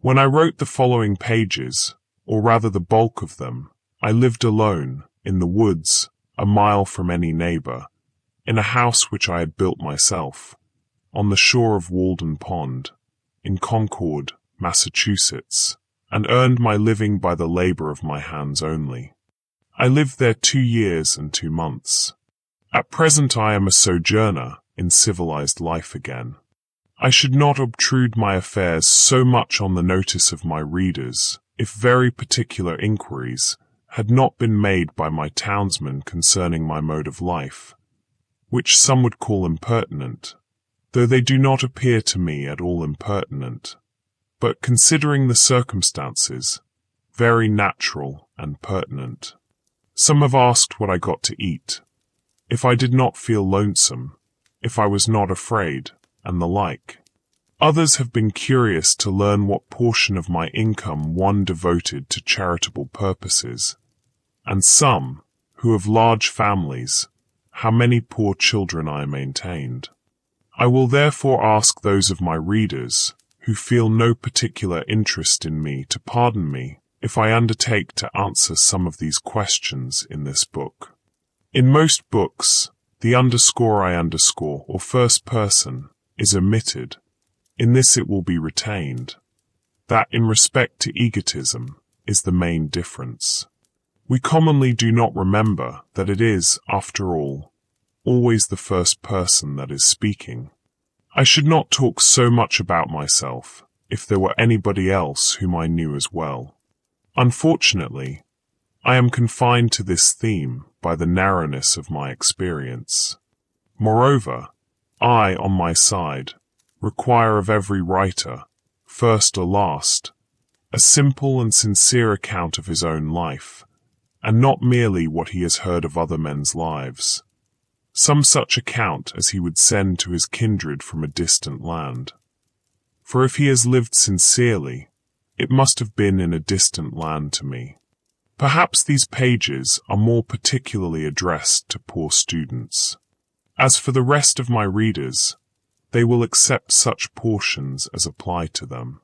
When I wrote the following pages, or rather the bulk of them, I lived alone, in the woods, a mile from any neighbor, in a house which I had built myself, on the shore of Walden Pond, in Concord, Massachusetts, and earned my living by the labor of my hands only. I lived there 2 years and 2 months. At present I am a sojourner in civilized life again. I should not obtrude my affairs so much on the notice of my readers if very particular inquiries had not been made by my townsmen concerning my mode of life, which some would call impertinent, though they do not appear to me at all impertinent, but considering the circumstances, very natural and pertinent. Some have asked what I got to eat, if I did not feel lonesome, if I was not afraid, and the like. Others have been curious to learn what portion of my income one devoted to charitable purposes, and some, who have large families, how many poor children I maintained. I will therefore ask those of my readers who feel no particular interest in me to pardon me if I undertake to answer some of these questions in this book. In most books, the _ or first person is omitted. In this it will be retained. That in respect to egotism is the main difference. We commonly do not remember that it is, after all, always the first person that is speaking. I should not talk so much about myself if there were anybody else whom I knew as well. Unfortunately, I am confined to this theme by the narrowness of my experience. Moreover, I, on my side, require of every writer, first or last, a simple and sincere account of his own life, and not merely what he has heard of other men's lives, some such account as he would send to his kindred from a distant land. For if he has lived sincerely, it must have been in a distant land to me. Perhaps these pages are more particularly addressed to poor students. As for the rest of my readers, they will accept such portions as apply to them.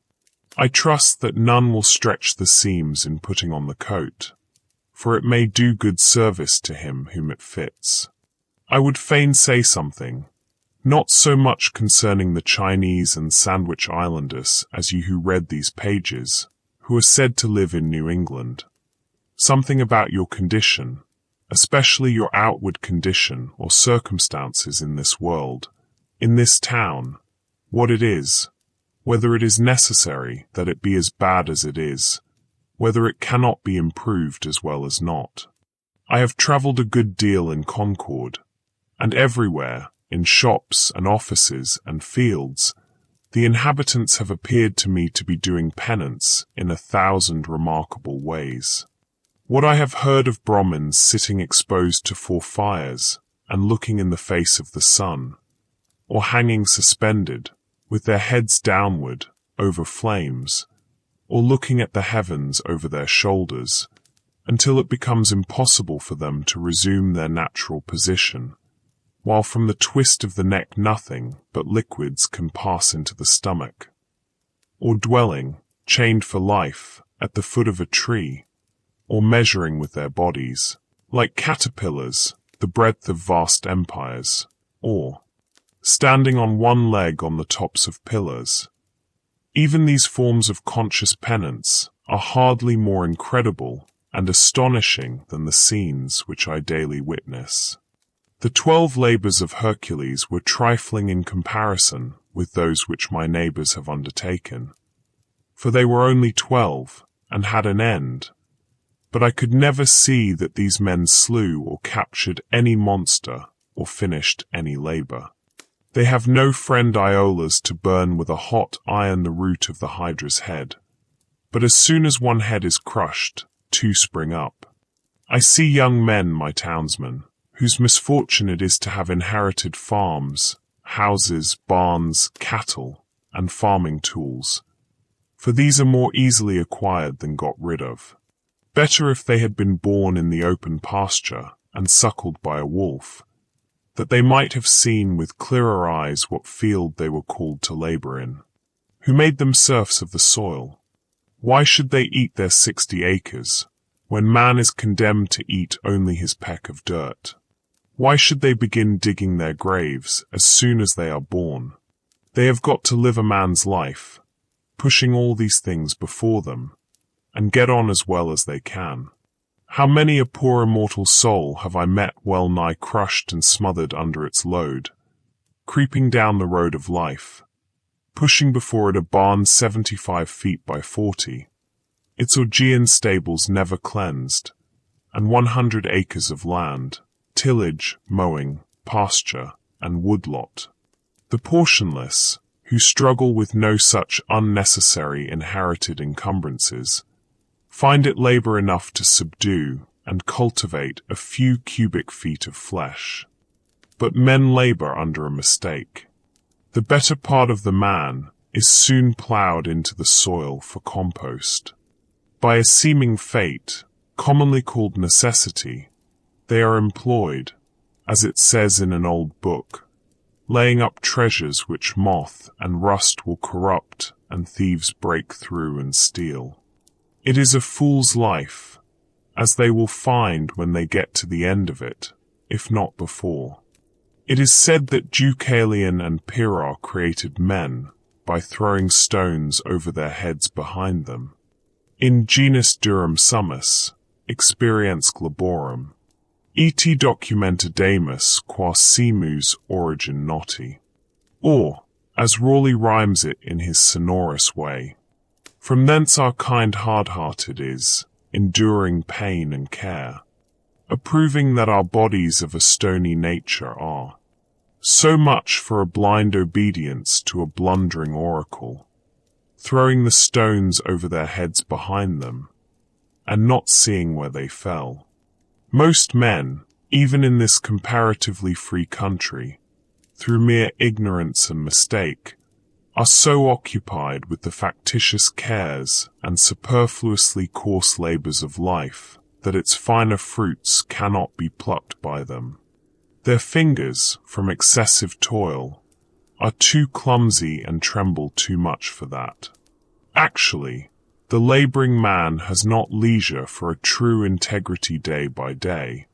I trust that none will stretch the seams in putting on the coat, for it may do good service to him whom it fits. I would fain say something, not so much concerning the Chinese and Sandwich Islanders as you who read these pages, who are said to live in New England. Something about your condition, especially your outward condition or circumstances in this world, in this town, what it is, whether it is necessary that it be as bad as it is, whether it cannot be improved as well as not. I have traveled a good deal in Concord, and everywhere, in shops and offices and fields, the inhabitants have appeared to me to be doing penance in 1,000 remarkable ways. What I have heard of Brahmins sitting exposed to 4 fires and looking in the face of the sun, or hanging suspended, with their heads downward, over flames, or looking at the heavens over their shoulders, until it becomes impossible for them to resume their natural position, while from the twist of the neck nothing but liquids can pass into the stomach, or dwelling, chained for life, at the foot of a tree, or measuring with their bodies, like caterpillars, the breadth of vast empires, or standing on one leg on the tops of pillars. Even these forms of conscious penance are hardly more incredible and astonishing than the scenes which I daily witness. The 12 labors of Hercules were trifling in comparison with those which my neighbors have undertaken, for they were only 12 and had an end, but I could never see that these men slew or captured any monster or finished any labor. They have no friend Iolas to burn with a hot iron the root of the Hydra's head, but as soon as one head is crushed, 2 spring up. I see young men, my townsmen, whose misfortune it is to have inherited farms, houses, barns, cattle, and farming tools, for these are more easily acquired than got rid of. Better if they had been born in the open pasture and suckled by a wolf, that they might have seen with clearer eyes what field they were called to labor in. Who made them serfs of the soil, Why should they eat their 60 acres, when man is condemned to eat only his peck of dirt? Why should they begin digging their graves as soon as they are born? They have got to live a man's life, pushing all these things before them, and get on as well as they can. How many a poor immortal soul have I met well nigh crushed and smothered under its load, creeping down the road of life, pushing before it a barn 75 feet by 40, its Augean stables never cleansed, and 100 acres of land, tillage, mowing, pasture, and woodlot. The portionless, who struggle with no such unnecessary inherited encumbrances, find it labor enough to subdue and cultivate a few cubic feet of flesh. But men labor under a mistake. The better part of the man is soon plowed into the soil for compost. By a seeming fate, commonly called necessity, they are employed, as it says in an old book, laying up treasures which moth and rust will corrupt and thieves break through and steal. It is a fool's life, as they will find when they get to the end of it, if not before. It is said that Deucalion and Pyrrha created men by throwing stones over their heads behind them. In genus durum summus, experiensque laborum, et documenta damus quas simus origin noti. Or, as Raleigh rhymes it in his sonorous way, from thence our kind hard-hearted is, enduring pain and care, approving that our bodies of a stony nature are. So much for a blind obedience to a blundering oracle, throwing the stones over their heads behind them, and not seeing where they fell. Most men, even in this comparatively free country, through mere ignorance and mistake, are so occupied with the factitious cares and superfluously coarse labors of life that its finer fruits cannot be plucked by them. Their fingers, from excessive toil, are too clumsy and tremble too much for that. Actually, the laboring man has not leisure for a true integrity day by day.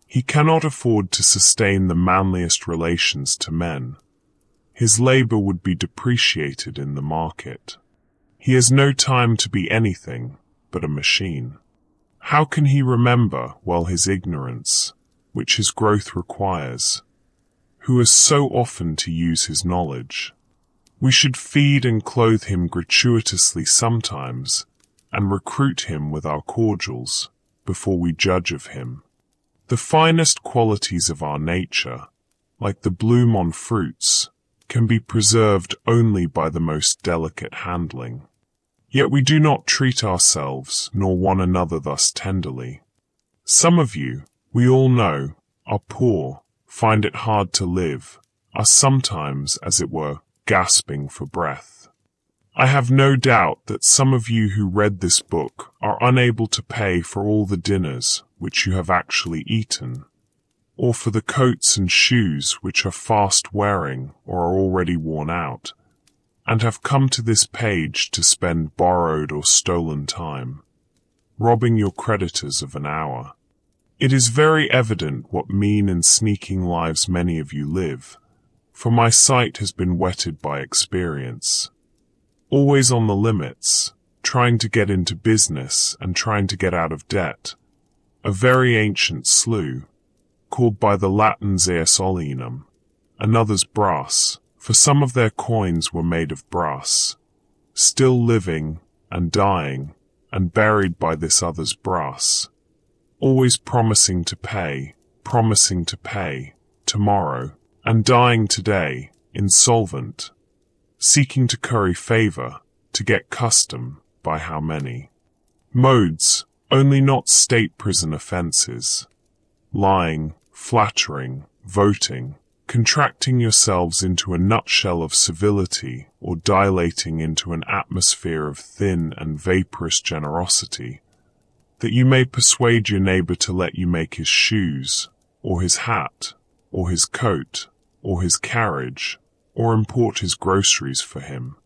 He cannot afford to sustain the manliest relations to men. His labor would be depreciated in the market. He has no time to be anything but a machine. How can he remember well his ignorance, which his growth requires, who has so often to use his knowledge? We should feed and clothe him gratuitously sometimes, and recruit him with our cordials, before we judge of him. The finest qualities of our nature, like the bloom on fruits, can be preserved only by the most delicate handling. Yet we do not treat ourselves nor one another thus tenderly. Some of you, we all know, are poor, find it hard to live, are sometimes, as it were, gasping for breath. I have no doubt that some of you who read this book are unable to pay for all the dinners which you have actually eaten, or for the coats and shoes which are fast wearing or are already worn out, and have come to this page to spend borrowed or stolen time, robbing your creditors of an hour. It is very evident what mean and sneaking lives many of you live, for my sight has been whetted by experience. Always on the limits, trying to get into business and trying to get out of debt, a very ancient slough, called by the Latins aesolinum, another's brass, for some of their coins were made of brass, still living and dying and buried by this other's brass, always promising to pay, tomorrow, and dying today, insolvent, seeking to curry favor, to get custom, by how many modes, only not state prison offenses, lying, flattering, voting, contracting yourselves into a nutshell of civility, or dilating into an atmosphere of thin and vaporous generosity, that you may persuade your neighbor to let you make his shoes, or his hat, or his coat, or his carriage, or import his groceries for him,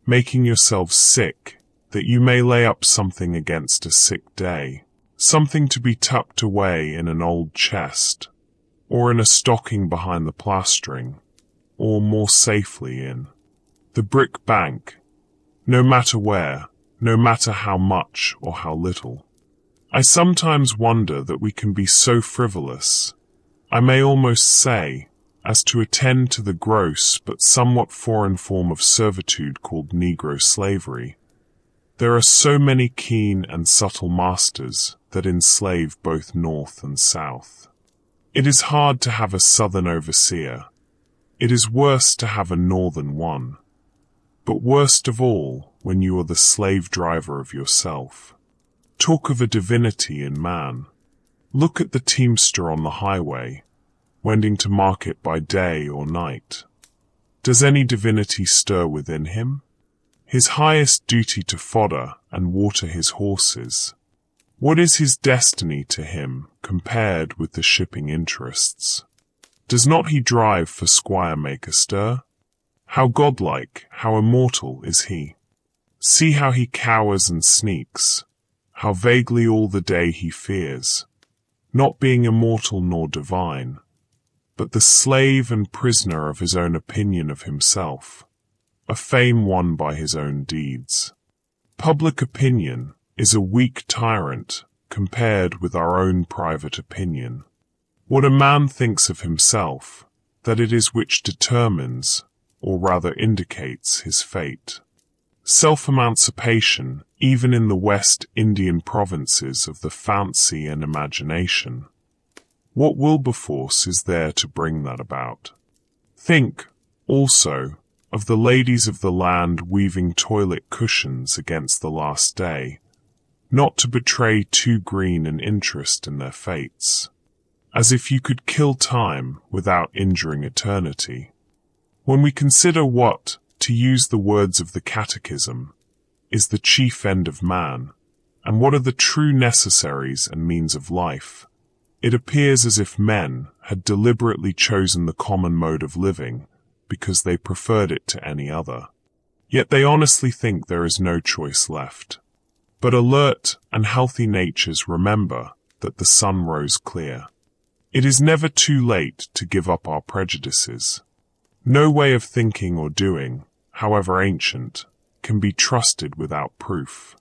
making yourselves sick, that you may lay up something against a sick day, something to be tucked away in an old chest, or in a stocking behind the plastering, or more safely in the brick bank, no matter where, no matter how much or how little. I sometimes wonder that we can be so frivolous, I may almost say, as to attend to the gross but somewhat foreign form of servitude called Negro slavery. There are so many keen and subtle masters that enslave both North and South. It is hard to have a Southern overseer. It is worse to have a Northern one. But worst of all, when you are the slave driver of yourself. Talk of a divinity in man. Look at the teamster on the highway, wending to market by day or night. Does any divinity stir within him? His highest duty to fodder and water his horses. What is his destiny to him compared with the shipping interests? Does not he drive for squire make a stir? How godlike, how immortal is he? See how he cowers and sneaks, how vaguely all the day he fears, not being immortal nor divine, but the slave and prisoner of his own opinion of himself, a fame won by his own deeds. Public opinion is a weak tyrant compared with our own private opinion. What a man thinks of himself, that it is which determines, or rather indicates, his fate. Self-emancipation, even in the West Indian provinces of the fancy and imagination. What Wilberforce is there to bring that about? Think, also, of the ladies of the land weaving toilet cushions against the last day, not to betray too green an interest in their fates. As if you could kill time without injuring eternity. When we consider what, to use the words of the Catechism, is the chief end of man, and what are the true necessaries and means of life, it appears as if men had deliberately chosen the common mode of living because they preferred it to any other. Yet they honestly think there is no choice left. But alert and healthy natures remember that the sun rose clear. It is never too late to give up our prejudices. No way of thinking or doing, however ancient, can be trusted without proof.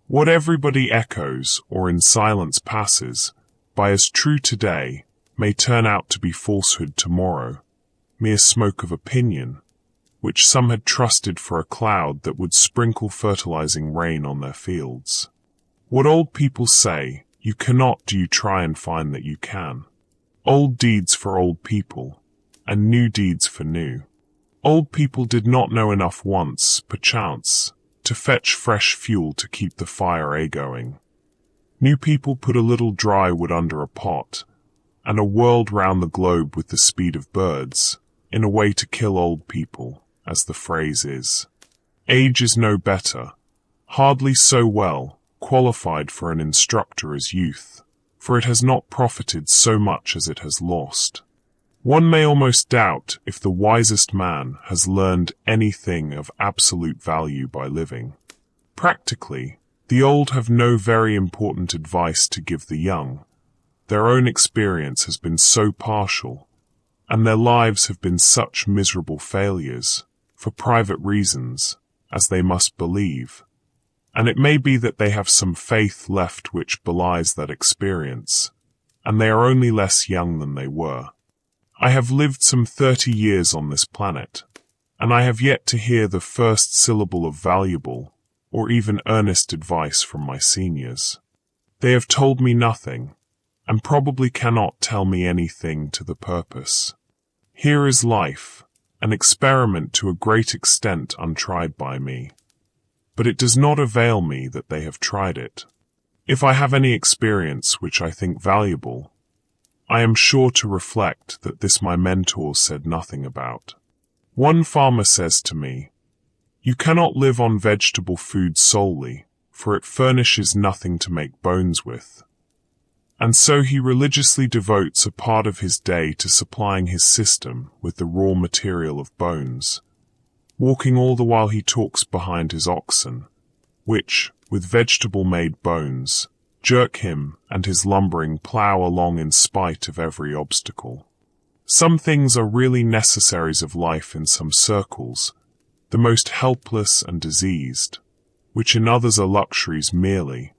What everybody echoes or in silence passes by as true today may turn out to be falsehood tomorrow, mere smoke of opinion, which some had trusted for a cloud that would sprinkle fertilizing rain on their fields. What old people say, you cannot do you try and find that you can. Old deeds for old people, and new deeds for new. Old people did not know enough once, perchance, to fetch fresh fuel to keep the fire a-going. New people put a little dry wood under a pot, and are whirled round the globe with the speed of birds, in a way to kill old people, as the phrase is. Age is no better, hardly so well qualified for an instructor as youth, for it has not profited so much as it has lost. One may almost doubt if the wisest man has learned anything of absolute value by living. Practically, the old have no very important advice to give the young. Their own experience has been so partial, and their lives have been such miserable failures, for private reasons, as they must believe. And it may be that they have some faith left which belies that experience, and they are only less young than they were. I have lived some 30 years on this planet, and I have yet to hear the first syllable of valuable or even earnest advice from my seniors. They have told me nothing, and probably cannot tell me anything to the purpose. Here is life, an experiment to a great extent untried by me, but it does not avail me that they have tried it. If I have any experience which I think valuable, I am sure to reflect that this my mentor said nothing about. One farmer says to me, "You cannot live on vegetable food solely, for it furnishes nothing to make bones with." And so he religiously devotes a part of his day to supplying his system with the raw material of bones, walking all the while he talks behind his oxen, which, with vegetable-made bones, jerk him and his lumbering plough along in spite of every obstacle. Some things are really necessaries of life in some circles, the most helpless and diseased, which in others are luxuries merely,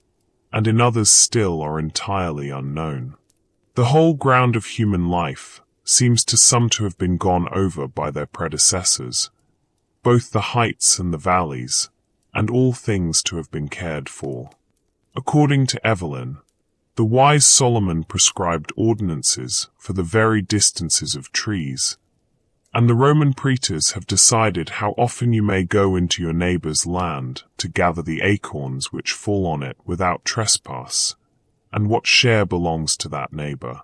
and in others still are entirely unknown. The whole ground of human life seems to some to have been gone over by their predecessors, both the heights and the valleys, and all things to have been cared for. According to Evelyn, the wise Solomon prescribed ordinances for the very distances of trees, and the Roman praetors have decided how often you may go into your neighbour's land to gather the acorns which fall on it without trespass, and what share belongs to that neighbour.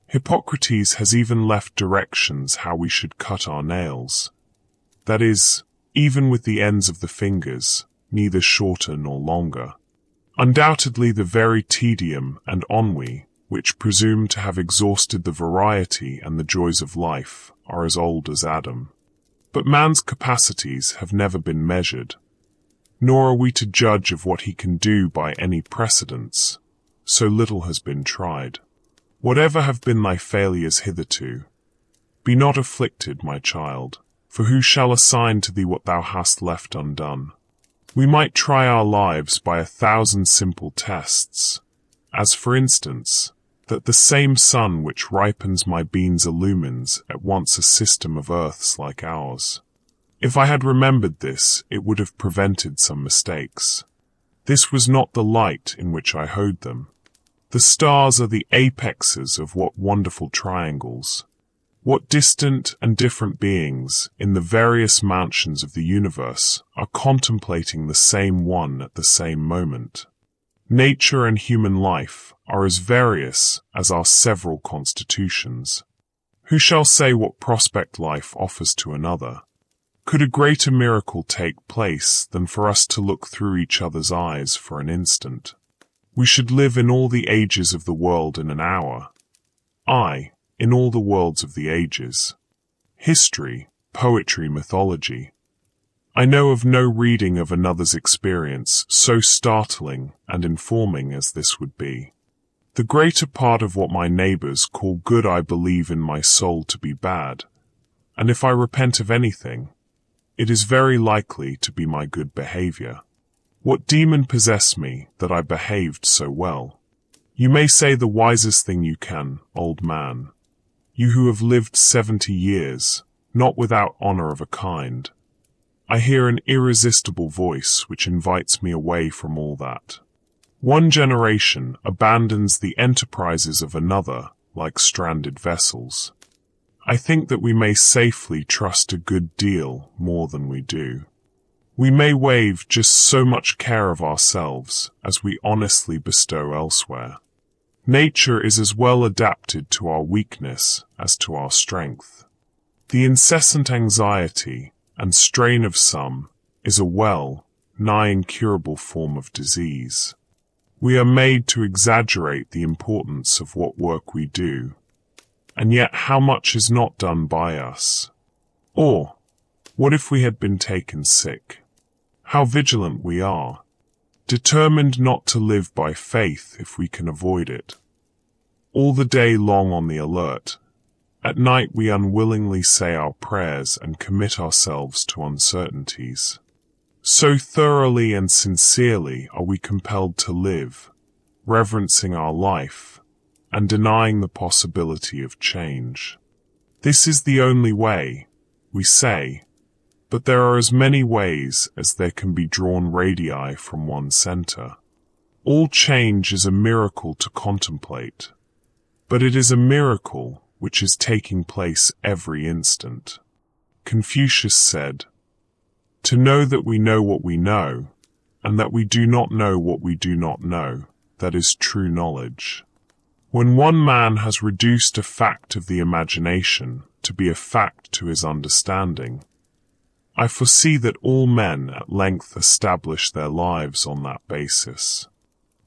Hippocrates has even left directions how we should cut our nails. That is, even with the ends of the fingers, neither shorter nor longer. Undoubtedly the very tedium and ennui, which presume to have exhausted the variety and the joys of life, are as old as Adam. But man's capacities have never been measured, nor are we to judge of what he can do by any precedents, so little has been tried. Whatever have been thy failures hitherto, be not afflicted, my child, for who shall assign to thee what thou hast left undone? We might try our lives by 1,000 simple tests, as for instance, that the same sun which ripens my beans illumines at once a system of earths like ours. If I had remembered this, it would have prevented some mistakes. This was not the light in which I hoed them. The stars are the apexes of what wonderful triangles, what distant and different beings in the various mansions of the universe are contemplating the same one at the same moment. Nature and human life are as various as our several constitutions. Who shall say what prospect life offers to another? Could a greater miracle take place than for us to look through each other's eyes for an instant? We should live in all the ages of the world in an hour. Aye, in all the worlds of the ages. History, poetry, mythology. I know of no reading of another's experience so startling and informing as this would be. The greater part of what my neighbours call good I believe in my soul to be bad, and if I repent of anything, it is very likely to be my good behaviour. What demon possessed me that I behaved so well? You may say the wisest thing you can, old man, you who have lived 70 years, not without honour of a kind. I hear an irresistible voice which invites me away from all that. One generation abandons the enterprises of another like stranded vessels. I think that we may safely trust a good deal more than we do. We may waive just so much care of ourselves as we honestly bestow elsewhere. Nature is as well adapted to our weakness as to our strength. The incessant anxiety and strain of some is a nigh incurable form of disease. We are made to exaggerate the importance of what work we do, and yet how much is not done by us? Or, what if we had been taken sick? How vigilant we are, determined not to live by faith if we can avoid it. All the day long on the alert, at night we unwillingly say our prayers and commit ourselves to uncertainties. So thoroughly and sincerely are we compelled to live, reverencing our life, and denying the possibility of change. This is the only way, we say, but there are as many ways as there can be drawn radii from one centre. All change is a miracle to contemplate, but it is a miracle which is taking place every instant. Confucius said, "To know that we know what we know, and that we do not know what we do not know, that is true knowledge." When one man has reduced a fact of the imagination to be a fact to his understanding, I foresee that all men at length establish their lives on that basis.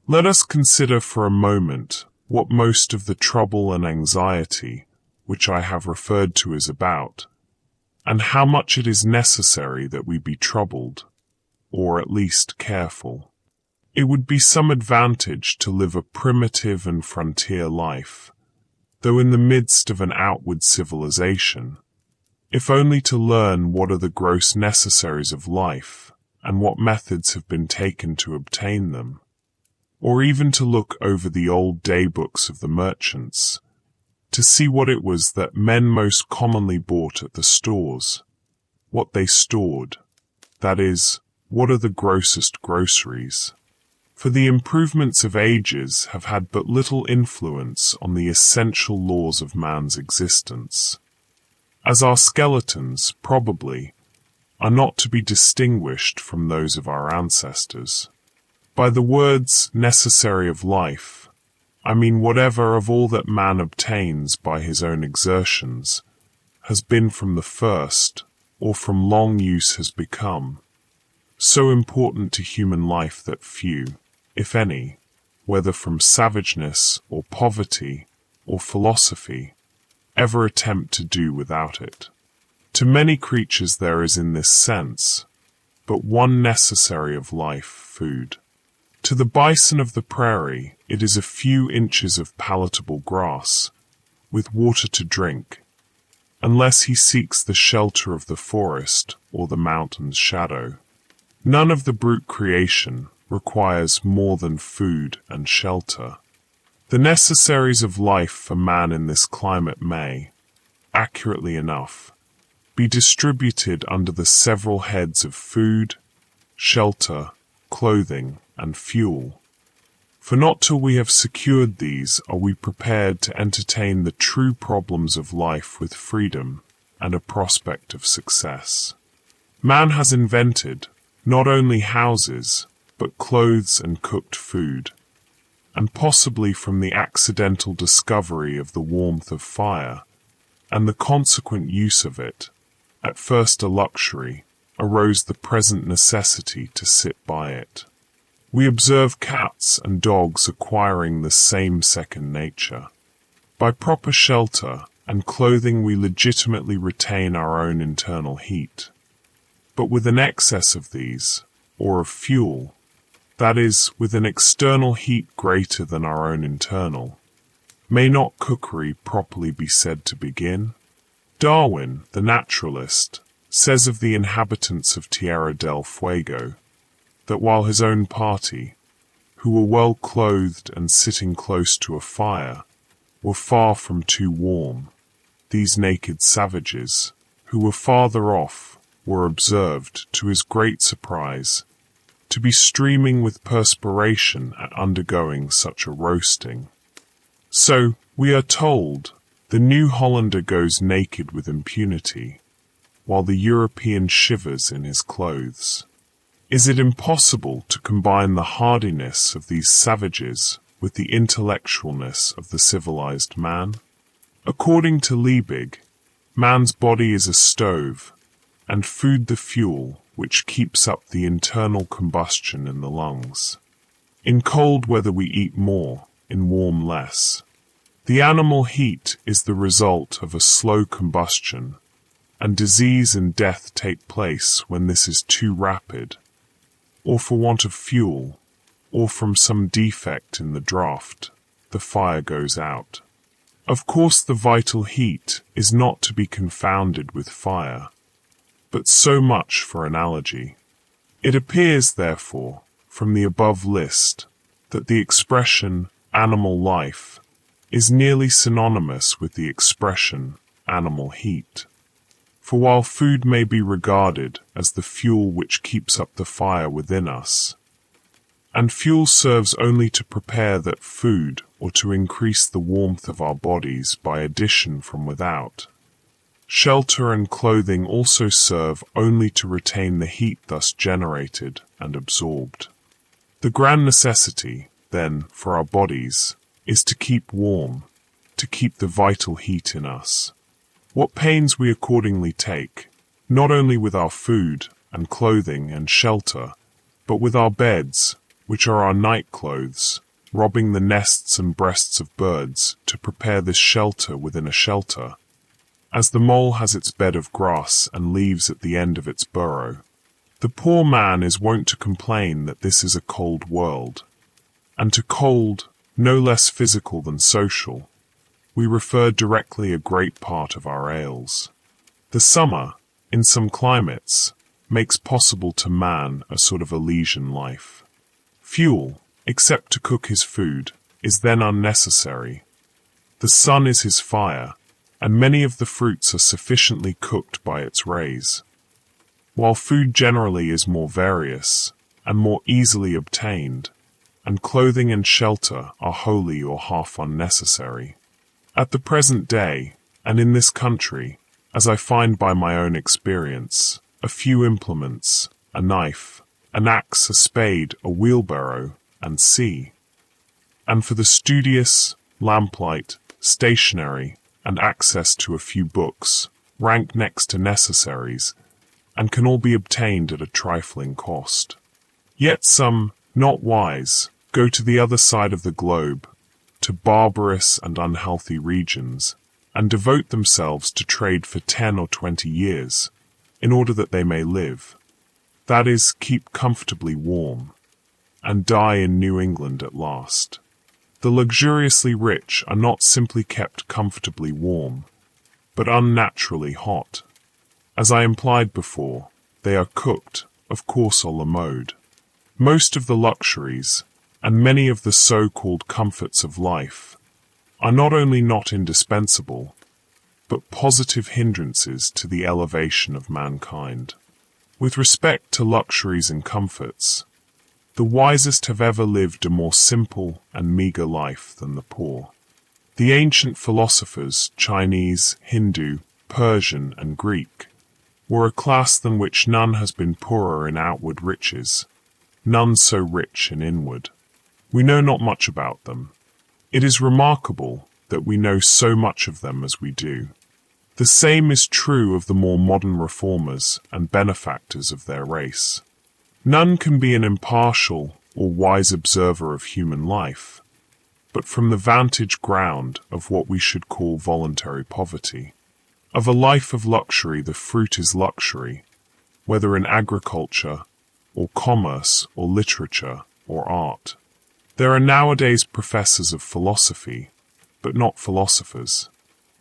Let us consider for a moment what most of the trouble and anxiety which I have referred to is about, and how much it is necessary that we be troubled, or at least careful. It would be some advantage to live a primitive and frontier life, though in the midst of an outward civilization, if only to learn what are the gross necessaries of life and what methods have been taken to obtain them, or even to look over the old daybooks of the merchants, to see what it was that men most commonly bought at the stores, what they stored, that is, what are the grossest groceries. For the improvements of ages have had but little influence on the essential laws of man's existence, as our skeletons, probably, are not to be distinguished from those of our ancestors. By the words necessary of life, I mean whatever of all that man obtains by his own exertions has been from the first, or from long use has become, so important to human life that few, if any, whether from savageness or poverty or philosophy, ever attempt to do without it. To many creatures there is in this sense but one necessary of life, food. To the bison of the prairie it is a few inches of palatable grass, with water to drink, unless he seeks the shelter of the forest or the mountain's shadow. None of the brute creation requires more than food and shelter. The necessaries of life for man in this climate may, accurately enough, be distributed under the several heads of food, shelter, clothing, and fuel. For not till we have secured these are we prepared to entertain the true problems of life with freedom and a prospect of success. Man has invented not only houses, but clothes and cooked food, and possibly from the accidental discovery of the warmth of fire, and the consequent use of it, at first a luxury, arose the present necessity to sit by it. We observe cats and dogs acquiring the same second nature. By proper shelter and clothing we legitimately retain our own internal heat. But with an excess of these, or of fuel, that is, with an external heat greater than our own internal, may not cookery properly be said to begin? Darwin, the naturalist, says of the inhabitants of Tierra del Fuego, that while his own party, who were well clothed and sitting close to a fire, were far from too warm, these naked savages, who were farther off, were observed, to his great surprise, to be streaming with perspiration at undergoing such a roasting. So, we are told, the New Hollander goes naked with impunity, while the European shivers in his clothes. Is it impossible to combine the hardiness of these savages with the intellectualness of the civilized man? According to Liebig, man's body is a stove, and food the fuel which keeps up the internal combustion in the lungs. In cold weather we eat more, in warm less. The animal heat is the result of a slow combustion, and disease and death take place when this is too rapid, or for want of fuel, or from some defect in the draught, the fire goes out. Of course the vital heat is not to be confounded with fire, but so much for analogy. It appears, therefore, from the above list, that the expression animal life is nearly synonymous with the expression animal heat. For while food may be regarded as the fuel which keeps up the fire within us, and fuel serves only to prepare that food or to increase the warmth of our bodies by addition from without, shelter and clothing also serve only to retain the heat thus generated and absorbed. The grand necessity, then, for our bodies is to keep warm, to keep the vital heat in us. What pains we accordingly take, not only with our food and clothing and shelter, but with our beds, which are our night clothes, robbing the nests and breasts of birds to prepare this shelter within a shelter, as the mole has its bed of grass and leaves at the end of its burrow, The poor man is wont to complain that this is a cold world, and to cold, no less physical than social, we refer directly a great part of our ails. The summer, in some climates, makes possible to man a sort of Elysian life. Fuel, except to cook his food, is then unnecessary. The sun is his fire, and many of the fruits are sufficiently cooked by its rays. While food generally is more various, and more easily obtained, and clothing and shelter are wholly or half unnecessary. At the present day, and in this country, as I find by my own experience, a few implements, a knife, an axe, a spade, a wheelbarrow, and see. And for the studious, lamplight, stationery, and access to a few books, rank next to necessaries, and can all be obtained at a trifling cost. Yet some, not wise, go to the other side of the globe, to barbarous and unhealthy regions, and devote themselves to trade for 10 or 20 years, in order that they may live, that is, keep comfortably warm, and die in New England at last. The luxuriously rich are not simply kept comfortably warm, but unnaturally hot. As I implied before, they are cooked, of course a la mode. Most of the luxuries, and many of the so-called comforts of life, are not only not indispensable, but positive hindrances to the elevation of mankind. With respect to luxuries and comforts, the wisest have ever lived a more simple and meager life than the poor. The ancient philosophers, Chinese, Hindu, Persian, and Greek, were a class than which none has been poorer in outward riches, none so rich in inward. We know not much about them. It is remarkable that we know so much of them as we do. The same is true of the more modern reformers and benefactors of their race. None can be an impartial or wise observer of human life, but from the vantage ground of what we should call voluntary poverty. Of a life of luxury the fruit is luxury, whether in agriculture, or commerce, or literature, or art. There are nowadays professors of philosophy, but not philosophers.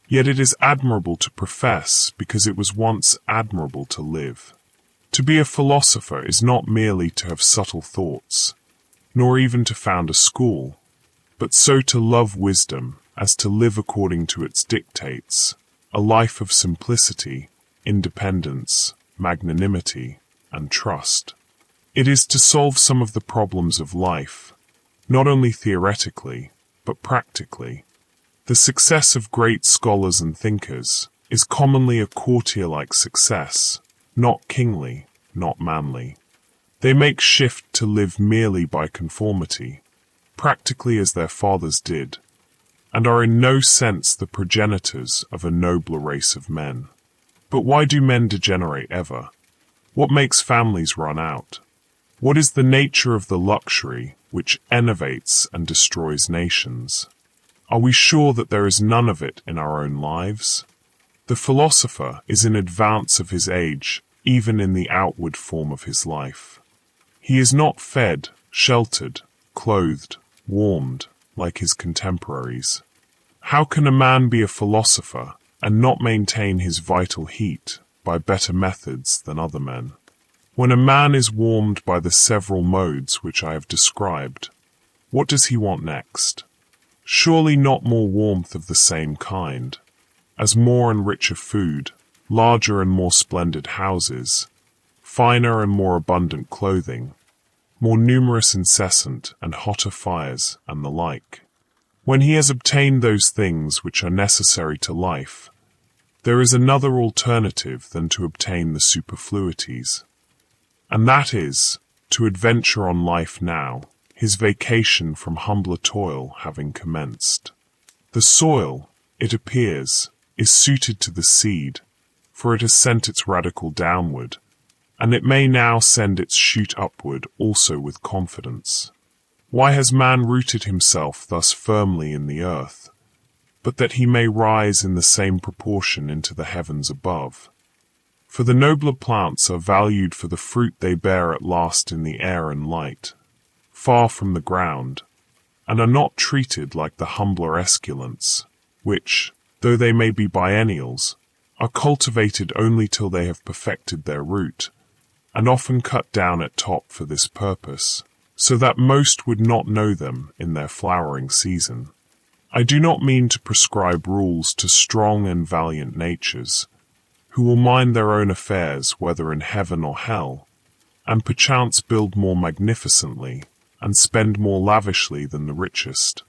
Yet it is admirable to profess because it was once admirable to live. To be a philosopher is not merely to have subtle thoughts, nor even to found a school, but so to love wisdom as to live according to its dictates, a life of simplicity, independence, magnanimity, and trust. It is to solve some of the problems of life, not only theoretically, but practically. The success of great scholars and thinkers is commonly a courtier-like success, not kingly, not manly. They make shift to live merely by conformity, practically as their fathers did, and are in no sense the progenitors of a nobler race of men. But why do men degenerate ever? What makes families run out? What is the nature of the luxury which enervates and destroys nations? Are we sure that there is none of it in our own lives? The philosopher is in advance of his age, even in the outward form of his life. He is not fed, sheltered, clothed, warmed, like his contemporaries. How can a man be a philosopher and not maintain his vital heat by better methods than other men? When a man is warmed by the several modes which I have described, what does he want next? Surely not more warmth of the same kind, as more and richer food, larger and more splendid houses, finer and more abundant clothing, more numerous incessant and hotter fires, and the like. When he has obtained those things which are necessary to life, there is another alternative than to obtain the superfluities, and that is, to adventure on life now, his vacation from humbler toil having commenced. The soil, it appears, is suited to the seed, for it has sent its radicle downward, and it may now send its shoot upward also with confidence. Why has man rooted himself thus firmly in the earth, but that he may rise in the same proportion into the heavens above? For the nobler plants are valued for the fruit they bear at last in the air and light, far from the ground, and are not treated like the humbler esculents, which, though they may be biennials, are cultivated only till they have perfected their root, and often cut down at top for this purpose, so that most would not know them in their flowering season. I do not mean to prescribe rules to strong and valiant natures, who will mind their own affairs whether in heaven or hell, and perchance build more magnificently, and spend more lavishly than the richest,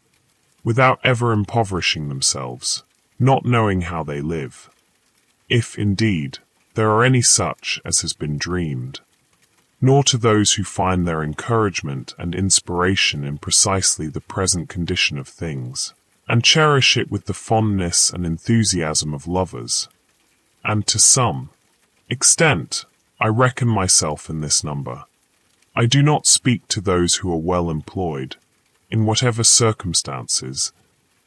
without ever impoverishing themselves, not knowing how they live, if, indeed, there are any such as has been dreamed, nor to those who find their encouragement and inspiration in precisely the present condition of things, and cherish it with the fondness and enthusiasm of lovers. And to some extent, I reckon myself in this number. I do not speak to those who are well employed, in whatever circumstances,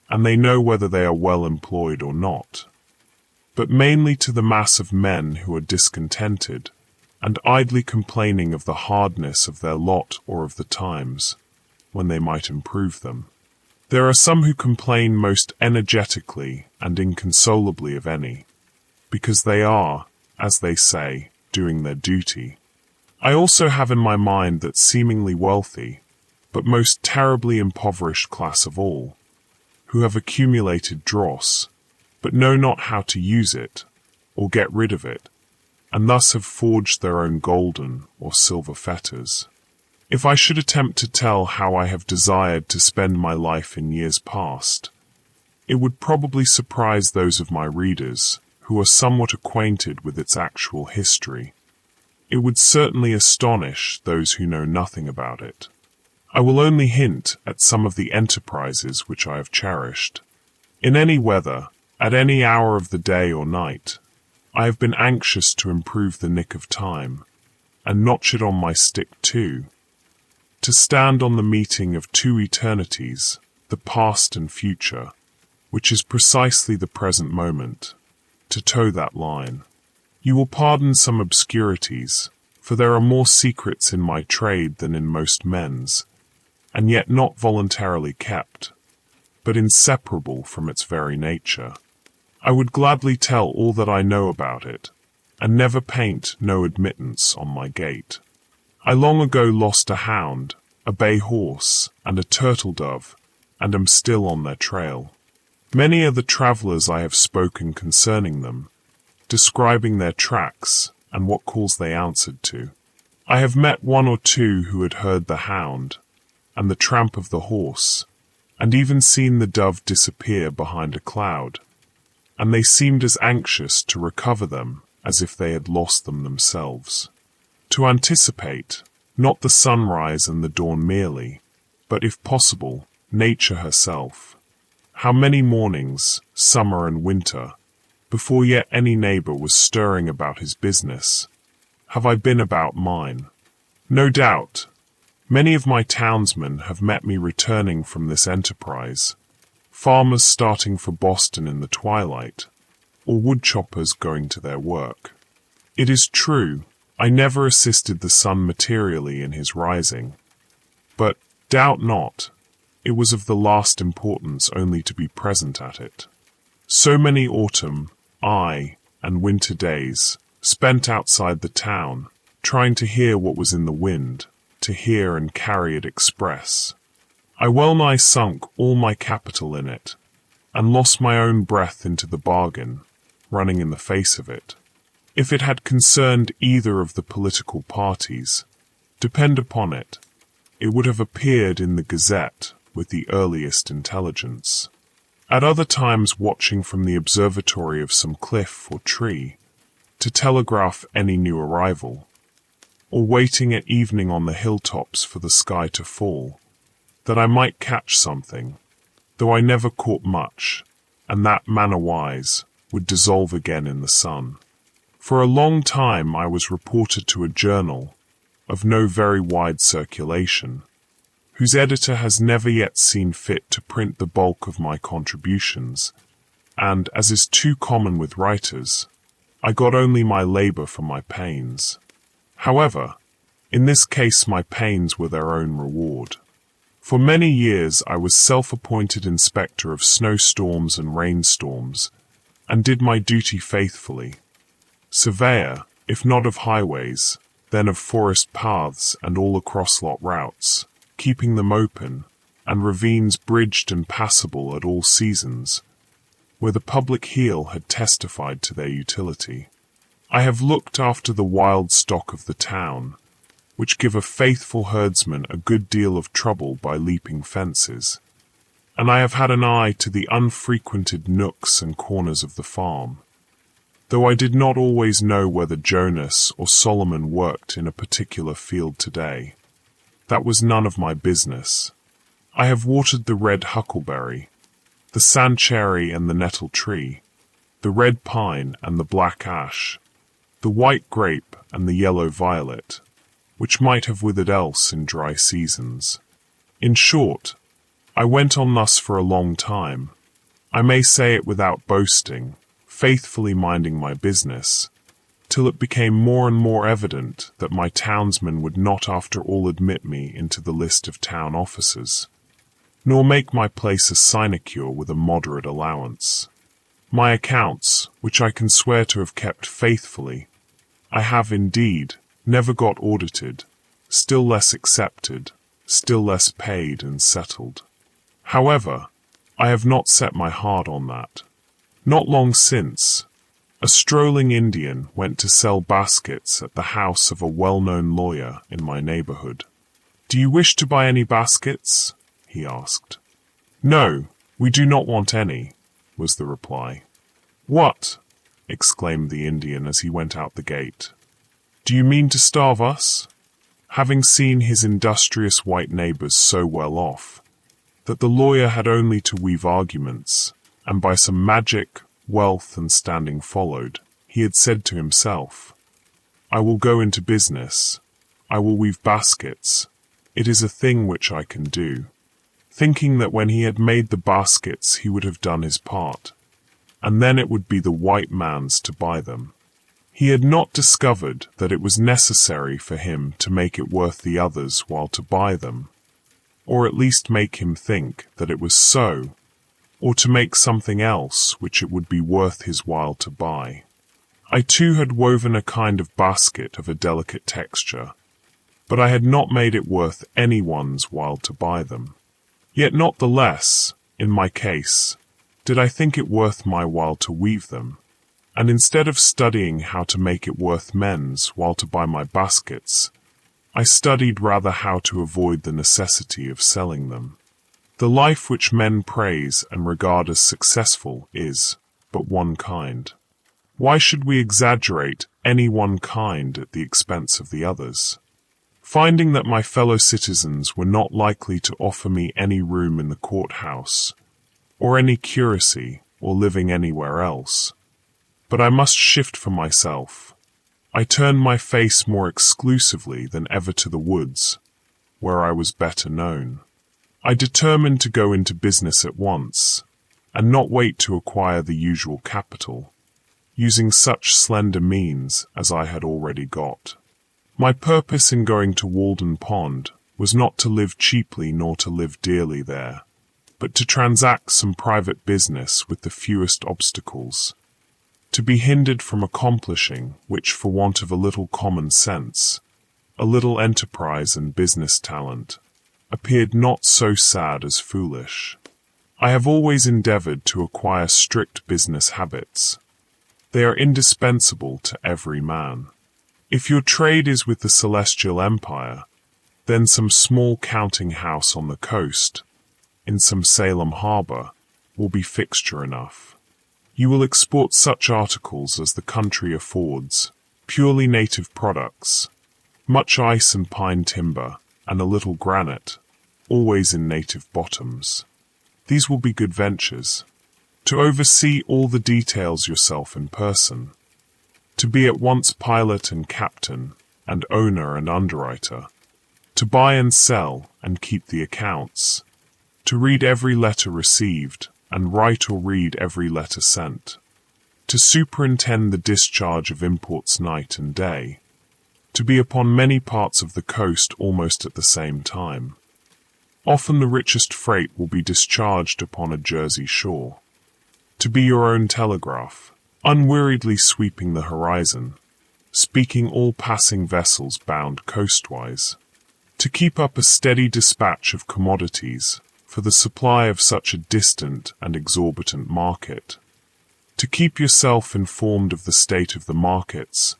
and they know whether they are well employed or not, but mainly to the mass of men who are discontented, and idly complaining of the hardness of their lot or of the times, when they might improve them. There are some who complain most energetically and inconsolably of any, because they are, as they say, doing their duty. I also have in my mind that seemingly wealthy, but most terribly impoverished class of all, who have accumulated dross, but know not how to use it, or get rid of it, and thus have forged their own golden or silver fetters. If I should attempt to tell how I have desired to spend my life in years past, it would probably surprise those of my readers who are somewhat acquainted with its actual history. It would certainly astonish those who know nothing about it. I will only hint at some of the enterprises which I have cherished. In any weather, at any hour of the day or night, I have been anxious to improve the nick of time, and notch it on my stick too, to stand on the meeting of two eternities, the past and future, which is precisely the present moment, to toe that line. You will pardon some obscurities, for there are more secrets in my trade than in most men's, and yet not voluntarily kept, but inseparable from its very nature. I would gladly tell all that I know about it, and never paint no admittance on my gate. I long ago lost a hound, a bay horse, and a turtle-dove, and am still on their trail. Many are the travellers I have spoken concerning them, describing their tracks and what calls they answered to. I have met one or two who had heard the hound, and the tramp of the horse, and even seen the dove disappear behind a cloud, and they seemed as anxious to recover them as if they had lost them themselves. To anticipate, not the sunrise and the dawn merely, but if possible, nature herself. How many mornings, summer and winter, before yet any neighbour was stirring about his business, have I been about mine? No doubt, many of my townsmen have met me returning from this enterprise, farmers starting for Boston in the twilight, or woodchoppers going to their work. It is true, I never assisted the sun materially in his rising, but, doubt not, it was of the last importance only to be present at it. So many autumn, and winter days, spent outside the town, trying to hear what was in the wind, to hear and carry it express. I well nigh sunk all my capital in it, and lost my own breath into the bargain, running in the face of it. If it had concerned either of the political parties, depend upon it, it would have appeared in the Gazette with the earliest intelligence. At other times watching from the observatory of some cliff or tree, to telegraph any new arrival, or waiting at evening on the hilltops for the sky to fall, that I might catch something, though I never caught much, and that manner-wise would dissolve again in the sun. For a long time I was reporter to a journal, of no very wide circulation, whose editor has never yet seen fit to print the bulk of my contributions, and, as is too common with writers, I got only my labor for my pains. However, in this case my pains were their own reward. For many years I was self-appointed inspector of snowstorms and rainstorms, and did my duty faithfully. Surveyor, if not of highways, then of forest paths and all across-lot routes, keeping them open, and ravines bridged and passable at all seasons, where the public heel had testified to their utility. I have looked after the wild stock of the town, which give a faithful herdsman a good deal of trouble by leaping fences, and I have had an eye to the unfrequented nooks and corners of the farm, though I did not always know whether Jonas or Solomon worked in a particular field today. That was none of my business. I have watered the red huckleberry, the sand cherry and the nettle tree, the red pine and the black ash, the white grape and the yellow violet, which might have withered else in dry seasons. In short, I went on thus for a long time, I may say it without boasting, faithfully minding my business, till it became more and more evident that my townsmen would not after all admit me into the list of town officers, nor make my place a sinecure with a moderate allowance. My accounts, which I can swear to have kept faithfully, I have indeed never got audited, still less accepted, still less paid and settled. However, I have not set my heart on that. Not long since, a strolling Indian went to sell baskets at the house of a well-known lawyer in my neighborhood. "Do you wish to buy any baskets?" he asked. "No, we do not want any," was the reply. "What?" exclaimed the Indian as he went out the gate. "Do you mean to starve us?" Having seen his industrious white neighbors so well off, that the lawyer had only to weave arguments, and by some magic, wealth and standing followed, he had said to himself, "I will go into business, I will weave baskets, it is a thing which I can do," thinking that when he had made the baskets he would have done his part, and then it would be the white man's to buy them. He had not discovered that it was necessary for him to make it worth the others while to buy them, or at least make him think that it was so, or to make something else which it would be worth his while to buy. I too had woven a kind of basket of a delicate texture, but I had not made it worth any one's while to buy them. Yet not the less, in my case, did I think it worth my while to weave them, and instead of studying how to make it worth men's while to buy my baskets, I studied rather how to avoid the necessity of selling them. The life which men praise and regard as successful is but one kind. Why should we exaggerate any one kind at the expense of the others? Finding that my fellow citizens were not likely to offer me any room in the courthouse, or any curacy, or living anywhere else, but I must shift for myself, I turned my face more exclusively than ever to the woods, where I was better known. I determined to go into business at once, and not wait to acquire the usual capital, using such slender means as I had already got. My purpose in going to Walden Pond was not to live cheaply nor to live dearly there, but to transact some private business with the fewest obstacles, to be hindered from accomplishing which for want of a little common sense, a little enterprise and business talent, appeared not so sad as foolish. I have always endeavored to acquire strict business habits. They are indispensable to every man. If your trade is with the Celestial Empire, then some small counting house on the coast, in some Salem harbor, will be fixture enough. You will export such articles as the country affords, purely native products, much ice and pine timber, and a little granite, always in native bottoms. These will be good ventures. To oversee all the details yourself in person, to be at once pilot and captain, and owner and underwriter, to buy and sell and keep the accounts, to read every letter received, and write or read every letter sent, to superintend the discharge of imports night and day, to be upon many parts of the coast almost at the same time. Often the richest freight will be discharged upon a Jersey shore. To be your own telegraph, unweariedly sweeping the horizon, speaking all passing vessels bound coastwise. To keep up a steady dispatch of commodities for the supply of such a distant and exorbitant market. To keep yourself informed of the state of the markets,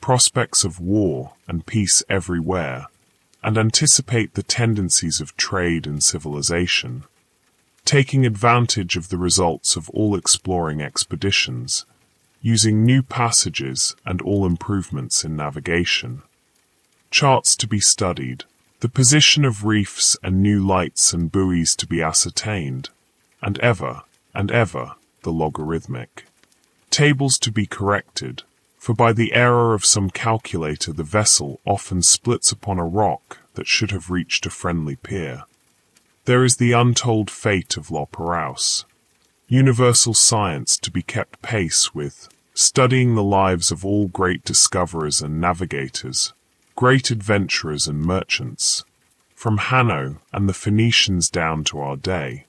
prospects of war and peace everywhere, and anticipate the tendencies of trade and civilization, taking advantage of the results of all exploring expeditions, using new passages and all improvements in navigation. Charts to be studied, the position of reefs and new lights and buoys to be ascertained, and ever, the logarithmic. Tables to be corrected, for by the error of some calculator the vessel often splits upon a rock that should have reached a friendly pier. There is the untold fate of laborious. Universal science to be kept pace with, studying the lives of all great discoverers and navigators, great adventurers and merchants, from Hanno and the Phoenicians down to our day.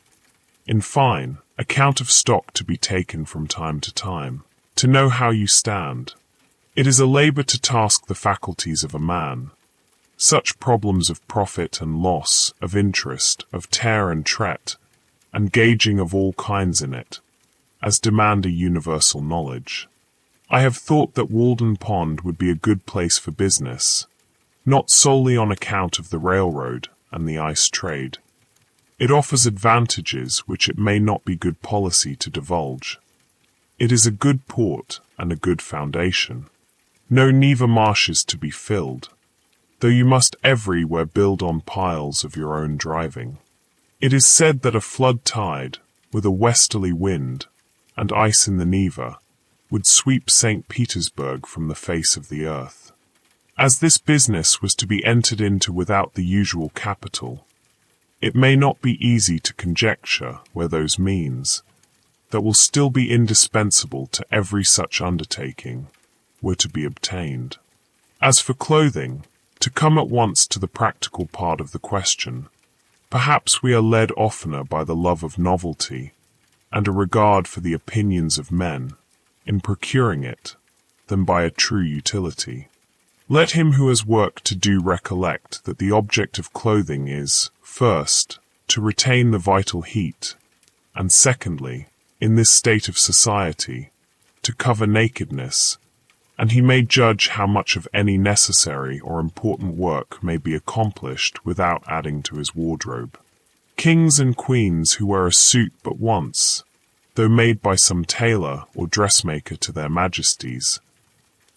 In fine, account of stock to be taken from time to time, to know how you stand. It is a labor to task the faculties of a man. Such problems of profit and loss, of interest, of tear and tret, and gauging of all kinds in it, as demand a universal knowledge. I have thought that Walden Pond would be a good place for business, not solely on account of the railroad and the ice trade. It offers advantages which it may not be good policy to divulge. It is a good port and a good foundation. No neither marshes to be filled, though you must everywhere build on piles of your own driving. It is said that a flood tide, with a westerly wind, and ice in the Neva, would sweep St. Petersburg from the face of the earth. As this business was to be entered into without the usual capital, it may not be easy to conjecture where those means, that will still be indispensable to every such undertaking, were to be obtained. As for clothing, to come at once to the practical part of the question, perhaps we are led oftener by the love of novelty and a regard for the opinions of men in procuring it than by a true utility. Let him who has work to do recollect that the object of clothing is, first, to retain the vital heat, and secondly, in this state of society, to cover nakedness, and he may judge how much of any necessary or important work may be accomplished without adding to his wardrobe. Kings and queens who wear a suit but once, though made by some tailor or dressmaker to their majesties,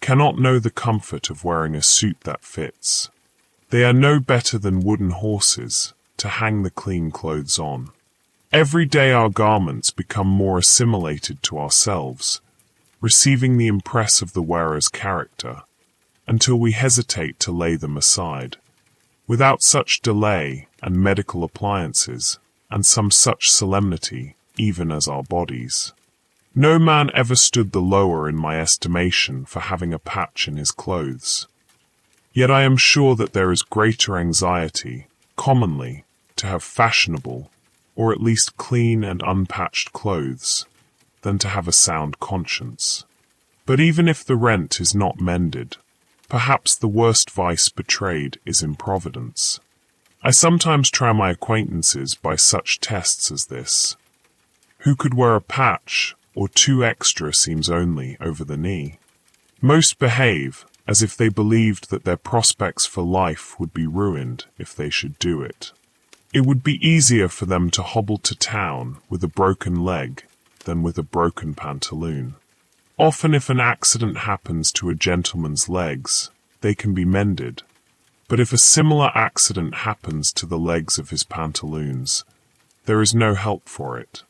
cannot know the comfort of wearing a suit that fits. They are no better than wooden horses to hang the clean clothes on. Every day our garments become more assimilated to ourselves, receiving the impress of the wearer's character, until we hesitate to lay them aside. Without such delay and medical appliances, and some such solemnity, even as our bodies, no man ever stood the lower in my estimation for having a patch in his clothes. Yet I am sure that there is greater anxiety, commonly, to have fashionable, or at least clean and unpatched clothes, than to have a sound conscience. But even if the rent is not mended, perhaps the worst vice betrayed is improvidence. I sometimes try my acquaintances by such tests as this. Who could wear a patch, or 2 extra seams only, over the knee? Most behave as if they believed that their prospects for life would be ruined if they should do it. It would be easier for them to hobble to town with a broken leg than with a broken pantaloon. Often if an accident happens to a gentleman's legs, they can be mended, but if a similar accident happens to the legs of his pantaloons, there is no help for it.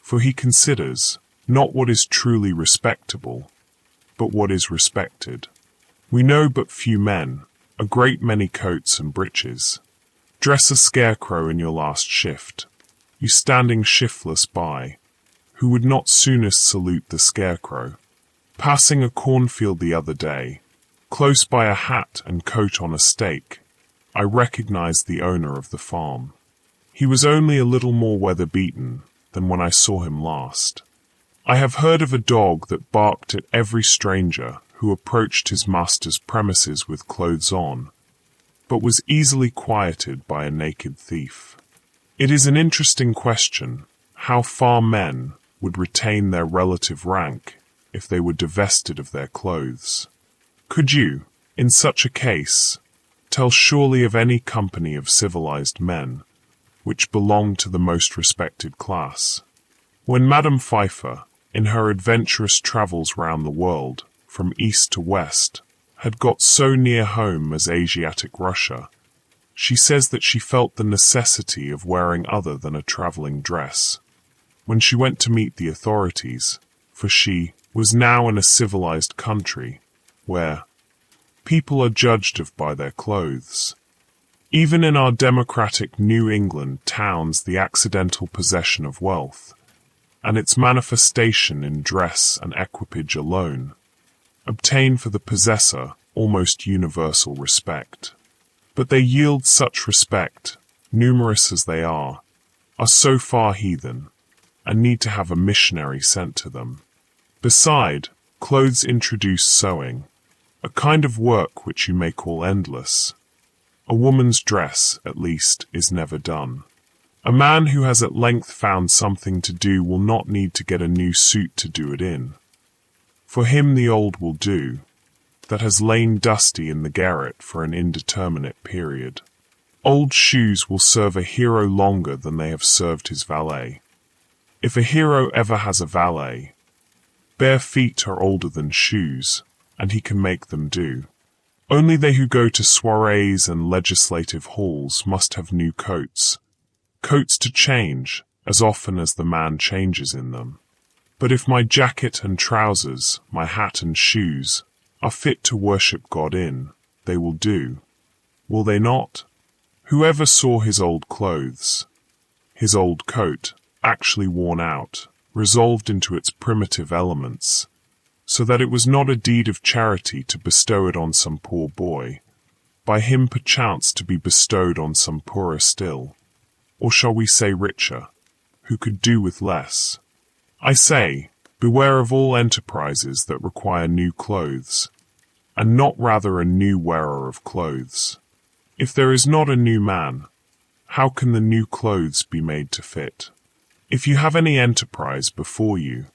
For he considers, not what is truly respectable, but what is respected. We know but few men, a great many coats and breeches. Dress a scarecrow in your last shift, you standing shiftless by, who would not soonest salute the scarecrow. Passing a cornfield the other day, close by a hat and coat on a stake, I recognized the owner of the farm. He was only a little more weather-beaten than when I saw him last. I have heard of a dog that barked at every stranger who approached his master's premises with clothes on, but was easily quieted by a naked thief. It is an interesting question how far men would retain their relative rank if they were divested of their clothes. Could you, in such a case, tell surely of any company of civilized men which belonged to the most respected class? When Madame Pfeiffer, in her adventurous travels round the world, from east to west, had got so near home as Asiatic Russia, she says that she felt the necessity of wearing other than a travelling dress when she went to meet the authorities, for she was now in a civilized country where people are judged of by their clothes. Even in our democratic New England towns, the accidental possession of wealth, and its manifestation in dress and equipage alone, obtain for the possessor almost universal respect. But they yield such respect, numerous as they are so far heathen, and need to have a missionary sent to them. Beside, clothes introduce sewing, a kind of work which you may call endless. A woman's dress, at least, is never done. A man who has at length found something to do will not need to get a new suit to do it in. For him the old will do, that has lain dusty in the garret for an indeterminate period. Old shoes will serve a hero longer than they have served his valet. If a hero ever has a valet, bare feet are older than shoes, and he can make them do. Only they who go to soirees and legislative halls must have new coats, coats to change as often as the man changes in them. But if my jacket and trousers, my hat and shoes, are fit to worship God in, they will do. Will they not? Whoever saw his old clothes, his old coat, actually worn out, resolved into its primitive elements, so that it was not a deed of charity to bestow it on some poor boy, by him perchance to be bestowed on some poorer still, or shall we say richer, who could do with less? I say, beware of all enterprises that require new clothes, and not rather a new wearer of clothes. If there is not a new man, how can the new clothes be made to fit? If you have any enterprise before you,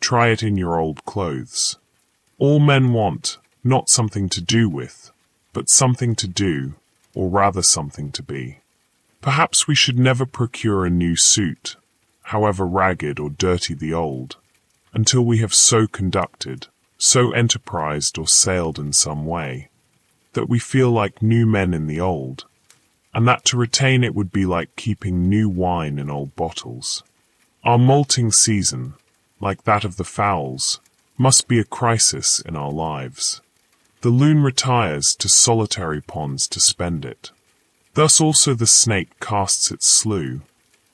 try it in your old clothes. All men want, not something to do with, but something to do, or rather something to be. Perhaps we should never procure a new suit, however ragged or dirty the old, until we have so conducted, so enterprised or sailed in some way, that we feel like new men in the old, and that to retain it would be like keeping new wine in old bottles. Our molting season, like that of the fowls, must be a crisis in our lives. The loon retires to solitary ponds to spend it. Thus also the snake casts its slough,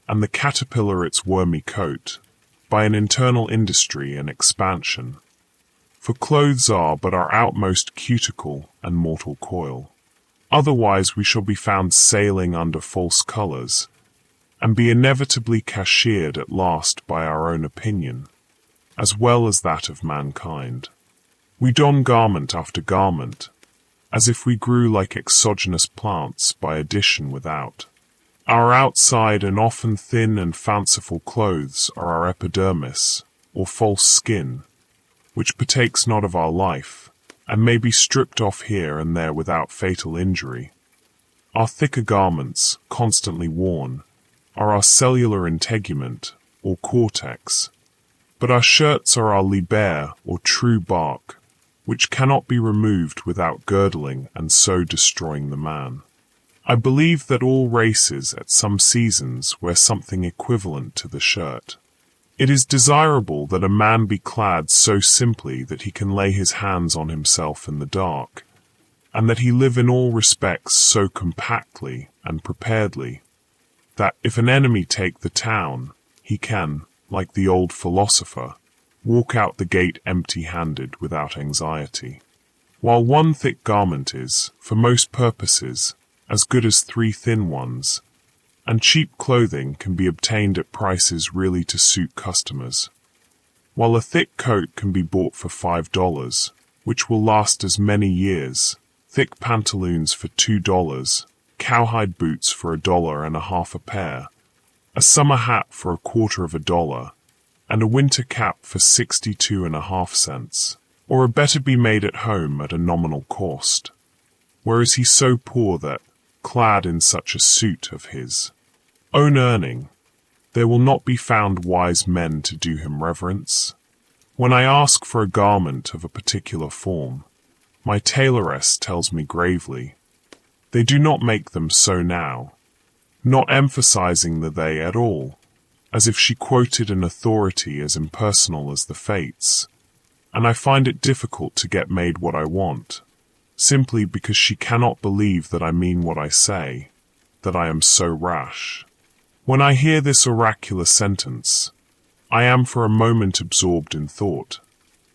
and the caterpillar its wormy coat, by an internal industry and expansion. For clothes are but our outmost cuticle and mortal coil. Otherwise we shall be found sailing under false colours, and be inevitably cashiered at last by our own opinion, as well as that of mankind. We don garment after garment, as if we grew like exogenous plants by addition without. Our outside and often thin and fanciful clothes are our epidermis, or false skin, which partakes not of our life, and may be stripped off here and there without fatal injury. Our thicker garments, constantly worn, are our cellular integument, or cortex, but our shirts are our liber, or true bark, which cannot be removed without girdling and so destroying the man. I believe that all races at some seasons wear something equivalent to the shirt. It is desirable that a man be clad so simply that he can lay his hands on himself in the dark, and that he live in all respects so compactly and preparedly, that if an enemy take the town, he can, like the old philosopher, walk out the gate empty-handed without anxiety. While one thick garment is, for most purposes, as good as 3 thin ones, and cheap clothing can be obtained at prices really to suit customers. While a thick coat can be bought for $5, which will last as many years, thick pantaloons for $2, cowhide boots for $1.50 a pair, a summer hat for $0.25, and a winter cap for 62.5 cents, or a better be made at home at a nominal cost. Where is he so poor that, clad in such a suit of his own earning, there will not be found wise men to do him reverence? When I ask for a garment of a particular form, my tailoress tells me gravely, they do not make them so now, not emphasizing the they at all, as if she quoted an authority as impersonal as the fates, and I find it difficult to get made what I want, simply because she cannot believe that I mean what I say, that I am so rash. When I hear this oracular sentence, I am for a moment absorbed in thought,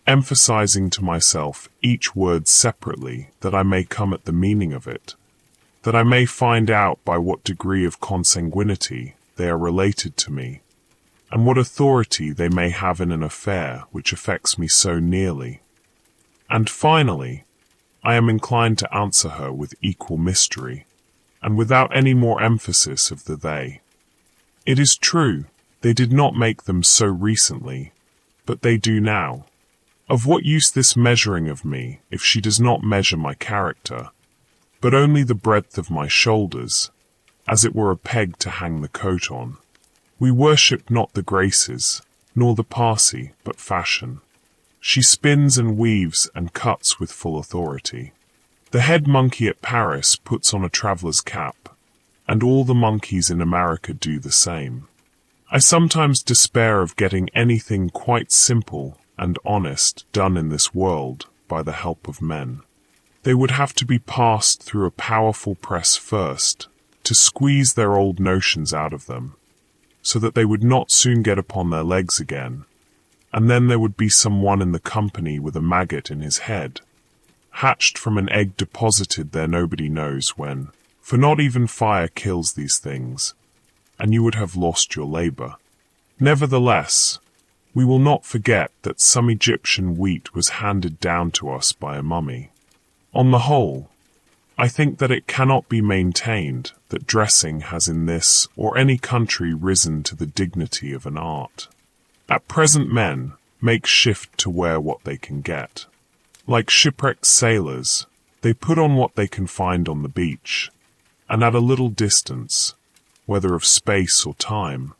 emphasizing to myself each word separately that I may come at the meaning of it, that I may find out by what degree of consanguinity they are related to me, and what authority they may have in an affair which affects me so nearly. And finally, I am inclined to answer her with equal mystery, and without any more emphasis of the they. It is true, they did not make them so recently, but they do now. Of what use this measuring of me if she does not measure my character, but only the breadth of my shoulders, as it were a peg to hang the coat on? We worship not the graces, nor the Parsi, but fashion. She spins and weaves and cuts with full authority. The head monkey at Paris puts on a traveller's cap, and all the monkeys in America do the same. I sometimes despair of getting anything quite simple and honest done in this world by the help of men. They would have to be passed through a powerful press first, to squeeze their old notions out of them, so that they would not soon get upon their legs again, and then there would be someone in the company with a maggot in his head, hatched from an egg deposited there nobody knows when, for not even fire kills these things, and you would have lost your labor. Nevertheless, we will not forget that some Egyptian wheat was handed down to us by a mummy. On the whole, I think that it cannot be maintained that dressing has in this or any country risen to the dignity of an art. At present men make shift to wear what they can get. Like shipwrecked sailors, they put on what they can find on the beach, and at a little distance, whether of space or time,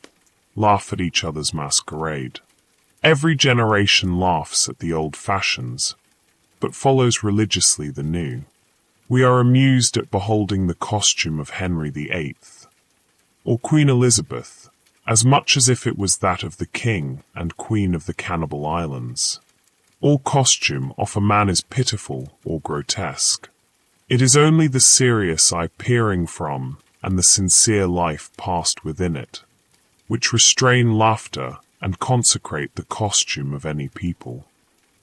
laugh at each other's masquerade. Every generation laughs at the old fashions, but follows religiously the new. We are amused at beholding the costume of Henry VIII, or Queen Elizabeth, as much as if it was that of the King and Queen of the Cannibal Islands. All costume of a man is pitiful or grotesque. It is only the serious eye peering from, and the sincere life passed within it, which restrain laughter and consecrate the costume of any people.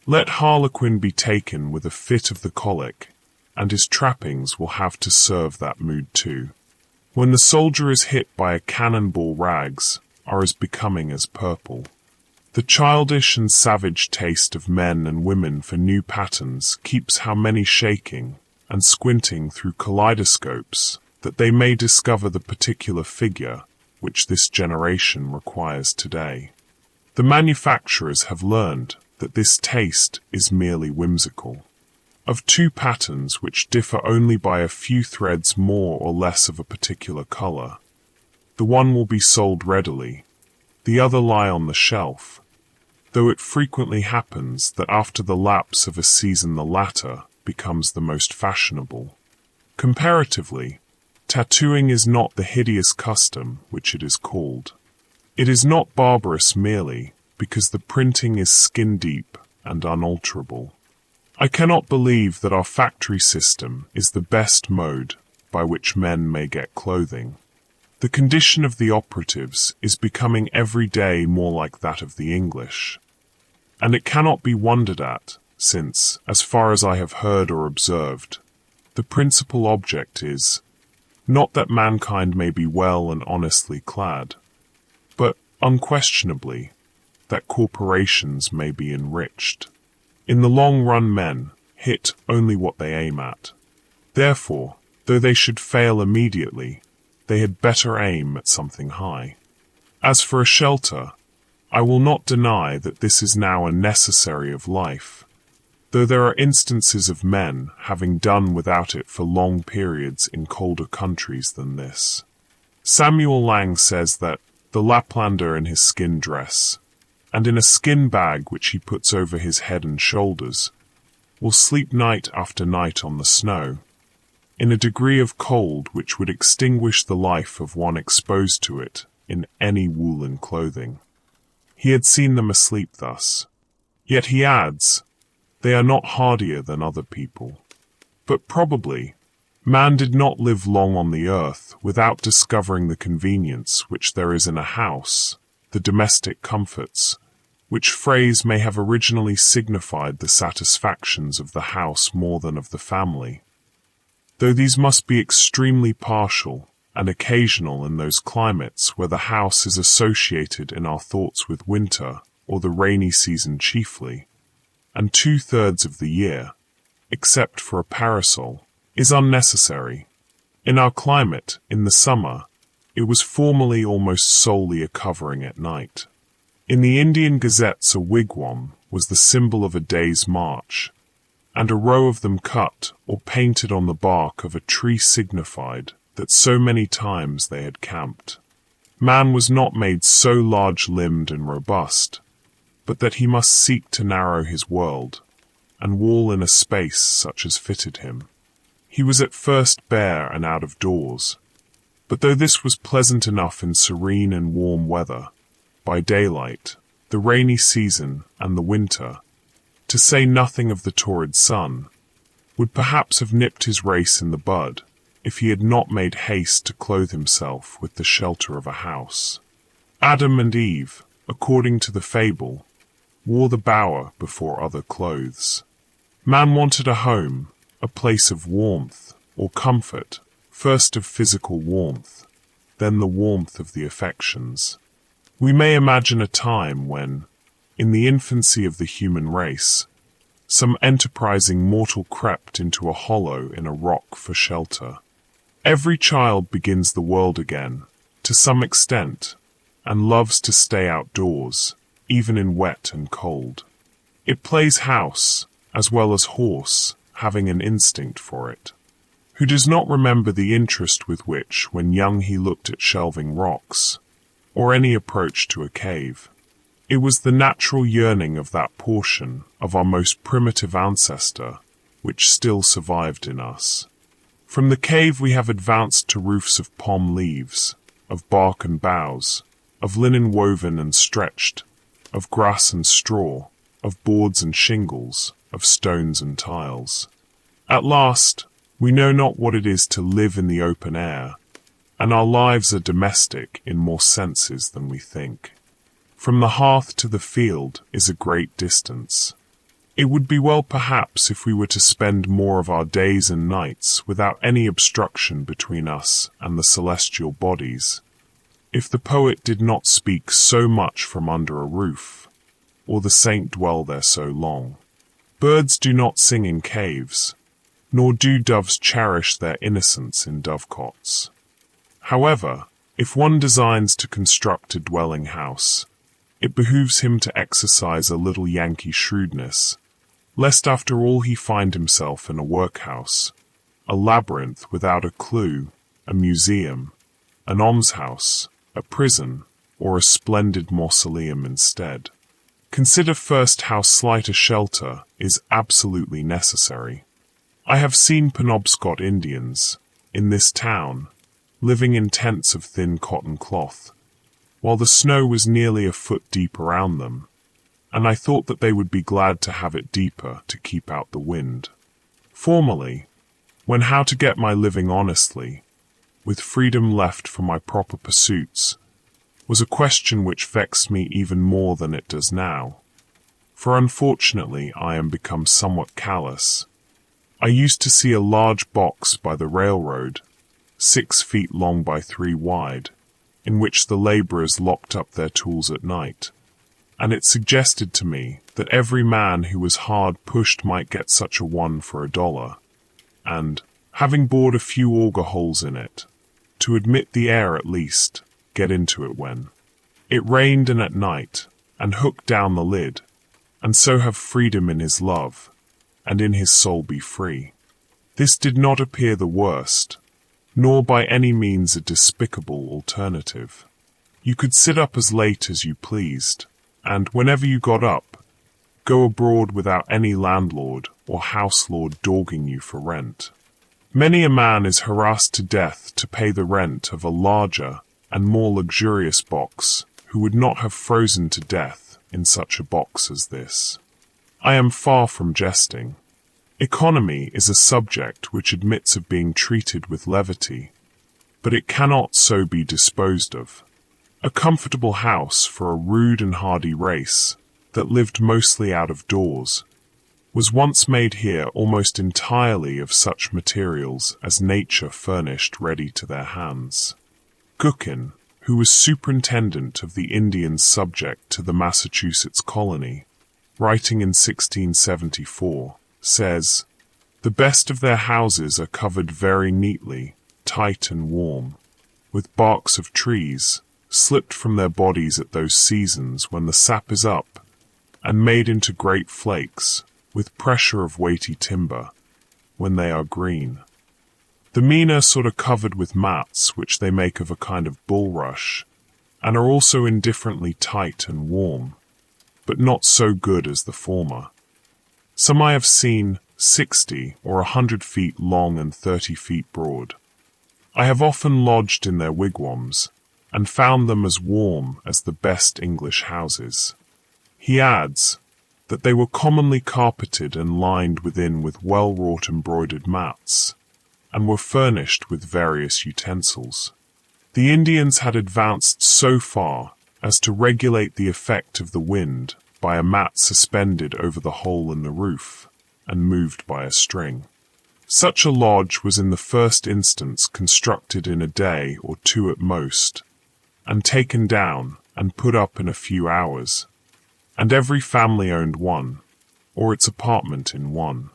Let Harlequin be taken with a fit of the colic, and his trappings will have to serve that mood too. When the soldier is hit by a cannonball, rags are as becoming as purple. The childish and savage taste of men and women for new patterns keeps how many shaking and squinting through kaleidoscopes that they may discover the particular figure which this generation requires today. The manufacturers have learned that this taste is merely whimsical. Of two patterns which differ only by a few threads more or less of a particular color, the one will be sold readily, the other lie on the shelf, though it frequently happens that after the lapse of a season the latter becomes the most fashionable. Comparatively, tattooing is not the hideous custom which it is called. It is not barbarous merely because the printing is skin-deep and unalterable. I cannot believe that our factory system is the best mode by which men may get clothing. The condition of the operatives is becoming every day more like that of the English, and it cannot be wondered at, since, as far as I have heard or observed, the principal object is, not that mankind may be well and honestly clad, but, unquestionably, that corporations may be enriched. In the long run men hit only what they aim at. Therefore, though they should fail immediately, they had better aim at something high. As for a shelter, I will not deny that this is now a necessary of life, though there are instances of men having done without it for long periods in colder countries than this. Samuel Lang says that the Laplander in his skin dress, and in a skin bag which he puts over his head and shoulders, will sleep night after night on the snow, in a degree of cold which would extinguish the life of one exposed to it in any woolen clothing. He had seen them asleep thus. Yet he adds, they are not hardier than other people. But probably, man did not live long on the earth without discovering the convenience which there is in a house, the domestic comforts, which phrase may have originally signified the satisfactions of the house more than of the family, though these must be extremely partial and occasional in those climates where the house is associated in our thoughts with winter or the rainy season chiefly, and 2/3 of the year, except for a parasol, is unnecessary. In our climate, in the summer, it was formerly almost solely a covering at night. In the Indian gazettes a wigwam was the symbol of a day's march, and a row of them cut or painted on the bark of a tree signified that so many times they had camped. Man was not made so large-limbed and robust, but that he must seek to narrow his world, and wall in a space such as fitted him. He was at first bare and out of doors, but though this was pleasant enough in serene and warm weather, by daylight, the rainy season and the winter, to say nothing of the torrid sun, would perhaps have nipped his race in the bud if he had not made haste to clothe himself with the shelter of a house. Adam and Eve, according to the fable, wore the bower before other clothes. Man wanted a home, a place of warmth or comfort, first of physical warmth, then the warmth of the affections. We may imagine a time when, in the infancy of the human race, some enterprising mortal crept into a hollow in a rock for shelter. Every child begins the world again, to some extent, and loves to stay outdoors, even in wet and cold. It plays house, as well as horse, having an instinct for it. Who does not remember the interest with which, when young, he looked at shelving rocks, or any approach to a cave? It was the natural yearning of that portion of our most primitive ancestor which still survived in us. From the cave we have advanced to roofs of palm leaves, of bark and boughs, of linen woven and stretched, of grass and straw, of boards and shingles, of stones and tiles. At last, we know not what it is to live in the open air, and our lives are domestic in more senses than we think. From the hearth to the field is a great distance. It would be well perhaps if we were to spend more of our days and nights without any obstruction between us and the celestial bodies, if the poet did not speak so much from under a roof, or the saint dwell there so long. Birds do not sing in caves, nor do doves cherish their innocence in dovecots. However, if one designs to construct a dwelling house, it behooves him to exercise a little Yankee shrewdness, lest after all he find himself in a workhouse, a labyrinth without a clue, a museum, an almshouse, a prison, or a splendid mausoleum instead. Consider first how slight a shelter is absolutely necessary. I have seen Penobscot Indians, in this town, living in tents of thin cotton cloth, while the snow was nearly a foot deep around them, and I thought that they would be glad to have it deeper to keep out the wind. Formerly, when how to get my living honestly, with freedom left for my proper pursuits, was a question which vexed me even more than it does now. For unfortunately I am become somewhat callous. I used to see a large box by the railroad, 6 feet long by 3 wide, in which the laborers locked up their tools at night, and it suggested to me that every man who was hard pushed might get such a one for $1, and, having bored a few auger holes in it, to admit the air at least, get into it when it rained and at night, and hook down the lid, and so have freedom in his love, and in his soul be free. This did not appear the worst, nor by any means a despicable alternative. You could sit up as late as you pleased, and whenever you got up, go abroad without any landlord or house lord dogging you for rent. Many a man is harassed to death to pay the rent of a larger and more luxurious box who would not have frozen to death in such a box as this. I am far from jesting. Economy is a subject which admits of being treated with levity, but it cannot so be disposed of. A comfortable house for a rude and hardy race that lived mostly out of doors was once made here almost entirely of such materials as nature furnished ready to their hands. Gookin, who was superintendent of the Indians subject to the Massachusetts colony, writing in 1674, says, "The best of their houses are covered very neatly, tight and warm, with barks of trees, slipped from their bodies at those seasons when the sap is up, and made into great flakes, with pressure of weighty timber, when they are green. The mean are sort of covered with mats, which they make of a kind of bulrush, and are also indifferently tight and warm, but not so good as the former. Some I have seen 60 or 100 feet long and 30 feet broad. I have often lodged in their wigwams, and found them as warm as the best English houses." He adds that they were commonly carpeted and lined within with well-wrought embroidered mats, and were furnished with various utensils. The Indians had advanced so far as to regulate the effect of the wind by a mat suspended over the hole in the roof, and moved by a string. Such a lodge was in the first instance constructed in a day or two at most, and taken down and put up in a few hours, and every family owned one, or its apartment in one.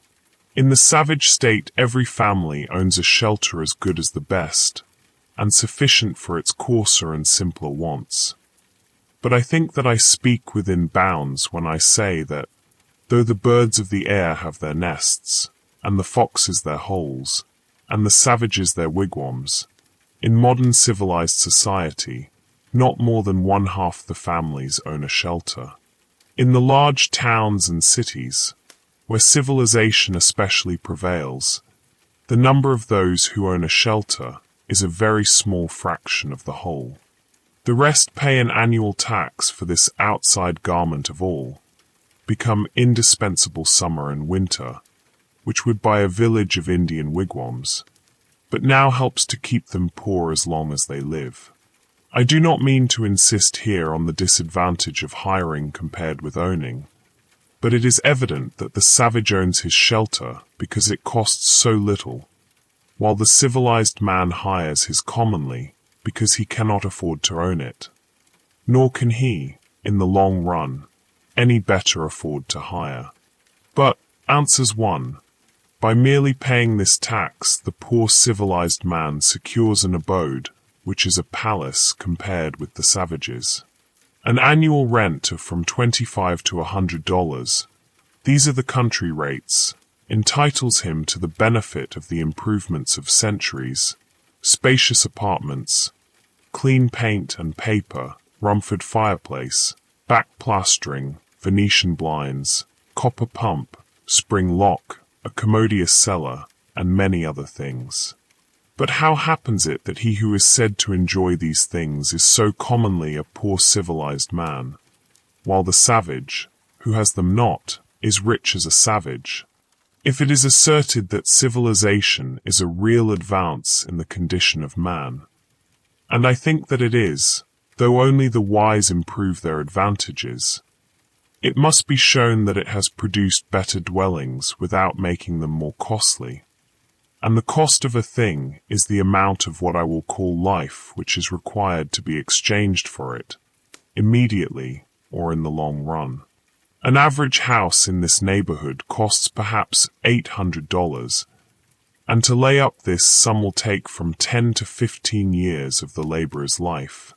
In the savage state every family owns a shelter as good as the best, and sufficient for its coarser and simpler wants. But I think that I speak within bounds when I say that, though the birds of the air have their nests, and the foxes their holes, and the savages their wigwams, in modern civilized society, not more than 1/2 the families own a shelter. In the large towns and cities, where civilization especially prevails, the number of those who own a shelter is a very small fraction of the whole. The rest pay an annual tax for this outside garment of all, become indispensable summer and winter, which would buy a village of Indian wigwams, but now helps to keep them poor as long as they live. I do not mean to insist here on the disadvantage of hiring compared with owning, but it is evident that the savage owns his shelter because it costs so little, while the civilized man hires his commonly because he cannot afford to own it. Nor can he, in the long run, any better afford to hire. But, answers one, by merely paying this tax the poor civilized man secures an abode which is a palace compared with the savages. An annual rent of from $25 to $100, these are the country rates, entitles him to the benefit of the improvements of centuries, spacious apartments, clean paint and paper, Rumford fireplace, back plastering, Venetian blinds, copper pump, spring lock, a commodious cellar, and many other things. But how happens it that he who is said to enjoy these things is so commonly a poor civilized man, while the savage, who has them not, is rich as a savage? If it is asserted that civilization is a real advance in the condition of man, and I think that it is, though only the wise improve their advantages, it must be shown that it has produced better dwellings without making them more costly. And the cost of a thing is the amount of what I will call life which is required to be exchanged for it, immediately or in the long run. An average house in this neighborhood costs perhaps $800, and to lay up this sum will take from 10 to 15 years of the laborer's life,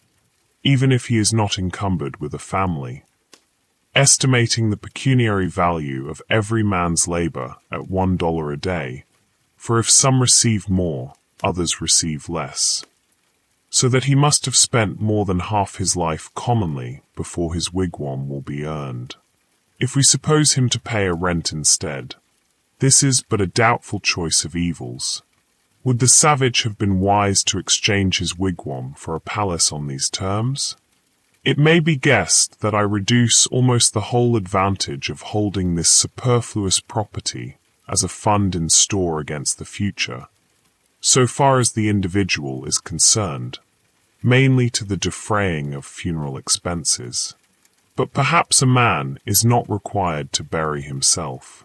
even if he is not encumbered with a family. Estimating the pecuniary value of every man's labor at $1 a day, for if some receive more, others receive less, so that he must have spent more than half his life commonly before his wigwam will be earned. If we suppose him to pay a rent instead, this is but a doubtful choice of evils. Would the savage have been wise to exchange his wigwam for a palace on these terms? It may be guessed that I reduce almost the whole advantage of holding this superfluous property as a fund in store against the future, so far as the individual is concerned, mainly to the defraying of funeral expenses. But perhaps a man is not required to bury himself.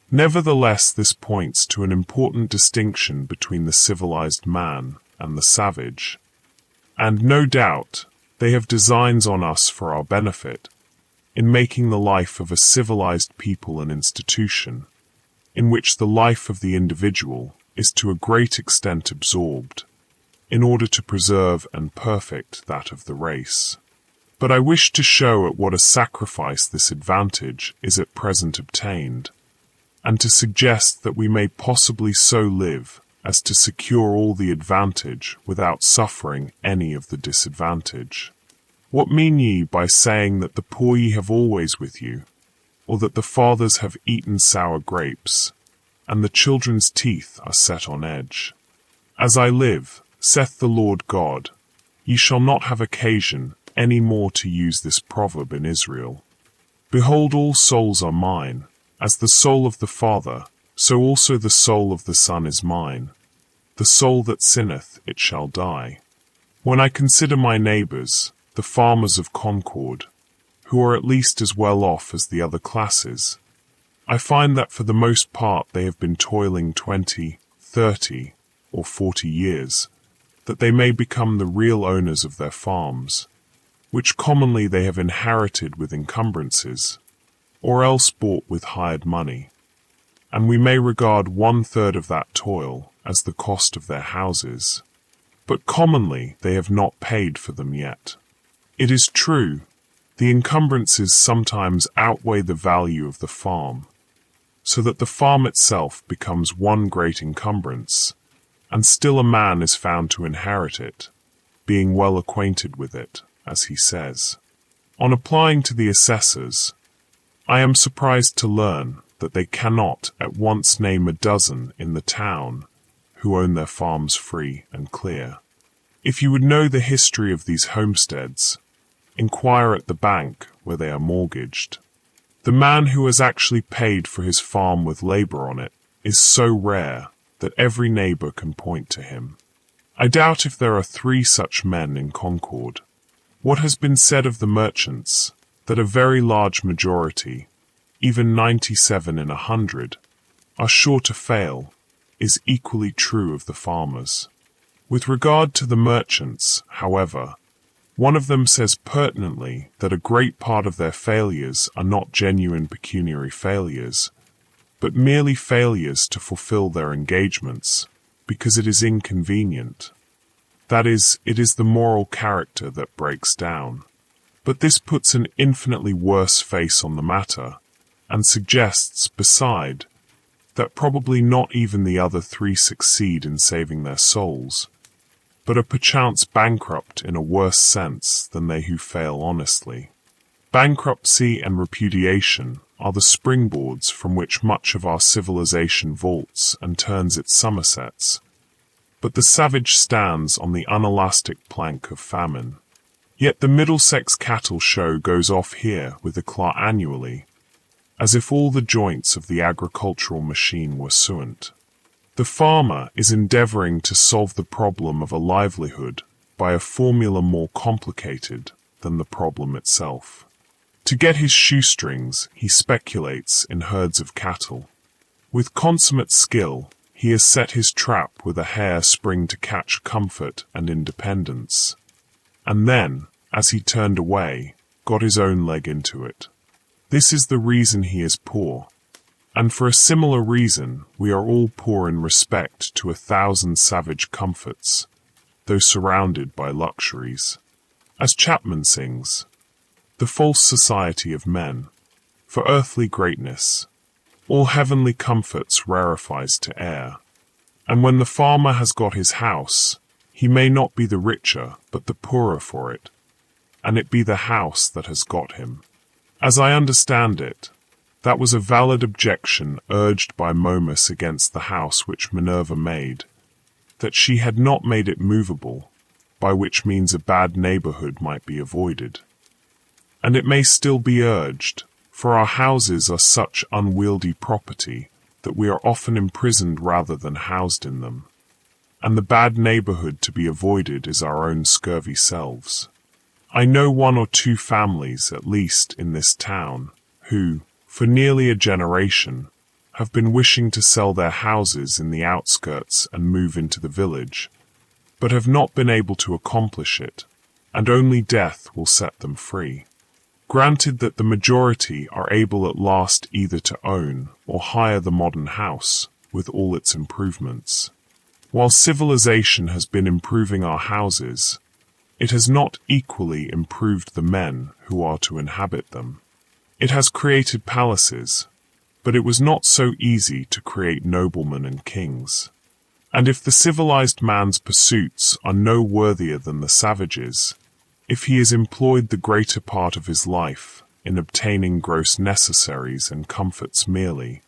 Nevertheless, this points to an important distinction between the civilized man and the savage, and no doubt they have designs on us for our benefit, in making the life of a civilized people an institution, in which the life of the individual is to a great extent absorbed, in order to preserve and perfect that of the race. But I wish to show at what a sacrifice this advantage is at present obtained, and to suggest that we may possibly so live as to secure all the advantage without suffering any of the disadvantage. What mean ye by saying that the poor ye have always with you, or that the fathers have eaten sour grapes, and the children's teeth are set on edge? As I live, saith the Lord God, ye shall not have occasion any more to use this proverb in Israel. Behold, all souls are mine, as the soul of the Father, so also the soul of the Son is mine. The soul that sinneth, it shall die. When I consider my neighbors, the farmers of Concord, who are at least as well off as the other classes, I find that for the most part they have been toiling 20, 30, or 40 years, that they may become the real owners of their farms, which commonly they have inherited with encumbrances, or else bought with hired money, and we may regard 1/3 of that toil as the cost of their houses, but commonly they have not paid for them yet. It is true, the encumbrances sometimes outweigh the value of the farm, so that the farm itself becomes one great encumbrance, and still a man is found to inherit it, being well acquainted with it, as he says. On applying to the assessors, I am surprised to learn that they cannot at once name a dozen in the town who own their farms free and clear. If you would know the history of these homesteads, inquire at the bank where they are mortgaged. The man who has actually paid for his farm with labor on it is so rare that every neighbor can point to him. I doubt if there are 3 such men in Concord. What has been said of the merchants, that a very large majority, even 97 in 100, are sure to fail, is equally true of the farmers. With regard to the merchants, however, one of them says pertinently that a great part of their failures are not genuine pecuniary failures, but merely failures to fulfill their engagements, because it is inconvenient. That is, it is the moral character that breaks down. But this puts an infinitely worse face on the matter, and suggests, beside, that probably not even the other 3 succeed in saving their souls, but are perchance bankrupt in a worse sense than they who fail honestly. Bankruptcy and repudiation are the springboards from which much of our civilization vaults and turns its somersets, but the savage stands on the unelastic plank of famine. Yet the Middlesex Cattle Show goes off here with eclat annually, as if all the joints of the agricultural machine were suent. The farmer is endeavoring to solve the problem of a livelihood by a formula more complicated than the problem itself. To get his shoestrings, he speculates in herds of cattle. With consummate skill, he has set his trap with a hair spring to catch comfort and independence. And then, as he turned away, got his own leg into it. This is the reason he is poor. And for a similar reason, we are all poor in respect to 1,000 savage comforts, though surrounded by luxuries. As Chapman sings, the false society of men, for earthly greatness, all heavenly comforts rarefies to air. And when the farmer has got his house, he may not be the richer, but the poorer for it, and it be the house that has got him. As I understand it, that was a valid objection urged by Momus against the house which Minerva made, that she had not made it movable, by which means a bad neighborhood might be avoided. And it may still be urged, for our houses are such unwieldy property that we are often imprisoned rather than housed in them, and the bad neighborhood to be avoided is our own scurvy selves. I know 1 or 2 families, at least, in this town, who, for nearly a generation, have been wishing to sell their houses in the outskirts and move into the village, but have not been able to accomplish it, and only death will set them free. Granted that the majority are able at last either to own or hire the modern house, with all its improvements. While civilization has been improving our houses, it has not equally improved the men who are to inhabit them. It has created palaces, but it was not so easy to create noblemen and kings. And if the civilized man's pursuits are no worthier than the savage's, if he has employed the greater part of his life in obtaining gross necessaries and comforts merely,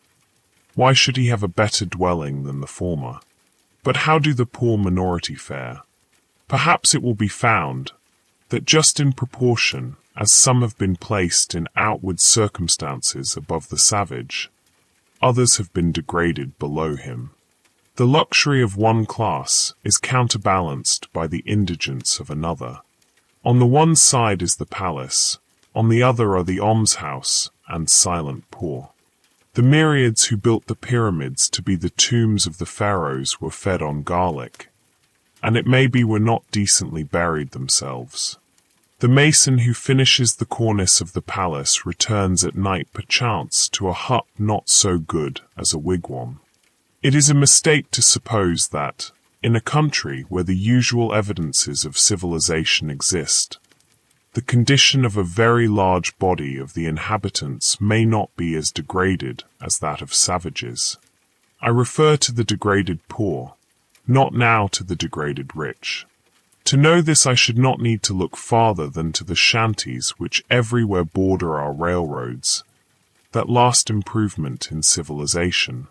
why should he have a better dwelling than the former? But how do the poor minority fare? Perhaps it will be found that just in proportion as some have been placed in outward circumstances above the savage, others have been degraded below him. The luxury of one class is counterbalanced by the indigence of another. On the one side is the palace, on the other are the almshouse and silent poor. The myriads who built the pyramids to be the tombs of the pharaohs were fed on garlic, and it may be were not decently buried themselves. The mason who finishes the cornice of the palace returns at night perchance to a hut not so good as a wigwam. It is a mistake to suppose that, in a country where the usual evidences of civilization exist, the condition of a very large body of the inhabitants may not be as degraded as that of savages. I refer to the degraded poor, not now to the degraded rich. To know this I should not need to look farther than to the shanties which everywhere border our railroads, that last improvement in civilization,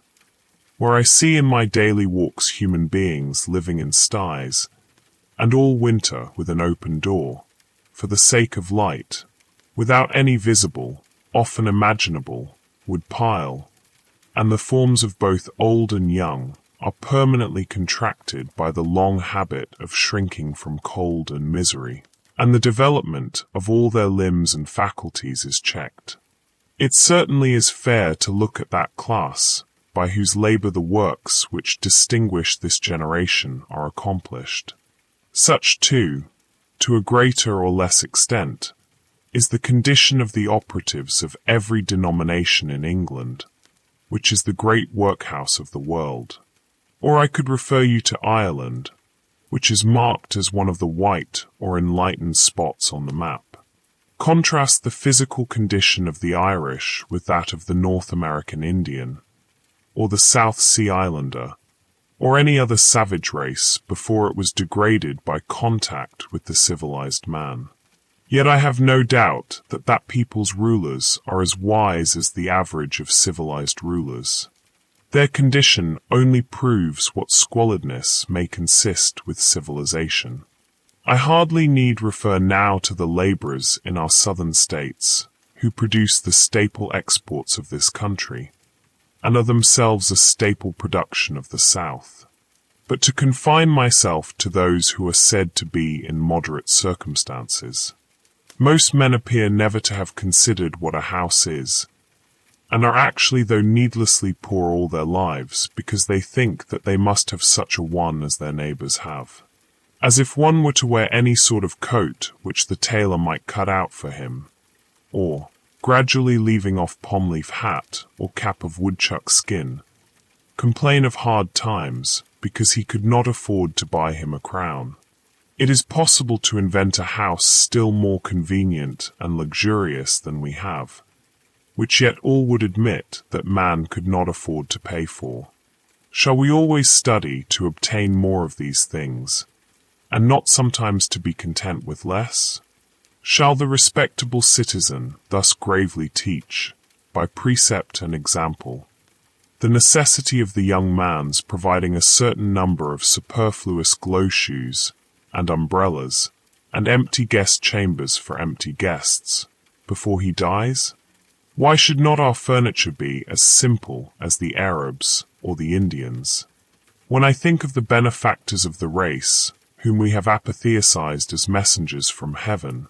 where I see in my daily walks human beings living in sties, and all winter with an open door, for the sake of light, without any visible, often imaginable, wood pile, and the forms of both old and young are permanently contracted by the long habit of shrinking from cold and misery, and the development of all their limbs and faculties is checked. It certainly is fair to look at that class, by whose labor the works which distinguish this generation are accomplished. Such, too, to a greater or less extent, is the condition of the operatives of every denomination in England, which is the great workhouse of the world. Or I could refer you to Ireland, which is marked as one of the white or enlightened spots on the map. Contrast the physical condition of the Irish with that of the North American Indian, or the South Sea Islander, or any other savage race before it was degraded by contact with the civilized man. Yet I have no doubt that that people's rulers are as wise as the average of civilized rulers. Their condition only proves what squalidness may consist with civilization. I hardly need refer now to the laborers in our southern states, who produce the staple exports of this country, and are themselves a staple production of the South. But to confine myself to those who are said to be in moderate circumstances, most men appear never to have considered what a house is, and are actually, though needlessly poor all their lives, because they think that they must have such a one as their neighbors have. As if one were to wear any sort of coat which the tailor might cut out for him, or, gradually leaving off palm-leaf hat or cap of woodchuck skin, complain of hard times because he could not afford to buy him a crown. It is possible to invent a house still more convenient and luxurious than we have, which yet all would admit that man could not afford to pay for. Shall we always study to obtain more of these things, and not sometimes to be content with less? Shall the respectable citizen thus gravely teach, by precept and example, the necessity of the young man's providing a certain number of superfluous glow shoes and umbrellas and empty guest chambers for empty guests before he dies? Why should not our furniture be as simple as the Arabs or the Indians? When I think of the benefactors of the race, whom we have apotheosized as messengers from heaven,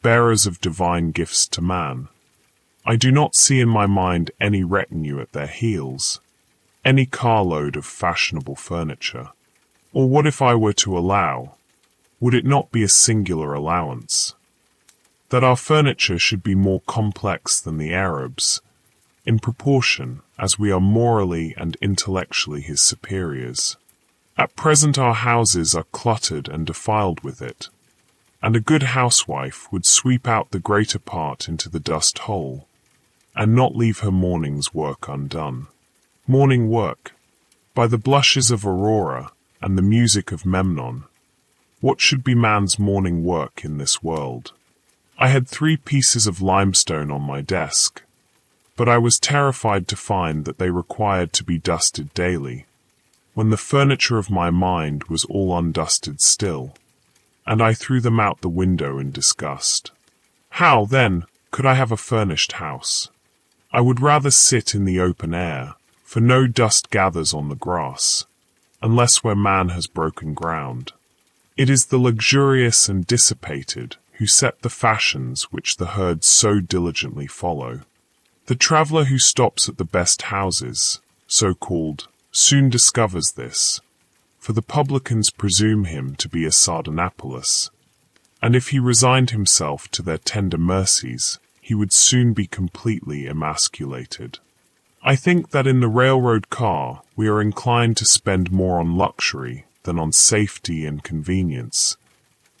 bearers of divine gifts to man, I do not see in my mind any retinue at their heels, any carload of fashionable furniture. Or what if I were to allow, would it not be a singular allowance, that our furniture should be more complex than the Arabs, in proportion as we are morally and intellectually his superiors? At present our houses are cluttered and defiled with it, and a good housewife would sweep out the greater part into the dust hole, and not leave her morning's work undone. Morning work, by the blushes of Aurora and the music of Memnon, what should be man's morning work in this world? I had 3 pieces of limestone on my desk, but I was terrified to find that they required to be dusted daily, when the furniture of my mind was all undusted still, and I threw them out the window in disgust. How, then, could I have a furnished house? I would rather sit in the open air, for no dust gathers on the grass, unless where man has broken ground. It is the luxurious and dissipated who set the fashions which the herds so diligently follow. The traveller who stops at the best houses, so-called, soon discovers this, for the publicans presume him to be a Sardanapalus, and if he resigned himself to their tender mercies, he would soon be completely emasculated. I think that in the railroad car we are inclined to spend more on luxury than on safety and convenience,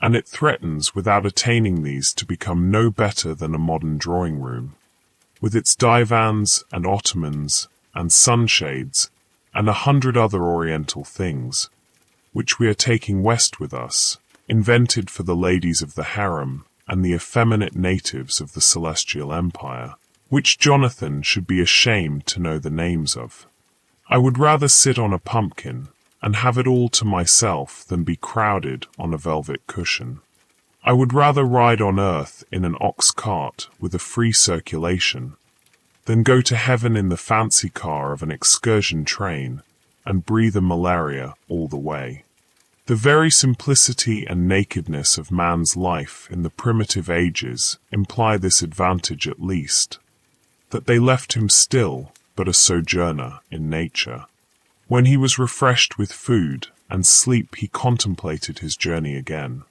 and it threatens without attaining these to become no better than a modern drawing-room, with its divans and ottomans and sunshades and 100 other oriental things, which we are taking west with us, invented for the ladies of the harem and the effeminate natives of the Celestial Empire, which Jonathan should be ashamed to know the names of. I would rather sit on a pumpkin and have it all to myself than be crowded on a velvet cushion. I would rather ride on earth in an ox cart with a free circulation than go to heaven in the fancy car of an excursion train and breathe a malaria all the way. The very simplicity and nakedness of man's life in the primitive ages imply this advantage at least, that they left him still but a sojourner in nature. When he was refreshed with food and sleep, he contemplated his journey again.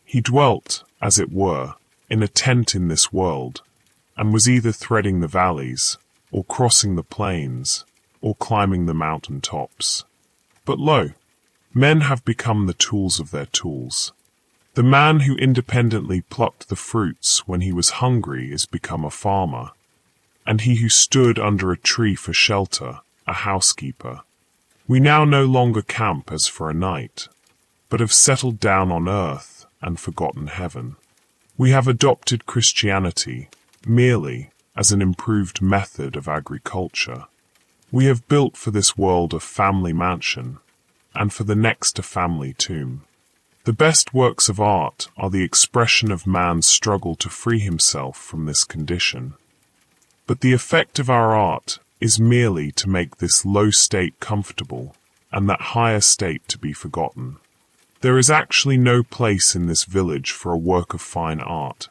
He dwelt, as it were, in a tent in this world, and was either threading the valleys, or crossing the plains, or climbing the mountain tops. But lo, men have become the tools of their tools. The man who independently plucked the fruits when he was hungry is become a farmer, and he who stood under a tree for shelter, a housekeeper. We now no longer camp as for a night, but have settled down on earth and forgotten heaven. We have adopted Christianity merely as an improved method of agriculture. We have built for this world a family mansion, and for the next a family tomb. The best works of art are the expression of man's struggle to free himself from this condition. But the effect of our art is merely to make this low state comfortable and that higher state to be forgotten. There is actually no place in this village for a work of fine art.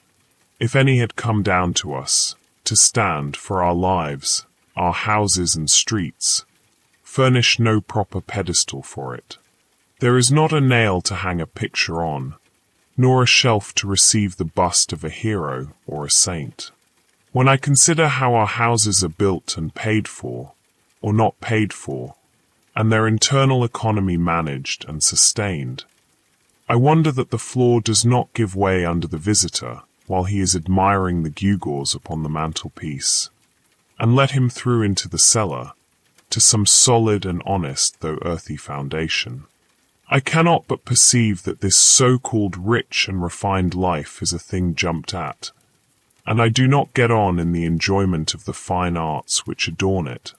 If any had come down to us, to stand for our lives, our houses and streets, furnish no proper pedestal for it. There is not a nail to hang a picture on, nor a shelf to receive the bust of a hero or a saint. When I consider how our houses are built and paid for, or not paid for, and their internal economy managed and sustained, I wonder that the floor does not give way under the visitor while he is admiring the gewgaws upon the mantelpiece, and let him through into the cellar, to some solid and honest though earthy foundation. I cannot but perceive that this so-called rich and refined life is a thing jumped at, and I do not get on in the enjoyment of the fine arts which adorn it,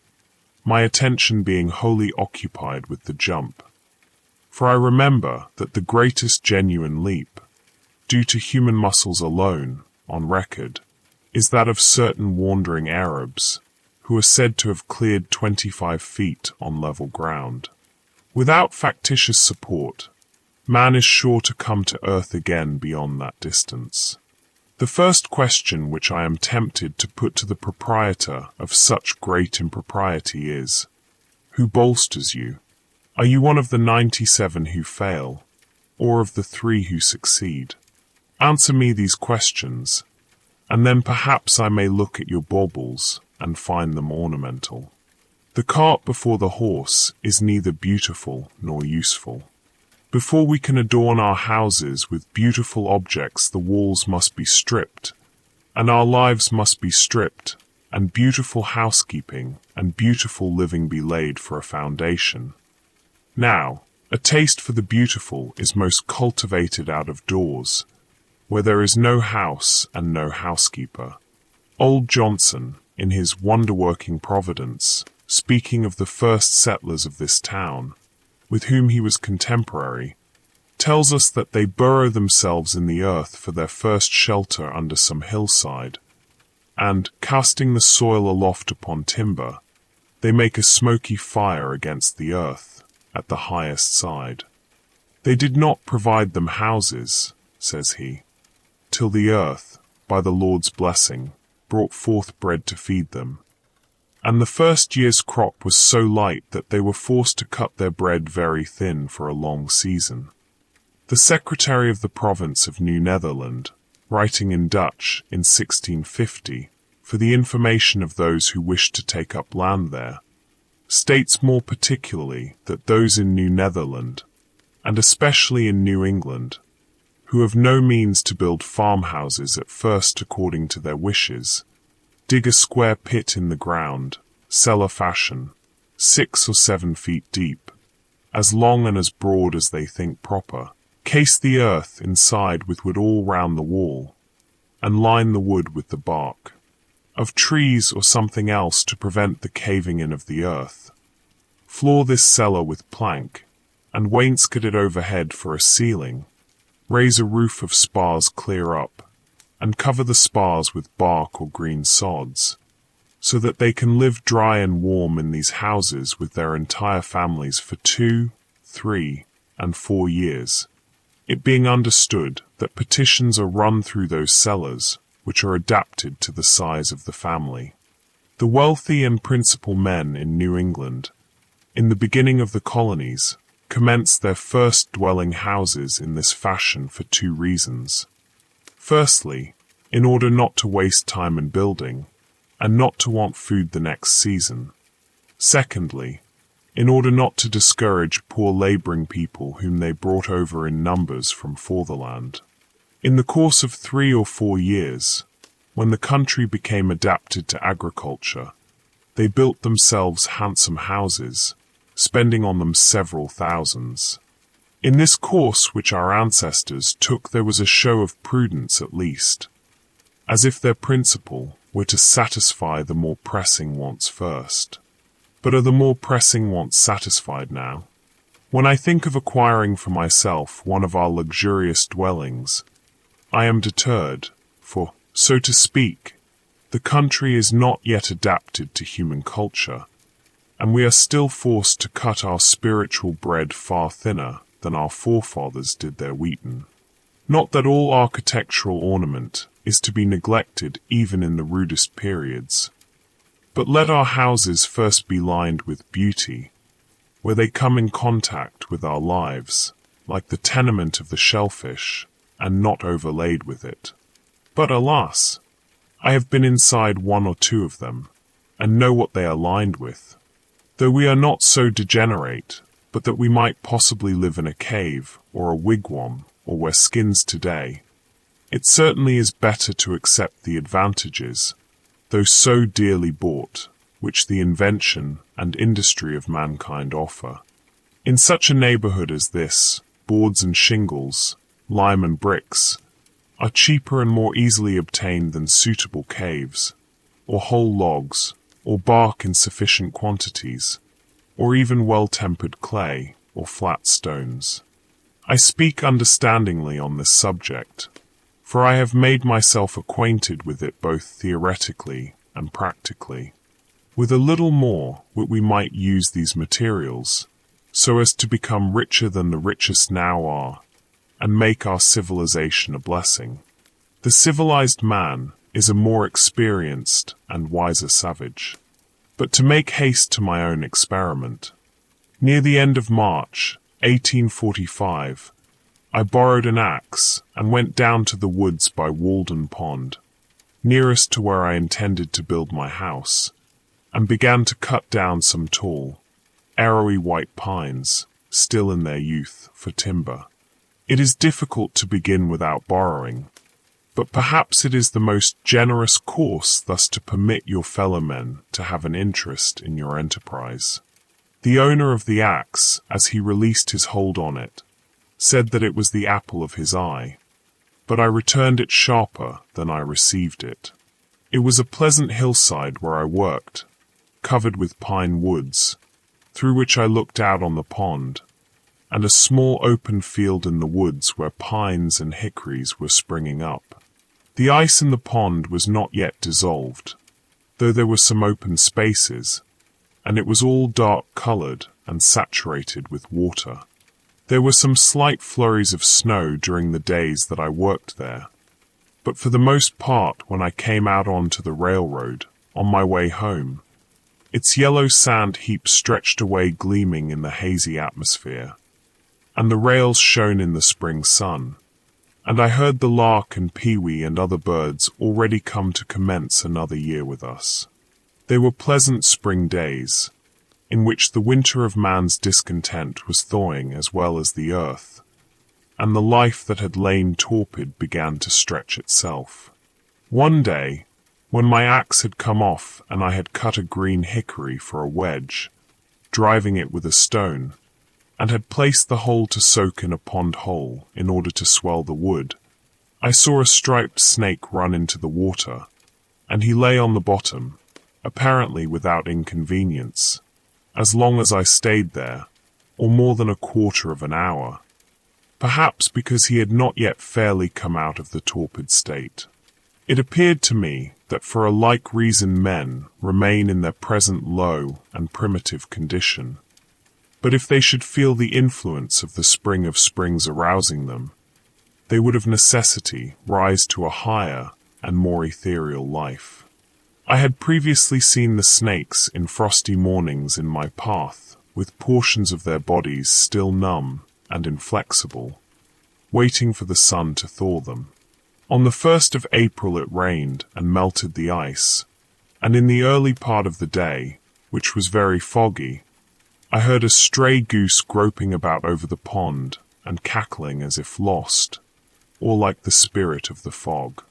my attention being wholly occupied with the jump. For I remember that the greatest genuine leap, due to human muscles alone, on record, is that of certain wandering Arabs, who are said to have cleared 25 feet on level ground. Without factitious support, man is sure to come to earth again beyond that distance. The first question which I am tempted to put to the proprietor of such great impropriety is, who bolsters you? Are you one of the 97 who fail, or of the 3 who succeed? Answer me these questions, and then perhaps I may look at your baubles and find them ornamental. The cart before the horse is neither beautiful nor useful. Before we can adorn our houses with beautiful objects, the walls must be stripped, and our lives must be stripped, and beautiful housekeeping and beautiful living be laid for a foundation. Now, a taste for the beautiful is most cultivated out of doors, where there is no house and no housekeeper. Old Johnson, in his wonder-working Providence, speaking of the first settlers of this town, with whom he was contemporary, tells us that they burrow themselves in the earth for their first shelter under some hillside, and, casting the soil aloft upon timber, they make a smoky fire against the earth at the highest side. They did not provide them houses, says he, till the earth, by the Lord's blessing, brought forth bread to feed them. And the first year's crop was so light that they were forced to cut their bread very thin for a long season. The secretary of the province of New Netherland, writing in Dutch in 1650, for the information of those who wished to take up land there, states more particularly that those in New Netherland, and especially in New England, who have no means to build farmhouses at first according to their wishes, dig a square pit in the ground, cellar fashion, 6 or 7 feet deep, as long and as broad as they think proper, case the earth inside with wood all round the wall, and line the wood with the bark of trees or something else to prevent the caving in of the earth. Floor this cellar with plank, and wainscot it overhead for a ceiling. Raise a roof of spars clear up, and cover the spars with bark or green sods, so that they can live dry and warm in these houses with their entire families for 2, 3, and 4 years, it being understood that petitions are run through those cellars which are adapted to the size of the family. The wealthy and principal men in New England, in the beginning of the colonies, commenced their first dwelling houses in this fashion for 2 reasons. Firstly, in order not to waste time in building, and not to want food the next season. Secondly, in order not to discourage poor laboring people whom they brought over in numbers from Fatherland. In the course of 3 or 4 years, when the country became adapted to agriculture, they built themselves handsome houses, spending on them several thousands. In this course which our ancestors took there was a show of prudence at least, as if their principle were to satisfy the more pressing wants first. But are the more pressing wants satisfied now? When I think of acquiring for myself one of our luxurious dwellings, I am deterred, for, so to speak, the country is not yet adapted to human culture, and we are still forced to cut our spiritual bread far thinner than our forefathers did their wheaten. Not that all architectural ornament is to be neglected even in the rudest periods, but let our houses first be lined with beauty, where they come in contact with our lives, like the tenement of the shellfish, and not overlaid with it. But alas, I have been inside one or two of them, and know what they are lined with, though we are not so degenerate, but that we might possibly live in a cave, or a wigwam, or wear skins today. It certainly is better to accept the advantages, though so dearly bought, which the invention and industry of mankind offer. In such a neighborhood as this, boards and shingles, lime and bricks, are cheaper and more easily obtained than suitable caves, or whole logs, or bark in sufficient quantities, or even well-tempered clay or flat stones. I speak understandingly on this subject, for I have made myself acquainted with it both theoretically and practically. With a little more we might use these materials, so as to become richer than the richest now are, and make our civilization a blessing. The civilized man is a more experienced and wiser savage. But to make haste to my own experiment, near the end of March, 1845, I borrowed an axe and went down to the woods by Walden pond, nearest to where I intended to build my house, and began to cut down some tall, arrowy white pines, still in their youth, for timber. It is difficult to begin without borrowing, but perhaps it is the most generous course thus to permit your fellow men to have an interest in your enterprise. The owner of the axe, as he released his hold on it, said that it was the apple of his eye, but I returned it sharper than I received it. It was a pleasant hillside where I worked, covered with pine woods, through which I looked out on the pond, and a small open field in the woods where pines and hickories were springing up. The ice in the pond was not yet dissolved, though there were some open spaces, and it was all dark-colored and saturated with water. There were some slight flurries of snow during the days that I worked there, but for the most part when I came out onto the railroad, on my way home, its yellow sand heap stretched away gleaming in the hazy atmosphere, and the rails shone in the spring sun, and I heard the lark and pewee and other birds already come to commence another year with us. They were pleasant spring days, in which the winter of man's discontent was thawing as well as the earth, and the life that had lain torpid began to stretch itself. One day, when my axe had come off and I had cut a green hickory for a wedge, driving it with a stone, and had placed the hole to soak in a pond hole in order to swell the wood, I saw a striped snake run into the water, and he lay on the bottom, apparently without inconvenience, as long as I stayed there, or more than a quarter of an hour, perhaps because he had not yet fairly come out of the torpid state. It appeared to me that for a like reason men remain in their present low and primitive condition, but if they should feel the influence of the spring of springs arousing them, they would of necessity rise to a higher and more ethereal life. I had previously seen the snakes in frosty mornings in my path, with portions of their bodies still numb and inflexible, waiting for the sun to thaw them. On the 1st of April it rained and melted the ice, and in the early part of the day, which was very foggy, I heard a stray goose groping about over the pond and cackling as if lost, or like the spirit of the fog.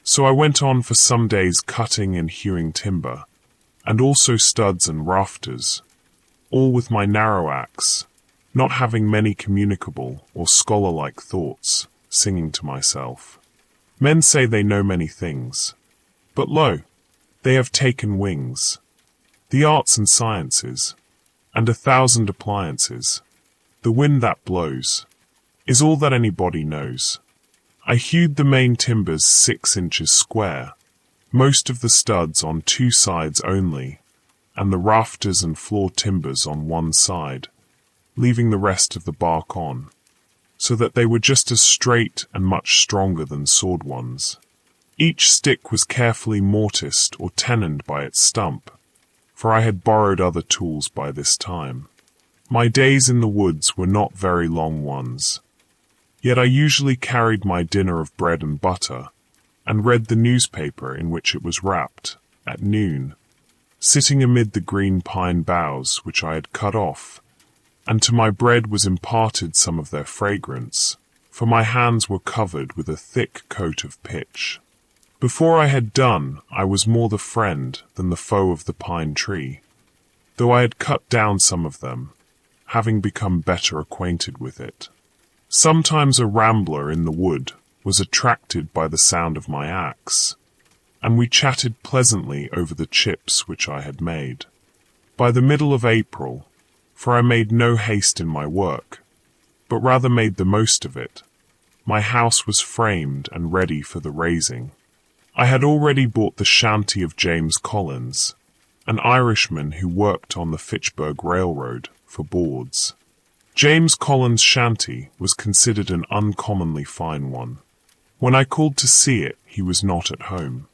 So I went on for some days cutting and hewing timber, and also studs and rafters, all with my narrow axe, not having many communicable or scholar-like thoughts, singing to myself. Men say they know many things, but lo, they have taken wings. The arts and sciences, and 1,000 appliances, The wind that blows is all that anybody knows. I hewed the main timbers 6 inches square, most of the studs on 2 sides only, and the rafters and floor timbers on 1 side, leaving the rest of the bark on, so that they were just as straight and much stronger than sawed ones. Each stick was carefully mortised or tenoned by its stump, for I had borrowed other tools by this time. My days in the woods were not very long ones, yet I usually carried my dinner of bread and butter, and read the newspaper in which it was wrapped, at noon, sitting amid the green pine boughs which I had cut off, and to my bread was imparted some of their fragrance, for my hands were covered with a thick coat of pitch. Before I had done, I was more the friend than the foe of the pine tree, though I had cut down some of them, having become better acquainted with it. Sometimes a rambler in the wood was attracted by the sound of my axe, and we chatted pleasantly over the chips which I had made. By the middle of April, for I made no haste in my work, but rather made the most of it, my house was framed and ready for the raising. I had already bought the shanty of James Collins, an Irishman who worked on the Fitchburg Railroad, for boards. James Collins' shanty was considered an uncommonly fine one. When I called to see it, he was not at home.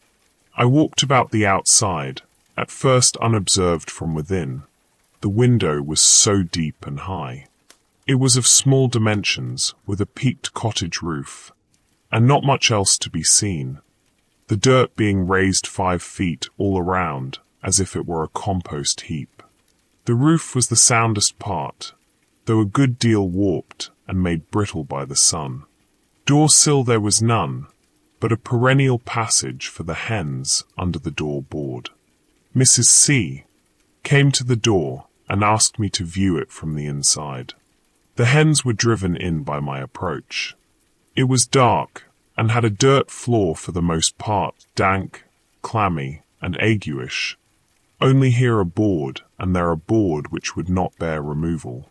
I walked about the outside, at first unobserved from within. The window was so deep and high. It was of small dimensions, with a peaked cottage roof, and not much else to be seen, the dirt being raised 5 feet all around, as if it were a compost heap. The roof was the soundest part, though a good deal warped and made brittle by the sun. Door sill there was none, but a perennial passage for the hens under the door board. Mrs. C. came to the door and asked me to view it from the inside. The hens were driven in by my approach. It was dark, and had a dirt floor for the most part, dank, clammy, and aguish. Only here a board, and there a board which would not bear removal.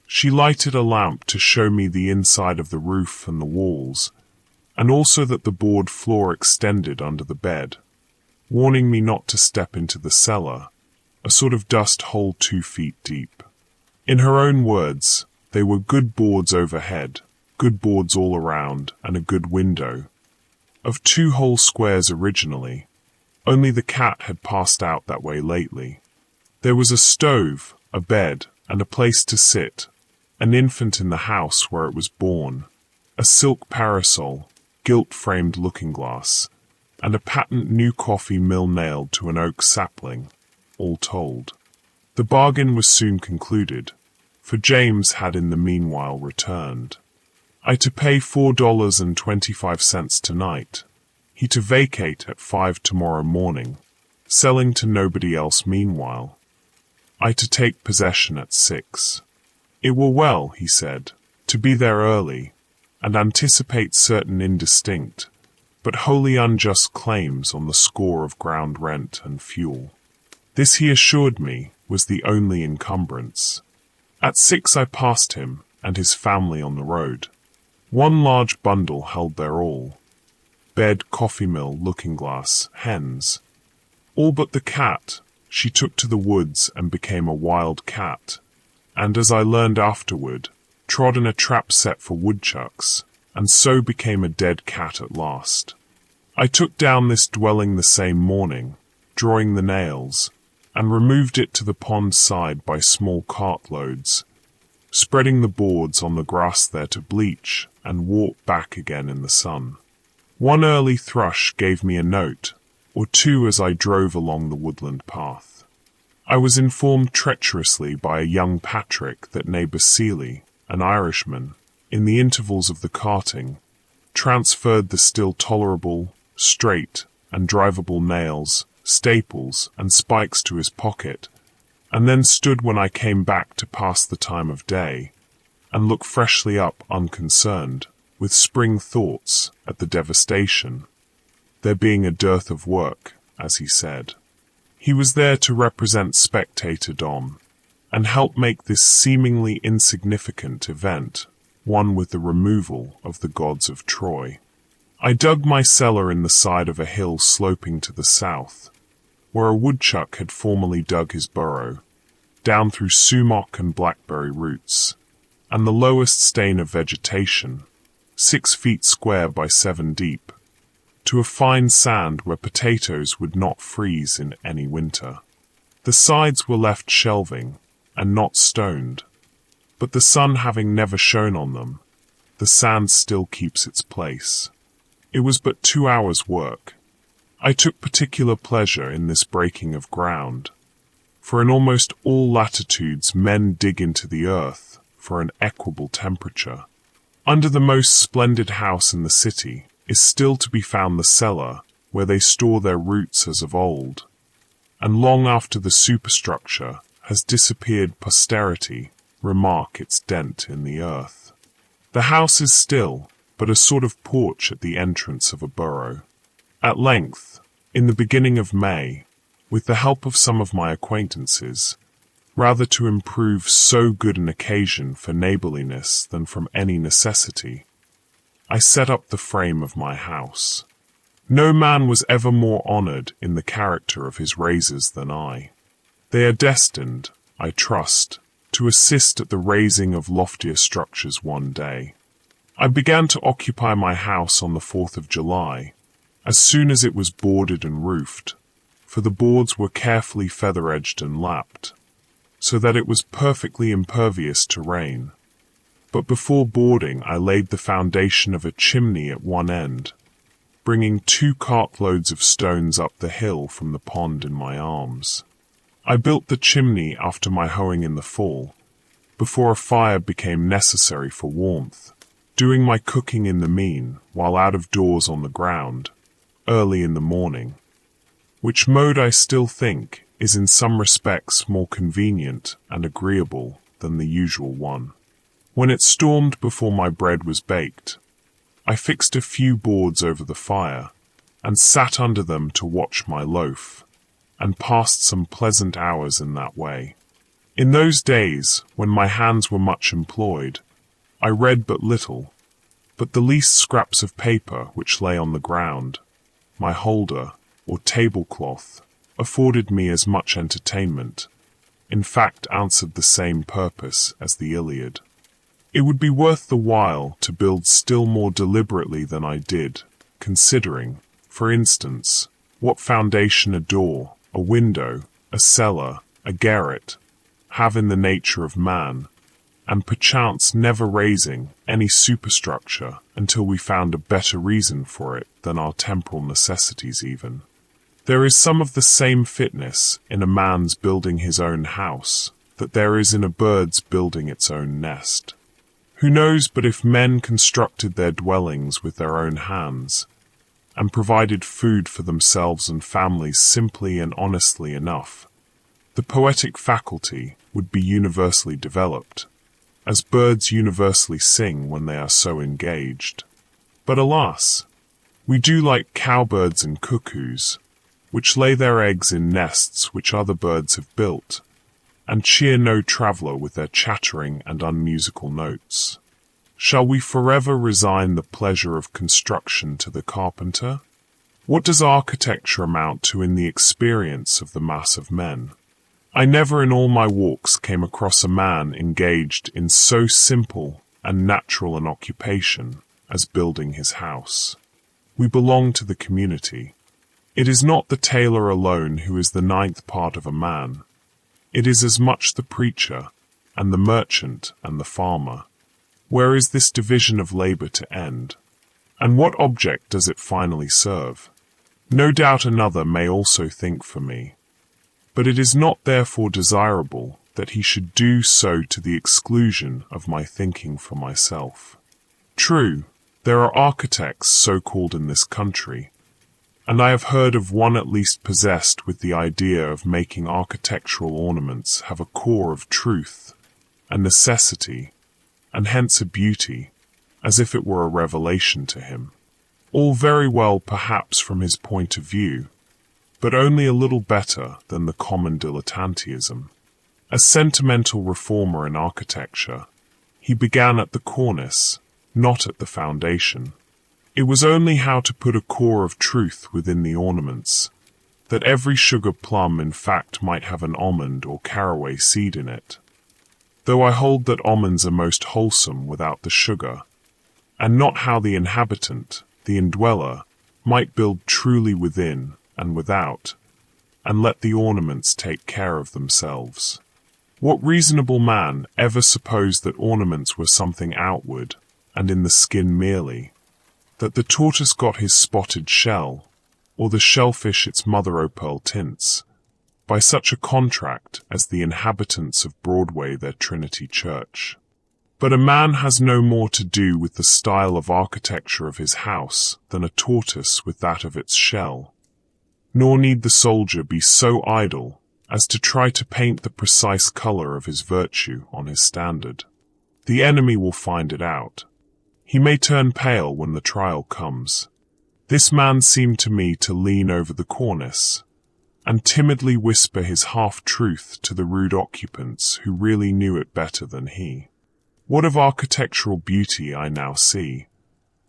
She lighted a lamp to show me the inside of the roof and the walls, and also that the board floor extended under the bed, warning me not to step into the cellar, a sort of dust hole 2 feet deep. In her own words, they were good boards overhead, good boards all around, and a good window. Of 2 whole squares originally, only the cat had passed out that way lately. There was a stove, a bed, and a place to sit, an infant in the house where it was born, a silk parasol, gilt-framed looking-glass, and a patent new coffee mill nailed to an oak sapling, all told. The bargain was soon concluded, for James had in the meanwhile returned. I to pay $4.25 tonight, he to vacate at 5 tomorrow morning, selling to nobody else meanwhile. I to take possession at 6. It were well, he said, to be there early, and anticipate certain indistinct, but wholly unjust claims on the score of ground rent and fuel. This, he assured me, was the only encumbrance. At 6 I passed him and his family on the road. 1 large bundle held their all. Bed, coffee mill, looking-glass, hens. All but the cat. She took to the woods and became a wild cat, and as I learned afterward, trod in a trap set for woodchucks, and so became a dead cat at last. I took down this dwelling the same morning, drawing the nails, and removed it to the pond side by small cartloads, spreading the boards on the grass there to bleach and warp back again in the sun. 1 early thrush gave me a note, or 2 as I drove along the woodland path. I was informed treacherously by a young Patrick that neighbour Seeley, an Irishman, in the intervals of the carting, transferred the still tolerable, straight, and drivable nails, staples, and spikes to his pocket, and then stood when I came back to pass the time of day, and look freshly up unconcerned, with spring thoughts, at the devastation, there being a dearth of work, as he said. He was there to represent spectator Dom, and help make this seemingly insignificant event one with the removal of the gods of Troy. I dug my cellar in the side of a hill sloping to the south, where a woodchuck had formerly dug his burrow, down through sumac and blackberry roots, and the lowest stain of vegetation, 6 feet square by 7 deep, to a fine sand where potatoes would not freeze in any winter. The sides were left shelving, and not stoned, but the sun having never shone on them, the sand still keeps its place. It was but 2 hours' work. I took particular pleasure in this breaking of ground, for in almost all latitudes men dig into the earth for an equable temperature. Under the most splendid house in the city is still to be found the cellar where they store their roots as of old, and long after the superstructure has disappeared posterity remark its dent in the earth. The house is still but a sort of porch at the entrance of a burrow. At length, in the beginning of May, with the help of some of my acquaintances, rather to improve so good an occasion for neighborliness than from any necessity, I set up the frame of my house. No man was ever more honored in the character of his raisers than I. They are destined, I trust, to assist at the raising of loftier structures one day. I began to occupy my house on the 4th of July, as soon as it was boarded and roofed, for the boards were carefully feather-edged and lapped, so that it was perfectly impervious to rain. But before boarding I laid the foundation of a chimney at one end, bringing 2 cartloads of stones up the hill from the pond in my arms. I built the chimney after my hoeing in the fall, before a fire became necessary for warmth, doing my cooking in the mean while out of doors on the ground, early in the morning, which mode I still think is in some respects more convenient and agreeable than the usual one. When it stormed before my bread was baked, I fixed a few boards over the fire, and sat under them to watch my loaf, and passed some pleasant hours in that way. In those days, when my hands were much employed, I read but little, but the least scraps of paper which lay on the ground, my holder, or tablecloth, afforded me as much entertainment, in fact answered the same purpose as the Iliad. It would be worth the while to build still more deliberately than I did, considering, for instance, what foundation a door, a window, a cellar, a garret, have in the nature of man, and perchance never raising any superstructure until we found a better reason for it than our temporal necessities even. There is some of the same fitness in a man's building his own house that there is in a bird's building its own nest. Who knows but if men constructed their dwellings with their own hands, and provided food for themselves and families simply and honestly enough, the poetic faculty would be universally developed, as birds universally sing when they are so engaged. But alas, we do like cowbirds and cuckoos, which lay their eggs in nests which other birds have built, and cheer no traveller with their chattering and unmusical notes. Shall we forever resign the pleasure of construction to the carpenter? What does architecture amount to in the experience of the mass of men? I never in all my walks came across a man engaged in so simple and natural an occupation as building his house. We belong to the community. It is not the tailor alone who is the 9th part of a man. It is as much the preacher, and the merchant, and the farmer. Where is this division of labor to end? And what object does it finally serve? No doubt another may also think for me, but it is not therefore desirable that he should do so to the exclusion of my thinking for myself. True, there are architects so called in this country, and I have heard of one at least possessed with the idea of making architectural ornaments have a core of truth, a necessity, and hence a beauty, as if it were a revelation to him. All very well perhaps from his point of view, but only a little better than the common dilettantism. A sentimental reformer in architecture, he began at the cornice, not at the foundation. It was only how to put a core of truth within the ornaments, that every sugar plum in fact might have an almond or caraway seed in it. Though I hold that almonds are most wholesome without the sugar, and not how the inhabitant, the indweller, might build truly within and without, and let the ornaments take care of themselves. What reasonable man ever supposed that ornaments were something outward, and in the skin merely, that the tortoise got his spotted shell, or the shellfish its mother-o'-pearl tints, by such a contract as the inhabitants of Broadway their Trinity Church? But a man has no more to do with the style of architecture of his house than a tortoise with that of its shell. Nor need the soldier be so idle as to try to paint the precise color of his virtue on his standard. The enemy will find it out. He may turn pale when the trial comes. This man seemed to me to lean over the cornice, and timidly whisper his half-truth to the rude occupants who really knew it better than he. What of architectural beauty I now see,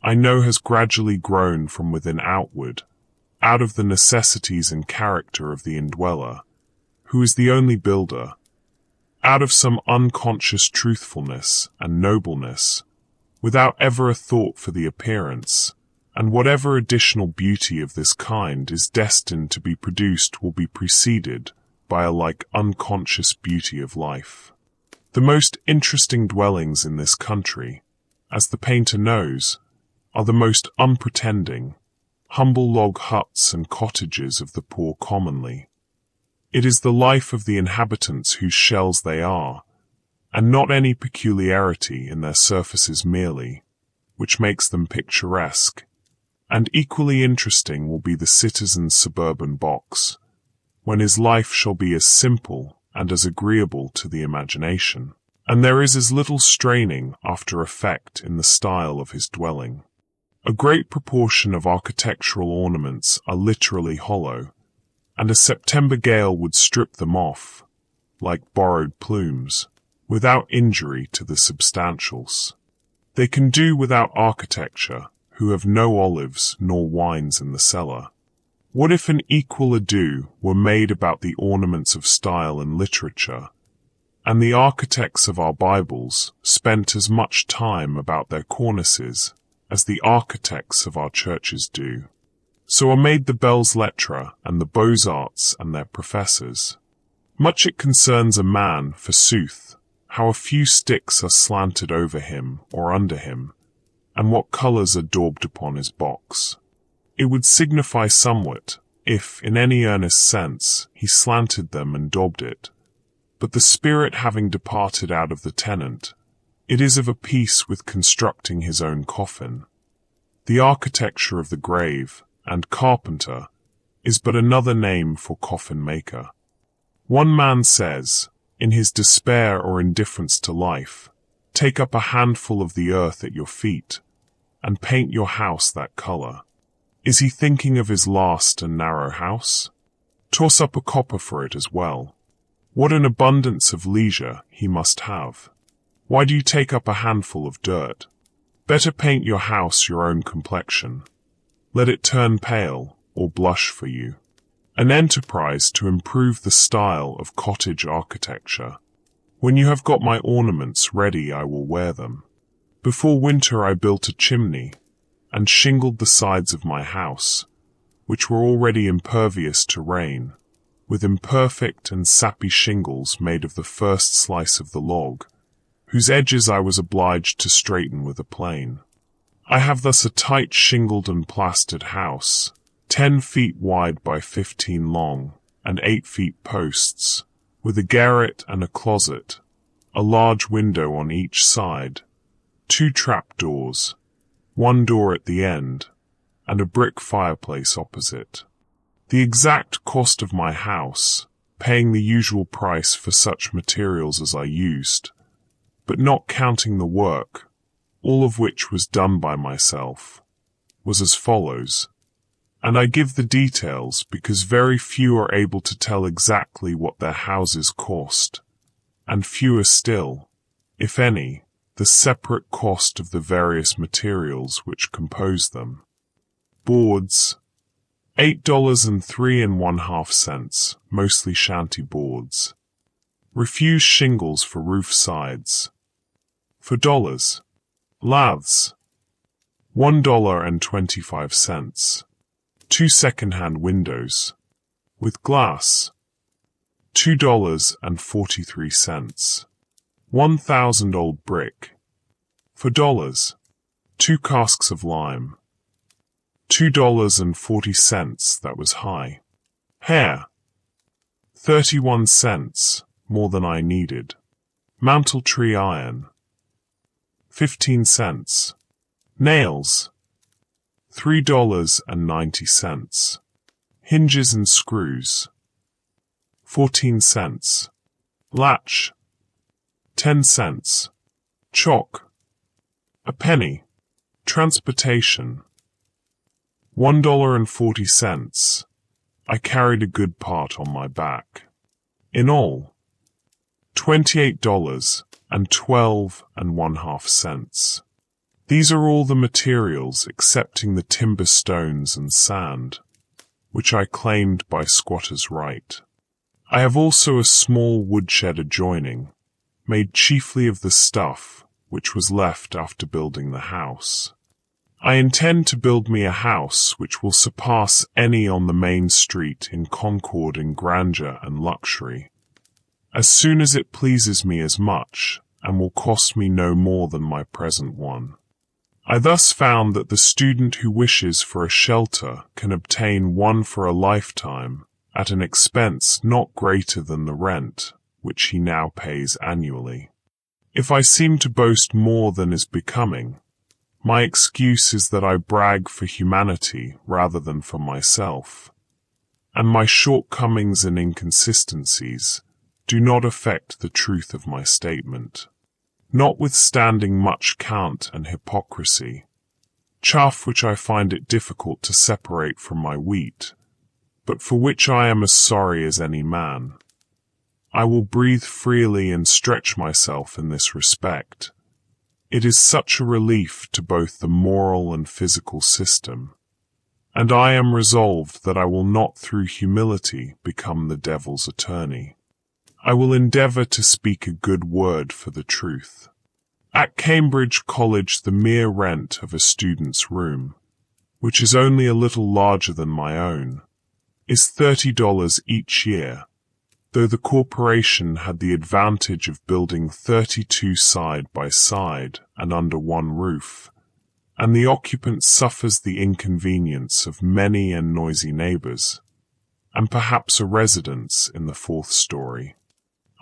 I know has gradually grown from within outward, out of the necessities and character of the indweller, who is the only builder, out of some unconscious truthfulness and nobleness, without ever a thought for the appearance, and whatever additional beauty of this kind is destined to be produced will be preceded by a like unconscious beauty of life. The most interesting dwellings in this country, as the painter knows, are the most unpretending, humble log huts and cottages of the poor commonly. It is the life of the inhabitants whose shells they are, and not any peculiarity in their surfaces merely, which makes them picturesque, and equally interesting will be the citizen's suburban box, when his life shall be as simple and as agreeable to the imagination, and there is as little straining after effect in the style of his dwelling. A great proportion of architectural ornaments are literally hollow, and a September gale would strip them off, like borrowed plumes, without injury to the substantials. They can do without architecture, who have no olives nor wines in the cellar. What if an equal ado were made about the ornaments of style and literature, and the architects of our Bibles spent as much time about their cornices as the architects of our churches do? So are made the belles lettres and the beaux-arts and their professors. Much it concerns a man, forsooth, how a few sticks are slanted over him or under him, and what colours are daubed upon his box. It would signify somewhat, if, in any earnest sense, he slanted them and daubed it. But the spirit having departed out of the tenant, it is of a piece with constructing his own coffin. The architecture of the grave, and carpenter, is but another name for coffin-maker. One man says, in his despair or indifference to life, take up a handful of the earth at your feet, and paint your house that colour. Is he thinking of his last and narrow house? Toss up a copper for it as well. What an abundance of leisure he must have. Why do you take up a handful of dirt? Better paint your house your own complexion. Let it turn pale or blush for you. An enterprise to improve the style of cottage architecture. When you have got my ornaments ready I will wear them. Before winter I built a chimney, and shingled the sides of my house, which were already impervious to rain, with imperfect and sappy shingles made of the first slice of the log, whose edges I was obliged to straighten with a plane. I have thus a tight shingled and plastered house, 10 feet wide by 15 long, and 8 feet posts, with a garret and a closet, a large window on each side, 2 trap-doors, 1 door at the end, and a brick fireplace opposite. The exact cost of my house, paying the usual price for such materials as I used, but not counting the work, all of which was done by myself, was as follows, and I give the details because very few are able to tell exactly what their houses cost, and fewer still, if any, the separate cost of the various materials which compose them. Boards, $8.03 mostly shanty boards. Refuse shingles for roof sides. For dollars. Laths, $1.25. 2 second-hand windows, with glass, $2.43. 1,000 old brick. For dollars. 2 casks of lime. $2.40, that was high. Hair, 31 cents, more than I needed. Mantle tree iron, 15 cents. Nails, $3.90. Hinges and screws, 14 cents. Latch, 10 cents. Chalk, a penny. Transportation, $1.40. I carried a good part on my back. In all, $28.12½ These are all the materials excepting the timber stones and sand, which I claimed by squatter's right. I have also a small woodshed adjoining, made chiefly of the stuff which was left after building the house. I intend to build me a house which will surpass any on the main street in concord and grandeur and luxury, as soon as it pleases me as much, and will cost me no more than my present one. I thus found that the student who wishes for a shelter can obtain one for a lifetime at an expense not greater than the rent, which he now pays annually. If I seem to boast more than is becoming, my excuse is that I brag for humanity rather than for myself, and my shortcomings and inconsistencies do not affect the truth of my statement. Notwithstanding much cant and hypocrisy, chaff which I find it difficult to separate from my wheat, but for which I am as sorry as any man, I will breathe freely and stretch myself in this respect. It is such a relief to both the moral and physical system, and I am resolved that I will not through humility become the devil's attorney. I will endeavour to speak a good word for the truth. At Cambridge College the mere rent of a student's room, which is only a little larger than my own, is $30 each year, though the corporation had the advantage of building 32 side by side and under one roof, and the occupant suffers the inconvenience of many and noisy neighbours, and perhaps a residence in the 4th story.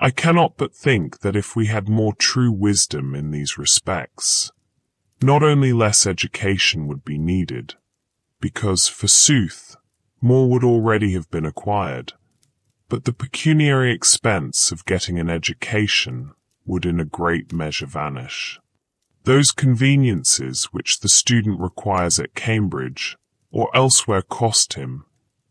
I cannot but think that if we had more true wisdom in these respects, not only less education would be needed, because, forsooth, more would already have been acquired, but the pecuniary expense of getting an education would in a great measure vanish. Those conveniences which the student requires at Cambridge or elsewhere cost him,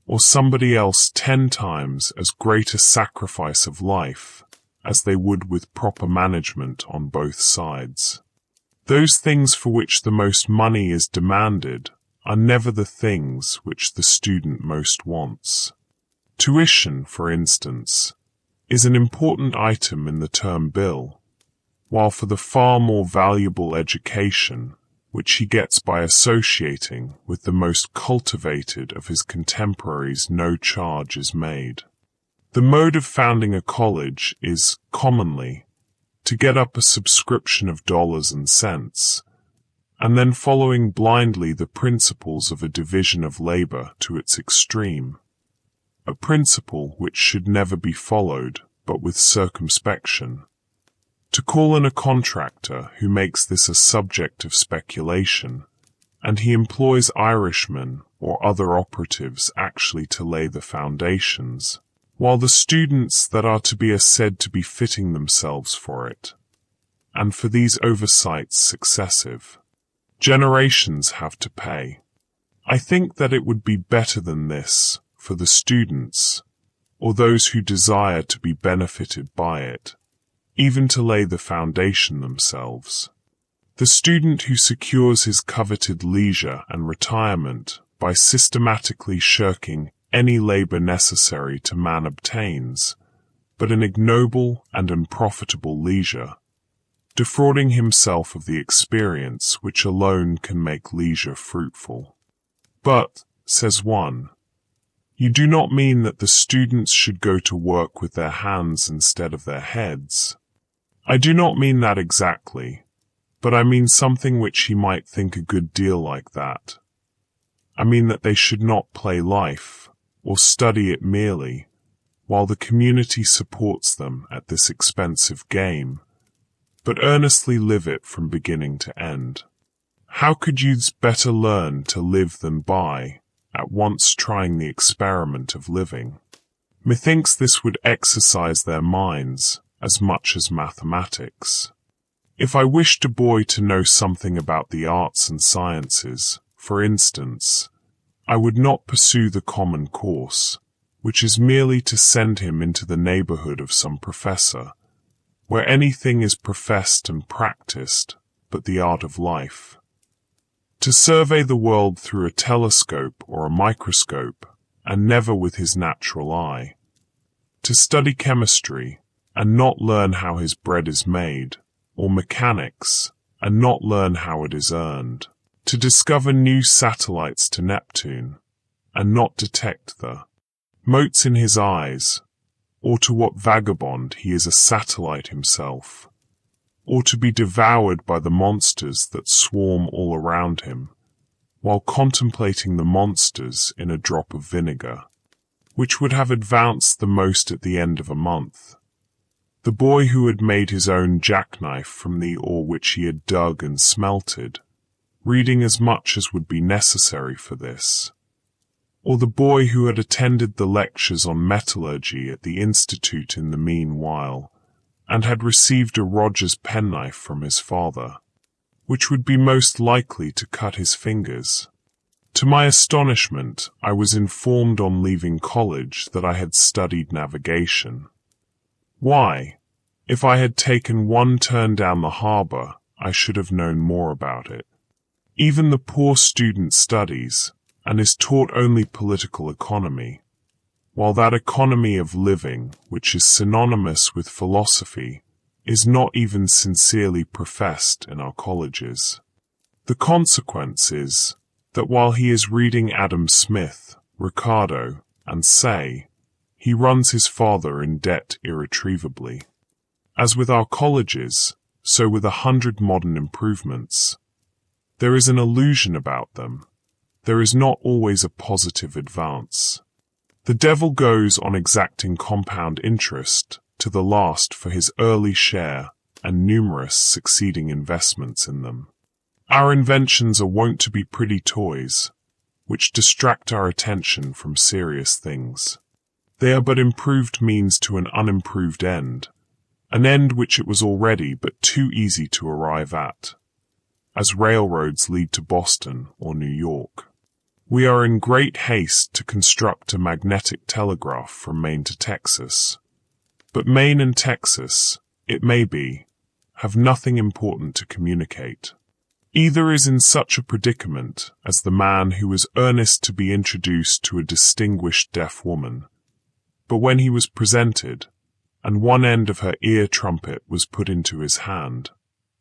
or somebody else 10 times as great a sacrifice of life as they would with proper management on both sides. Those things for which the most money is demanded are never the things which the student most wants. Tuition, for instance, is an important item in the term bill, while for the far more valuable education, which he gets by associating with the most cultivated of his contemporaries, no charge is made. The mode of founding a college is, commonly, to get up a subscription of dollars and cents, and then following blindly the principles of a division of labor to its extreme, a principle which should never be followed but with circumspection. To call in a contractor who makes this a subject of speculation, and he employs Irishmen or other operatives actually to lay the foundations, while the students that are to be are said to be fitting themselves for it, and for these oversights successive generations have to pay. I think that it would be better than this for the students, or those who desire to be benefited by it, even to lay the foundation themselves. The student who secures his coveted leisure and retirement by systematically shirking any labor necessary to man obtains, but an ignoble and unprofitable leisure, defrauding himself of the experience which alone can make leisure fruitful. But, says one, you do not mean that the students should go to work with their hands instead of their heads. I do not mean that exactly, but I mean something which he might think a good deal like that. I mean that they should not play life, or study it merely, while the community supports them at this expensive game, but earnestly live it from beginning to end. How could youths better learn to live than by, at once trying the experiment of living? Methinks this would exercise their minds as much as mathematics. If I wished a boy to know something about the arts and sciences, for instance, I would not pursue the common course, which is merely to send him into the neighborhood of some professor, where anything is professed and practiced but the art of life. To survey the world through a telescope or a microscope, and never with his natural eye. To study chemistry, and not learn how his bread is made, or mechanics, and not learn how it is earned. To discover new satellites to Neptune, and not detect the motes in his eyes, or to what vagabond he is a satellite himself, or to be devoured by the monsters that swarm all around him, while contemplating the monsters in a drop of vinegar, which would have advanced the most at the end of a month. The boy who had made his own jackknife from the ore which he had dug and smelted, reading as much as would be necessary for this. Or the boy who had attended the lectures on metallurgy at the Institute in the meanwhile, and had received a Rogers penknife from his father, which would be most likely to cut his fingers. To my astonishment, I was informed on leaving college that I had studied navigation. Why? If I had taken one turn down the harbor, I should have known more about it. Even the poor student studies, and is taught only political economy, while that economy of living, which is synonymous with philosophy, is not even sincerely professed in our colleges. The consequence is that while he is reading Adam Smith, Ricardo, and Say, he runs his father in debt irretrievably. As with our colleges, so with 100 modern improvements. There is an illusion about them. There is not always a positive advance. The devil goes on exacting compound interest to the last for his early share and numerous succeeding investments in them. Our inventions are wont to be pretty toys, which distract our attention from serious things. They are but improved means to an unimproved end, an end which it was already but too easy to arrive at, as railroads lead to Boston or New York. We are in great haste to construct a magnetic telegraph from Maine to Texas, but Maine and Texas, it may be, have nothing important to communicate. Either is in such a predicament as the man who was earnest to be introduced to a distinguished deaf woman, but when he was presented, and one end of her ear trumpet was put into his hand,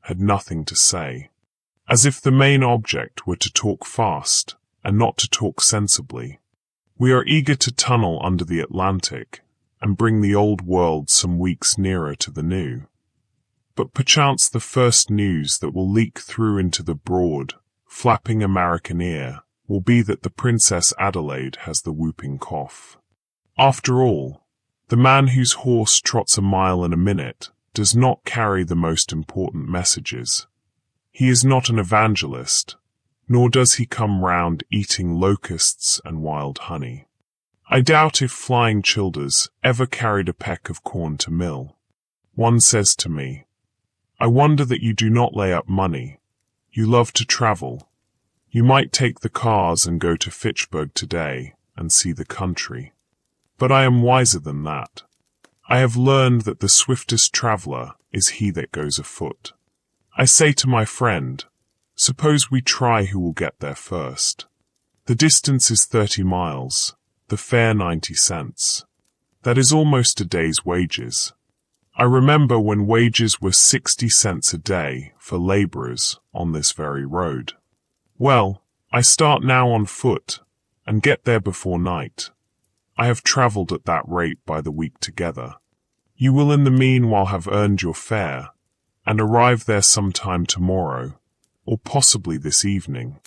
had nothing to say, as if the main object were to talk fast and not to talk sensibly. We are eager to tunnel under the Atlantic and bring the old world some weeks nearer to the new. But perchance the first news that will leak through into the broad, flapping American ear will be that the Princess Adelaide has the whooping cough. After all, the man whose horse trots a mile in a minute does not carry the most important messages. He is not an evangelist, nor does he come round eating locusts and wild honey. I doubt if Flying Childers ever carried a peck of corn to mill. One says to me, "I wonder that you do not lay up money. You love to travel. You might take the cars and go to Fitchburg today and see the country." But I am wiser than that. I have learned that the swiftest traveler is he that goes afoot. I say to my friend, suppose we try who will get there first. The distance is 30 miles, the fare 90 cents. That is almost a day's wages. I remember when wages were 60 cents a day for laborers on this very road. Well, I start now on foot and get there before night. I have traveled at that rate by the week together. You will in the meanwhile have earned your fare and arrive there sometime tomorrow, or possibly this evening,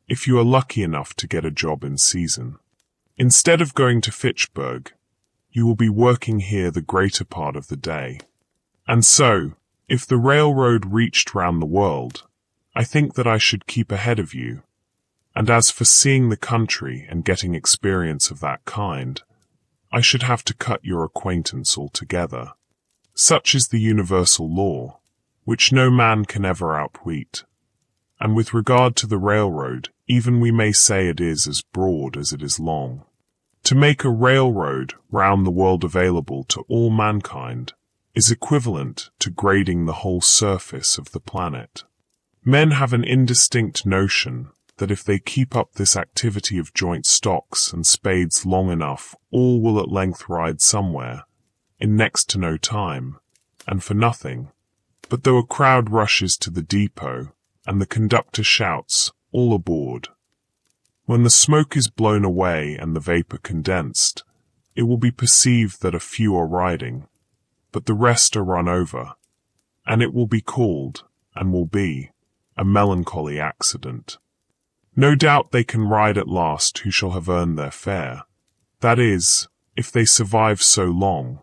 if you are lucky enough to get a job in season. Instead of going to Fitchburg, you will be working here the greater part of the day. And so, if the railroad reached round the world, I think that I should keep ahead of you. And as for seeing the country and getting experience of that kind, I should have to cut your acquaintance altogether. Such is the universal law, which no man can ever outwit. And with regard to the railroad, even we may say it is as broad as it is long. To make a railroad round the world available to all mankind is equivalent to grading the whole surface of the planet. Men have an indistinct notion that if they keep up this activity of joint stocks and spades long enough, all will at length ride somewhere, in next to no time, and for nothing. But though a crowd rushes to the depot, and the conductor shouts, "All aboard!" when the smoke is blown away and the vapor condensed, it will be perceived that a few are riding, but the rest are run over, and it will be called, and will be, a melancholy accident. No doubt they can ride at last who shall have earned their fare, that is, if they survive so long,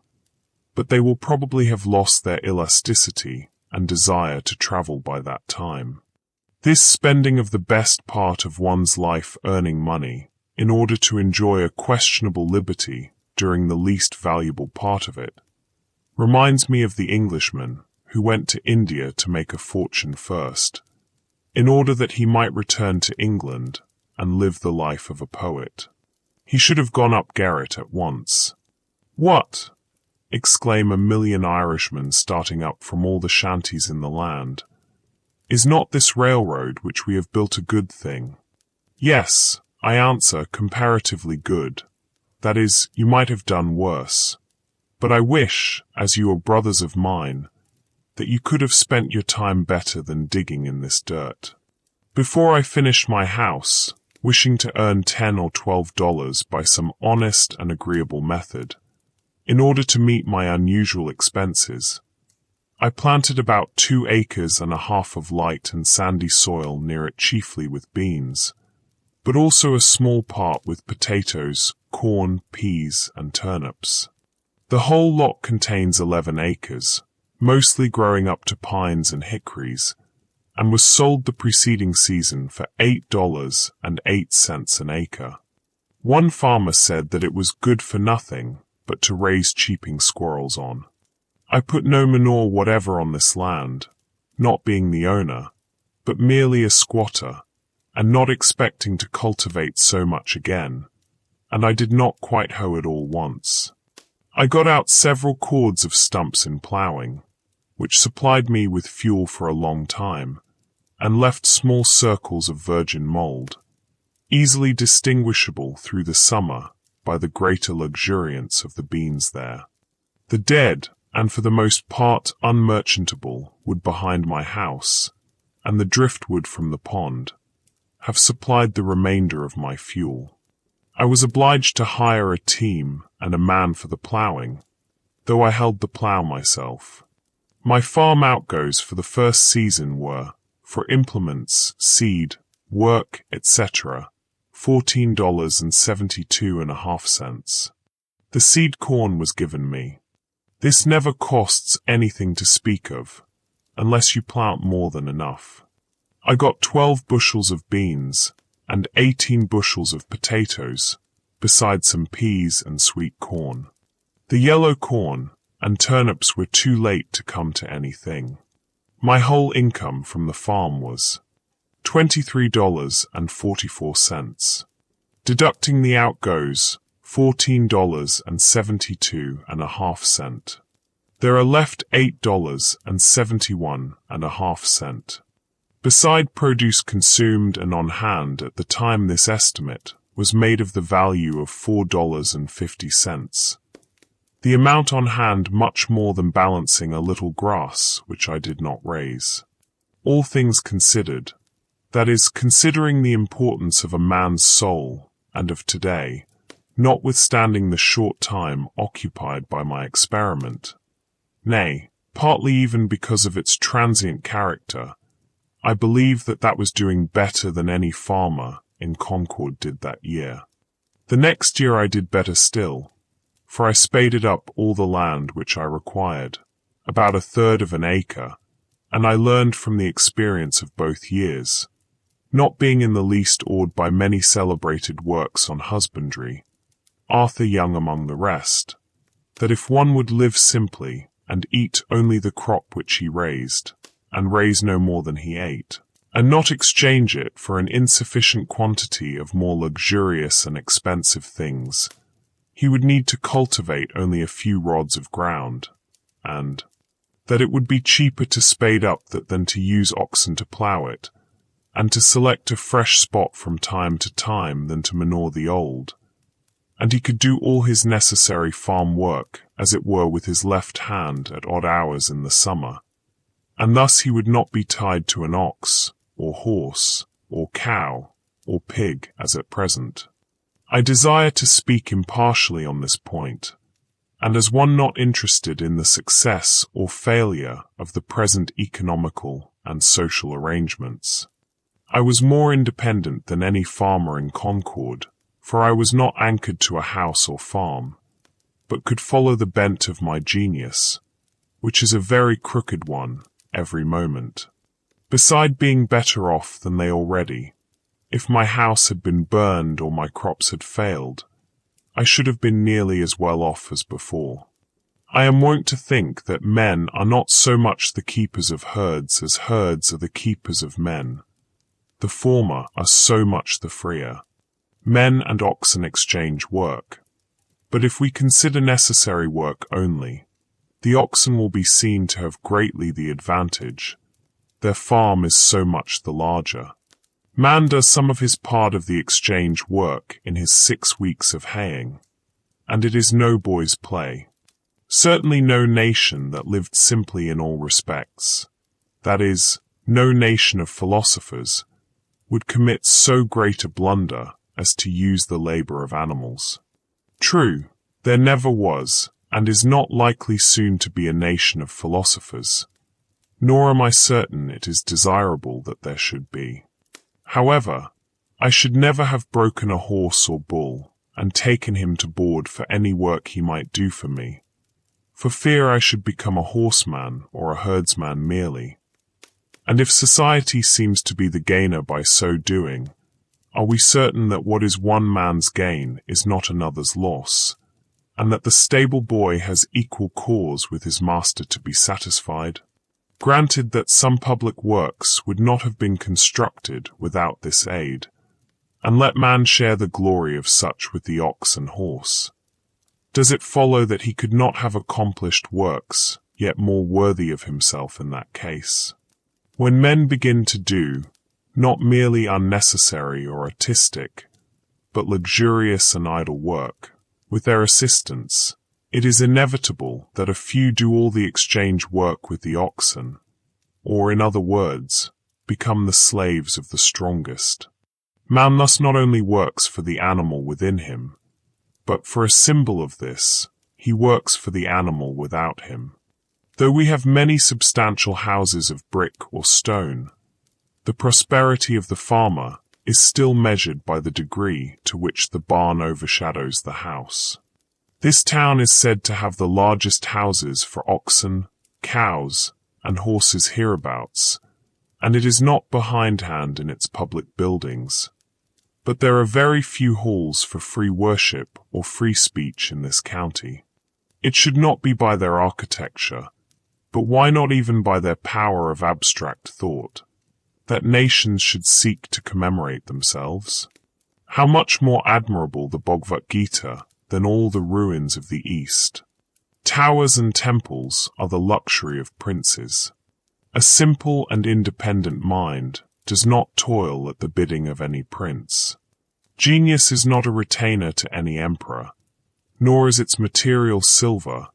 but they will probably have lost their elasticity and desire to travel by that time. This spending of the best part of one's life earning money in order to enjoy a questionable liberty during the least valuable part of it reminds me of the Englishman who went to India to make a fortune first, in order that he might return to England and live the life of a poet. He should have gone up garret at once. "What?" exclaim a million Irishmen starting up from all the shanties in the land. "Is not this railroad which we have built a good thing?" "Yes," I answer, "comparatively good. That is, you might have done worse. But I wish, as you are brothers of mine, that you could have spent your time better than digging in this dirt." Before I finished my house, wishing to earn $10 or $12 by some honest and agreeable method, in order to meet my unusual expenses, I planted about 2 acres and a half of light and sandy soil near it, chiefly with beans, but also a small part with potatoes, corn, peas, and turnips. The whole lot contains 11 acres, mostly growing up to pines and hickories, and was sold the preceding season for $8.08 an acre. One farmer said that it was good for nothing but to raise cheeping squirrels on. I put no manure whatever on this land, not being the owner, but merely a squatter, and not expecting to cultivate so much again, and I did not quite hoe it all once. I got out several cords of stumps in ploughing, which supplied me with fuel for a long time, and left small circles of virgin mold, easily distinguishable through the summer by the greater luxuriance of the beans there. The dead, and for the most part unmerchantable, wood behind my house, and the driftwood from the pond, have supplied the remainder of my fuel. I was obliged to hire a team and a man for the ploughing, though I held the plough myself. My farm outgoes for the first season were, for implements, seed, work, etc., $14.72.50. The seed corn was given me. This never costs anything to speak of, unless you plant more than enough. I got 12 bushels of beans and 18 bushels of potatoes, besides some peas and sweet corn. The yellow corn and turnips were too late to come to anything. My whole income from the farm was $23.44. Deducting the outgoes, $14.72.5. There are left $8.71.5. Beside produce consumed and on hand at the time this estimate was made of the value of $4.50. The amount on hand much more than balancing a little grass which I did not raise. All things considered, that is, considering the importance of a man's soul and of today, notwithstanding the short time occupied by my experiment, nay, partly even because of its transient character, I believe that was doing better than any farmer in Concord did that year. The next year I did better still, for I spaded up all the land which I required, about 1/3 of an acre, and I learned from the experience of both years, not being in the least awed by many celebrated works on husbandry, Arthur Young among the rest, that if one would live simply and eat only the crop which he raised, and raise no more than he ate, and not exchange it for an insufficient quantity of more luxurious and expensive things, he would need to cultivate only a few rods of ground, and that it would be cheaper to spade up that than to use oxen to plough it, and to select a fresh spot from time to time than to manure the old, and he could do all his necessary farm work, as it were, with his left hand at odd hours in the summer, and thus he would not be tied to an ox, or horse, or cow, or pig, as at present. I desire to speak impartially on this point, and as one not interested in the success or failure of the present economical and social arrangements. I was more independent than any farmer in Concord, for I was not anchored to a house or farm, but could follow the bent of my genius, which is a very crooked one every moment. Beside being better off than they already, if my house had been burned or my crops had failed, I should have been nearly as well off as before. I am wont to think that men are not so much the keepers of herds as herds are the keepers of men. The former are so much the freer. Men and oxen exchange work. But if we consider necessary work only, the oxen will be seen to have greatly the advantage. Their farm is so much the larger. Man does some of his part of the exchange work in his 6 weeks of haying, and it is no boy's play. Certainly no nation that lived simply in all respects, that is, no nation of philosophers, would commit so great a blunder as to use the labor of animals. True, there never was, and is not likely soon to be a nation of philosophers, nor am I certain it is desirable that there should be. However, I should never have broken a horse or bull, and taken him to board for any work he might do for me, for fear I should become a horseman or a herdsman merely. And if society seems to be the gainer by so doing, are we certain that what is one man's gain is not another's loss, and that the stable boy has equal cause with his master to be satisfied? Granted that some public works would not have been constructed without this aid, and let man share the glory of such with the ox and horse, does it follow that he could not have accomplished works yet more worthy of himself in that case? When men begin to do, not merely unnecessary or artistic, but luxurious and idle work, with their assistants, it is inevitable that a few do all the exchange work with the oxen, or, in other words, become the slaves of the strongest. Man thus not only works for the animal within him, but for a symbol of this, he works for the animal without him. Though we have many substantial houses of brick or stone, the prosperity of the farmer is still measured by the degree to which the barn overshadows the house. This town is said to have the largest houses for oxen, cows, and horses hereabouts, and it is not behindhand in its public buildings. But there are very few halls for free worship or free speech in this county. It should not be by their architecture, but why not even by their power of abstract thought, that nations should seek to commemorate themselves? How much more admirable the Bhagavad Gita than all the ruins of the East. Towers and temples are the luxury of princes. A simple and independent mind does not toil at the bidding of any prince. Genius is not a retainer to any emperor, nor is its material silver,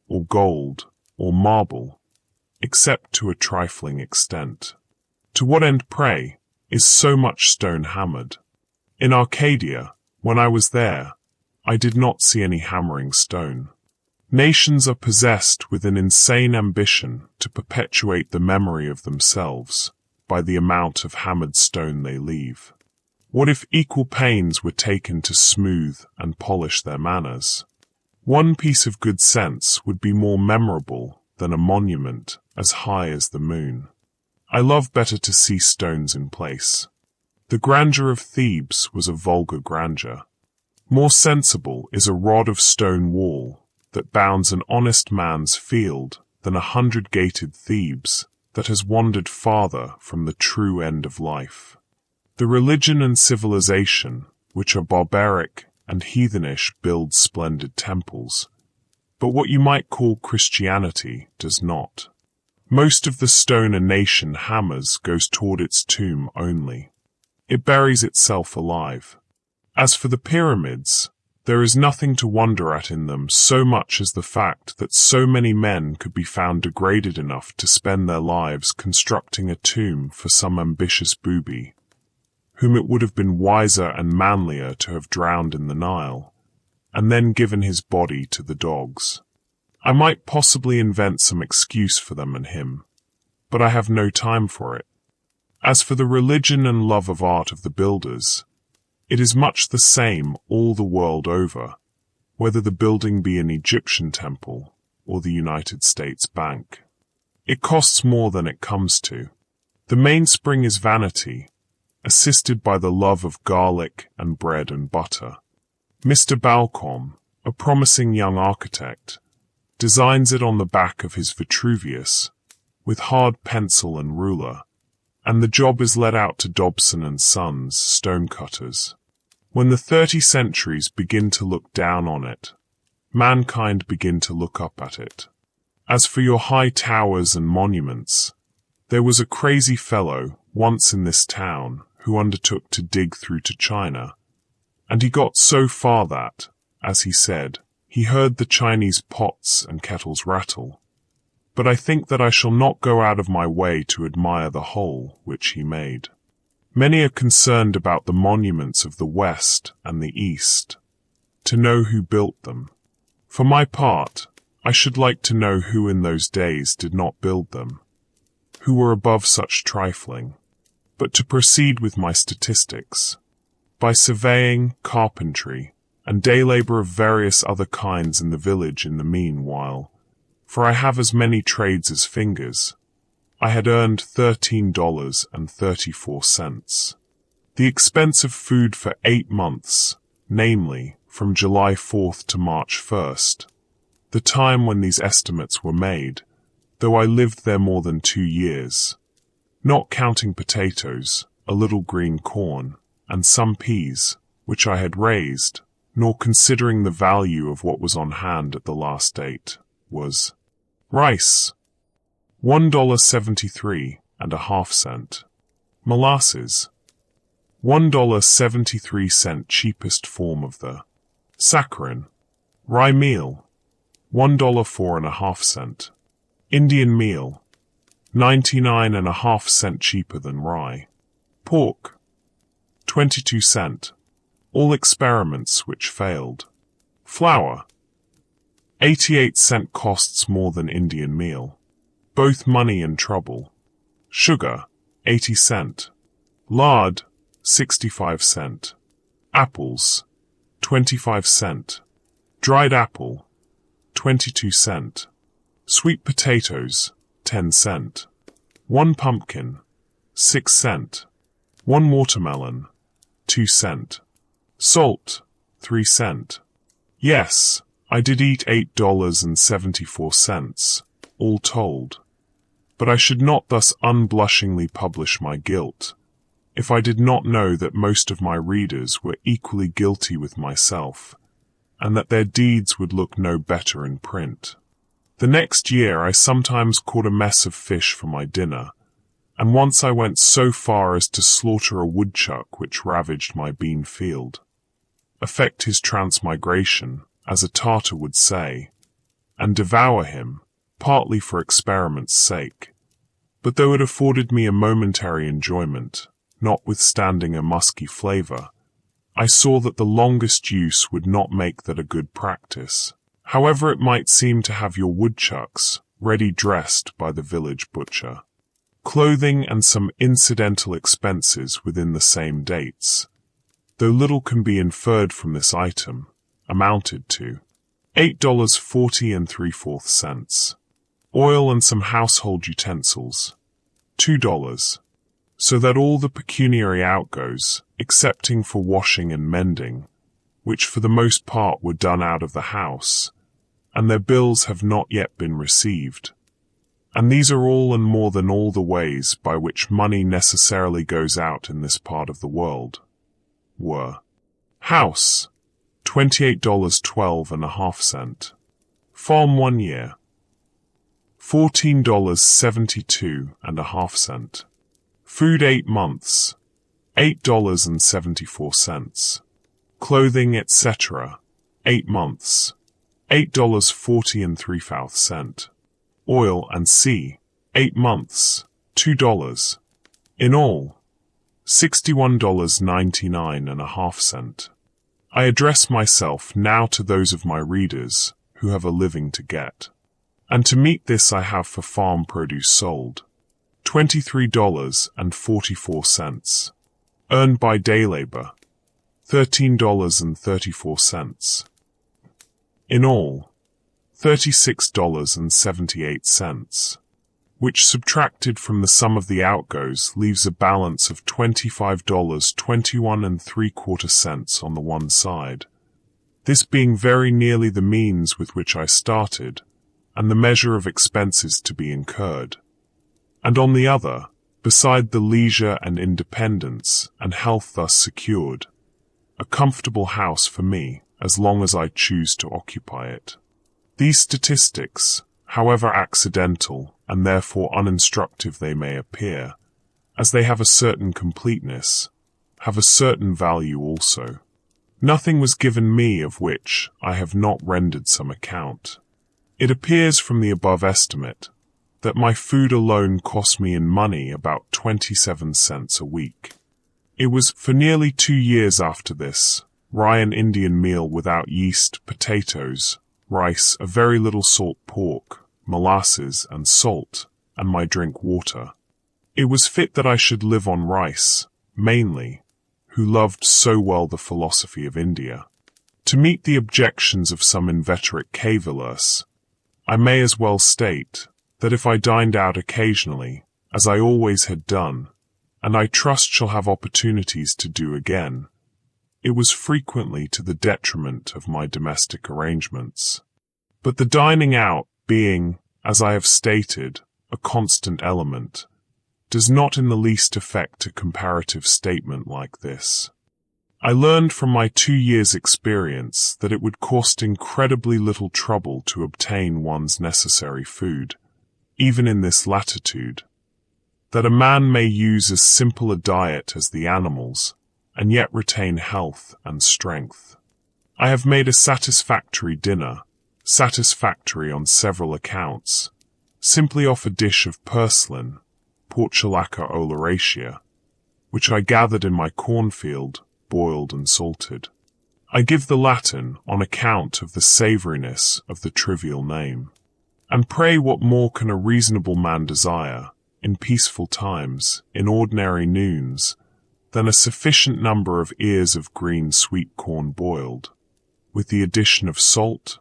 or gold, or marble, except to a trifling extent. To what end, pray, is so much stone hammered? In Arcadia, when I was there, I did not see any hammering stone. Nations are possessed with an insane ambition to perpetuate the memory of themselves by the amount of hammered stone they leave. What if equal pains were taken to smooth and polish their manners? One piece of good sense would be more memorable than a monument as high as the moon. I love better to see stones in place. The grandeur of Thebes was a vulgar grandeur. More sensible is a rod of stone wall that bounds an honest man's field than 100-gated Thebes that has wandered farther from the true end of life. The religion and civilization, which are barbaric and heathenish, build splendid temples, but what you might call Christianity does not. Most of the stone a nation hammers goes toward its tomb only. It buries itself alive. As for the pyramids, there is nothing to wonder at in them so much as the fact that so many men could be found degraded enough to spend their lives constructing a tomb for some ambitious booby, whom it would have been wiser and manlier to have drowned in the Nile, and then given his body to the dogs. I might possibly invent some excuse for them and him, but I have no time for it. As for the religion and love of art of the builders, it is much the same all the world over, whether the building be an Egyptian temple or the United States Bank. It costs more than it comes to. The mainspring is vanity, assisted by the love of garlic and bread and butter. Mr. Balcom, a promising young architect, designs it on the back of his Vitruvius, with hard pencil and ruler, and the job is let out to Dobson and Sons, stonecutters. When the 30 centuries begin to look down on it, mankind begin to look up at it. As for your high towers and monuments, there was a crazy fellow once in this town who undertook to dig through to China, and he got so far that, as he said, he heard the Chinese pots and kettles rattle. But I think that I shall not go out of my way to admire the hole which he made. Many are concerned about the monuments of the West and the East, to know who built them. For my part, I should like to know who in those days did not build them, who were above such trifling. But to proceed with my statistics, by surveying, carpentry, and day labor of various other kinds in the village in the meanwhile, for I have as many trades as fingers, I had earned $13.34. The expense of food for 8 months, namely, from July 4th to March 1st, the time when these estimates were made, though I lived there more than 2 years, not counting potatoes, a little green corn, and some peas, which I had raised, nor considering the value of what was on hand at the last date, was rice, $1.73.5. Molasses, $1.73 cheapest form of the saccharin. Rye meal, $1.04.5. Indian meal, 99.5 cheaper than rye. Pork, 22 cent. All experiments which failed. Flour, 88 cent costs more than Indian meal. Both money and trouble. Sugar, 80 cent. Lard, 65 cent. Apples, 25 cent. Dried apple, 22 cent. Sweet potatoes, 10 cent. 1 pumpkin, 6 cent. 1 watermelon, 2 cent. Salt, 3 cent. Yes, I did eat $8.74, all told. But I should not thus unblushingly publish my guilt, if I did not know that most of my readers were equally guilty with myself, and that their deeds would look no better in print. The next year I sometimes caught a mess of fish for my dinner, and once I went so far as to slaughter a woodchuck which ravaged my bean field. Effect his transmigration, as a Tartar would say, and devour him, partly for experiment's sake. But though it afforded me a momentary enjoyment, notwithstanding a musky flavour, I saw that the longest use would not make that a good practice, however it might seem to have your woodchucks ready dressed by the village butcher. Clothing and some incidental expenses within the same dates, though little can be inferred from this item, amounted to $8.40 3/4. Oil and some household utensils, $2, so that all the pecuniary outgoes, excepting for washing and mending, which for the most part were done out of the house, and their bills have not yet been received, and these are all and more than all the ways by which money necessarily goes out in this part of the world, were: house, $28.12 1/2. Farm 1 year, $14.72 1/2. Food 8 months, $8.74. Clothing, etc., 8 months, $8.40 3/4. Oil and sea, 8 months, $2. In all, $61.99 1/2. I address myself now to those of my readers who have a living to get. And to meet this I have for farm produce sold, $23.44. Earned by day labor, $13.34. In all, $36.78, which subtracted from the sum of the outgoes leaves a balance of $25.21 3/4 on the one side, this being very nearly the means with which I started, and the measure of expenses to be incurred, and on the other, beside the leisure and independence and health thus secured, a comfortable house for me as long as I choose to occupy it. These statistics, however accidental and therefore uninstructive they may appear, as they have a certain completeness, have a certain value also. Nothing was given me of which I have not rendered some account. It appears from the above estimate that my food alone cost me in money about 27 cents a week. It was for nearly 2 years after this, rye and Indian meal without yeast, potatoes, rice, a very little salt pork, molasses and salt, and my drink water. It was fit that I should live on rice, mainly, who loved so well the philosophy of India. To meet the objections of some inveterate cavillers, I may as well state that if I dined out occasionally, as I always had done, and I trust shall have opportunities to do again, it was frequently to the detriment of my domestic arrangements. But the dining out being, as I have stated, a constant element, does not in the least affect a comparative statement like this. I learned from my 2 years' experience that it would cost incredibly little trouble to obtain one's necessary food, even in this latitude, that a man may use as simple a diet as the animals, and yet retain health and strength. I have made a satisfactory dinner, satisfactory on several accounts, simply off a dish of purslane, Portulaca oleracea, which I gathered in my cornfield, boiled and salted. I give the Latin on account of the savouriness of the trivial name. And pray what more can a reasonable man desire, in peaceful times, in ordinary noons, than a sufficient number of ears of green sweet corn boiled, with the addition of salt?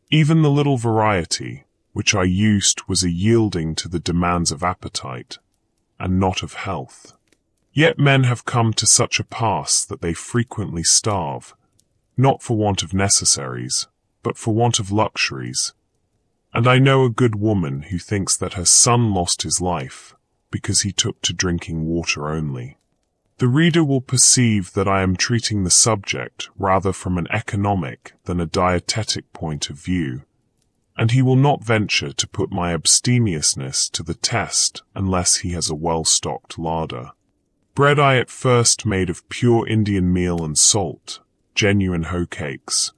Even the little variety which I used was a yielding to the demands of appetite, and not of health. Yet men have come to such a pass that they frequently starve, not for want of necessaries, but for want of luxuries. And I know a good woman who thinks that her son lost his life because he took to drinking water only. The reader will perceive that I am treating the subject rather from an economic than a dietetic point of view, and he will not venture to put my abstemiousness to the test unless he has a well-stocked larder. Bread I at first made of pure Indian meal and salt, genuine hoe cakes,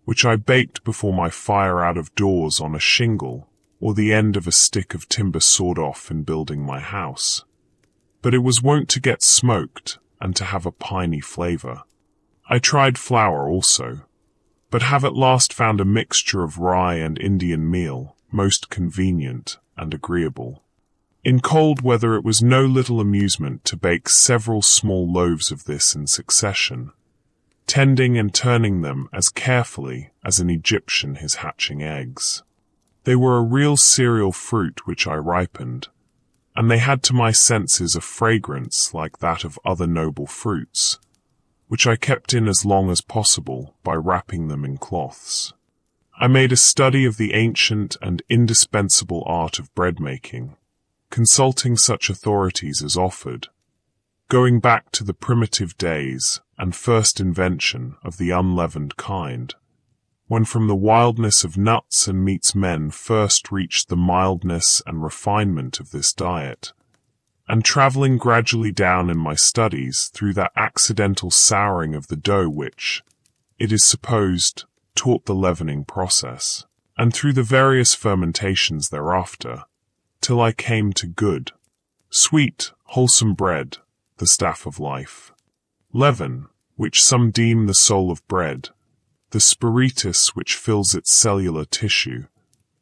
which I baked before my fire out of doors on a shingle or the end of a stick of timber sawed off in building my house. But it was wont to get smoked and to have a piney flavor. I tried flour also, but have at last found a mixture of rye and Indian meal most convenient and agreeable. In cold weather it was no little amusement to bake several small loaves of this in succession, tending and turning them as carefully as an Egyptian his hatching eggs. They were a real cereal fruit which I ripened, and they had to my senses a fragrance like that of other noble fruits, which I kept in as long as possible by wrapping them in cloths. I made a study of the ancient and indispensable art of bread-making, consulting such authorities as offered, going back to the primitive days and first invention of the unleavened kind, when from the wildness of nuts and meats men first reached the mildness and refinement of this diet, and travelling gradually down in my studies through that accidental souring of the dough which, it is supposed, taught the leavening process, and through the various fermentations thereafter, till I came to good, sweet, wholesome bread, the staff of life. Leaven, which some deem the soul of bread, the spiritus which fills its cellular tissue,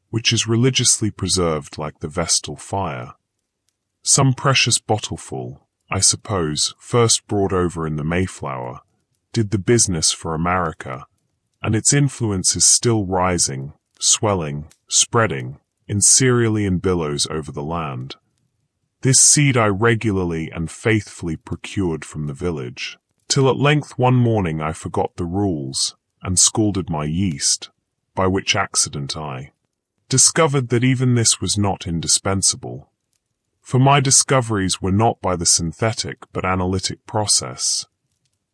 which is religiously preserved like the vestal fire. Some precious bottleful, I suppose, first brought over in the Mayflower, did the business for America, and its influence is still rising, swelling, spreading, in cerealian billows over the land. This seed I regularly and faithfully procured from the village, till at length one morning I forgot the rules, and scalded my yeast, by which accident I discovered that even this was not indispensable. For my discoveries were not by the synthetic but analytic process,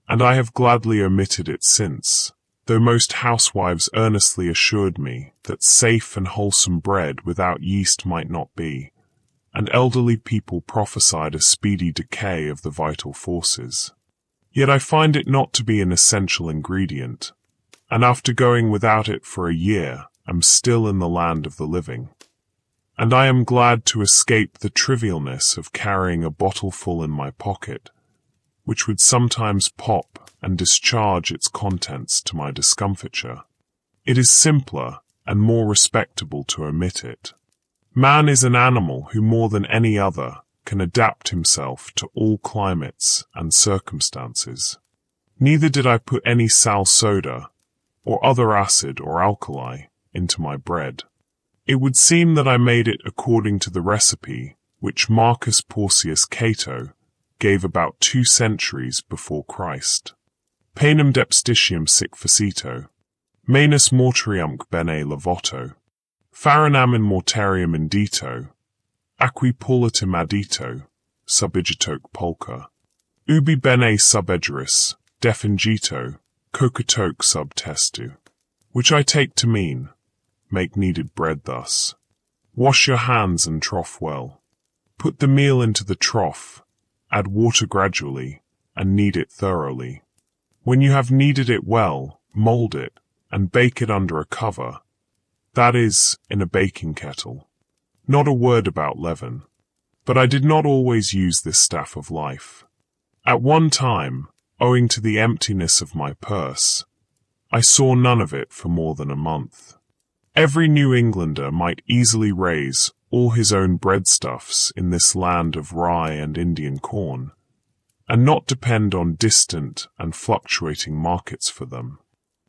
and I have gladly omitted it since, though most housewives earnestly assured me that safe and wholesome bread without yeast might not be, and elderly people prophesied a speedy decay of the vital forces. Yet I find it not to be an essential ingredient, and after going without it for a year, am still in the land of the living. And I am glad to escape the trivialness of carrying a bottleful in my pocket, which would sometimes pop and discharge its contents to my discomfiture. It is simpler and more respectable to omit it. Man is an animal who more than any other can adapt himself to all climates and circumstances. Neither did I put any sal soda, or other acid or alkali, into my bread. It would seem that I made it according to the recipe which Marcus Porcius Cato gave about 2 centuries before Christ. Panem depstitium sic facito, manus mortuiumque bene levato, farinam in mortarium indito, acqui pollitim addito, subigitoque pulcher, ubi bene subegeris, defingito, cocatoque sub testu, which I take to mean, make kneaded bread thus. Wash your hands and trough well. Put the meal into the trough, add water gradually, and knead it thoroughly. When you have kneaded it well, mold it, and bake it under a cover, that is, in a baking kettle. Not a word about leaven. But I did not always use this staff of life. At one time, owing to the emptiness of my purse, I saw none of it for more than a month. Every New Englander might easily raise all his own breadstuffs in this land of rye and Indian corn, and not depend on distant and fluctuating markets for them.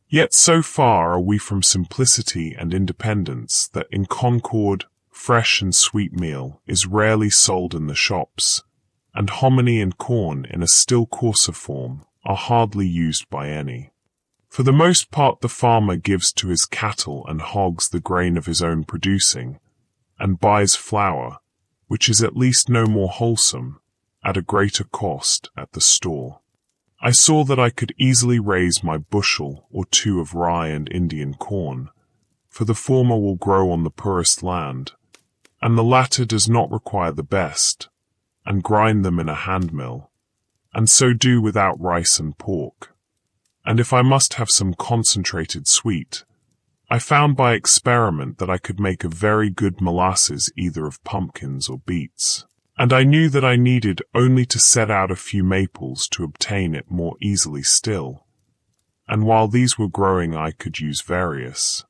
Yet so far are we from simplicity and independence that in Concord, fresh and sweet meal is rarely sold in the shops, and hominy and corn in a still coarser form are hardly used by any. For the most part the farmer gives to his cattle and hogs the grain of his own producing, and buys flour, which is at least no more wholesome, at a greater cost at the store. I saw that I could easily raise my bushel or two of rye and Indian corn, for the former will grow on the poorest land, and the latter does not require the best, and grind them in a hand mill, and so do without rice and pork. And if I must have some concentrated sweet, I found by experiment that I could make a very good molasses either of pumpkins or beets. And I knew that I needed only to set out a few maples to obtain it more easily still. And while these were growing I could use various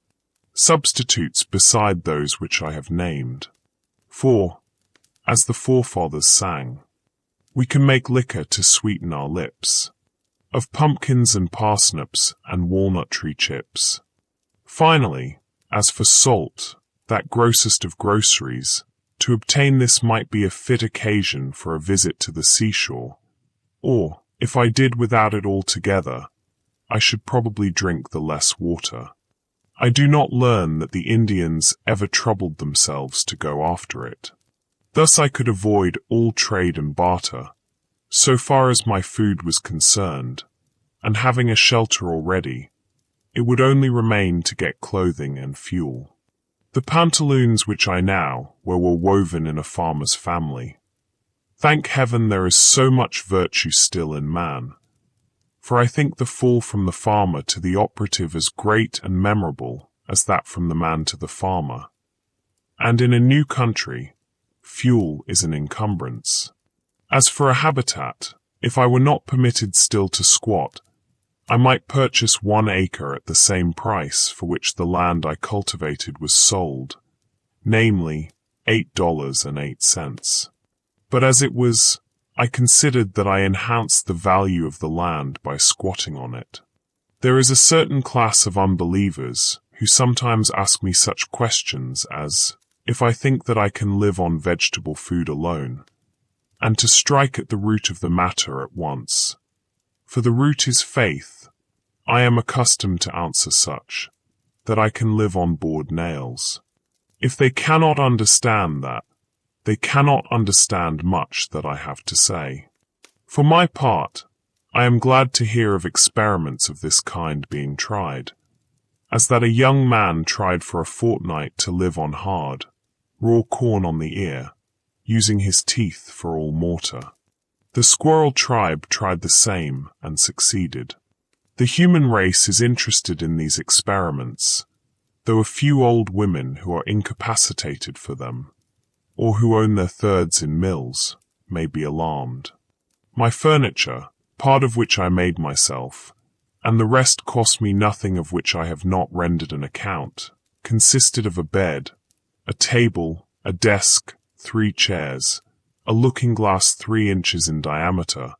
substitutes beside those which I have named. For, as the forefathers sang, we can make liquor to sweeten our lips, of pumpkins and parsnips and walnut tree chips. Finally, as for salt, that grossest of groceries, to obtain this might be a fit occasion for a visit to the seashore, or, if I did without it altogether, I should probably drink the less water. I do not learn that the Indians ever troubled themselves to go after it. Thus I could avoid all trade and barter, so far as my food was concerned, and having a shelter already, it would only remain to get clothing and fuel. The pantaloons which I now wear were woven in a farmer's family. Thank heaven there is so much virtue still in man, for I think the fall from the farmer to the operative as great and memorable as that from the man to the farmer. And in a new country, fuel is an encumbrance. As for a habitat, if I were not permitted still to squat, I might purchase 1 acre at the same price for which the land I cultivated was sold, namely $8.08. But as it was, I considered that I enhanced the value of the land by squatting on it. There is a certain class of unbelievers who sometimes ask me such questions as, if I think that I can live on vegetable food alone, and to strike at the root of the matter at once. For the root is faith. I am accustomed to answer such, that I can live on board nails. If they cannot understand that, they cannot understand much that I have to say. For my part, I am glad to hear of experiments of this kind being tried, as that a young man tried for a fortnight to live on hard, raw corn on the ear, using his teeth for all mortar. The squirrel tribe tried the same and succeeded. The human race is interested in these experiments, though a few old women who are incapacitated for them, or who own their thirds in mills, may be alarmed. My furniture, part of which I made myself, and the rest cost me nothing of which I have not rendered an account, consisted of a bed, a table, a desk, 3 chairs, a looking-glass 3 inches in diameter,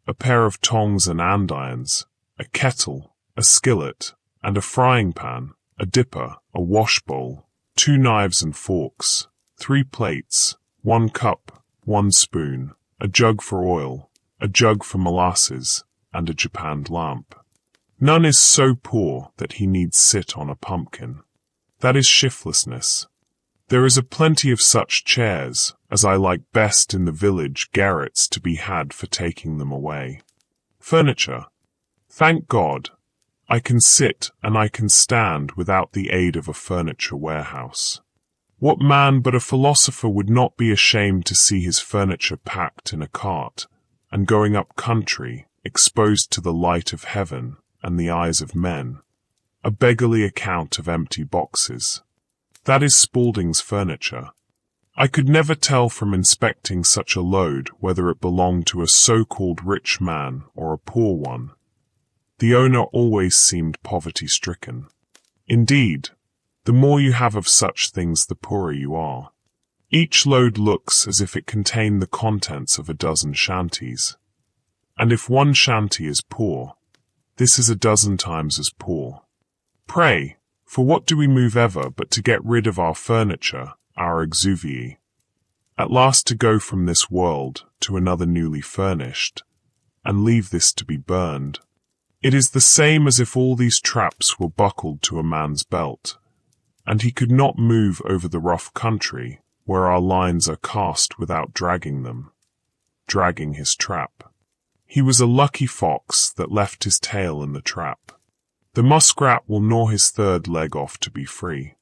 a pair of tongs and andirons, a kettle, a skillet, and a frying pan, a dipper, a wash bowl, 2 knives and forks, 3 plates, 1 cup, 1 spoon, a jug for oil, a jug for molasses, and a japanned lamp. None is so poor that he needs sit on a pumpkin. That is shiftlessness. There is a plenty of such chairs, as I like best in the village garrets to be had for taking them away. Furniture. Thank God, I can sit and I can stand without the aid of a furniture warehouse. What man but a philosopher would not be ashamed to see his furniture packed in a cart, and going up country, exposed to the light of heaven and the eyes of men, a beggarly account of empty boxes? That is Spaulding's furniture. I could never tell from inspecting such a load whether it belonged to a so-called rich man or a poor one. The owner always seemed poverty-stricken. Indeed, the more you have of such things the poorer you are. Each load looks as if it contained the contents of a dozen shanties. And if one shanty is poor, this is a dozen times as poor. Pray, for what do we move ever but to get rid of our furniture, our exuvii, at last to go from this world to another newly furnished, and leave this to be burned? It is the same as if all these traps were buckled to a man's belt, and he could not move over the rough country where our lines are cast without dragging them. dragging his trap. He was a lucky fox that left his tail in the trap. The muskrat will gnaw his third leg off to be free.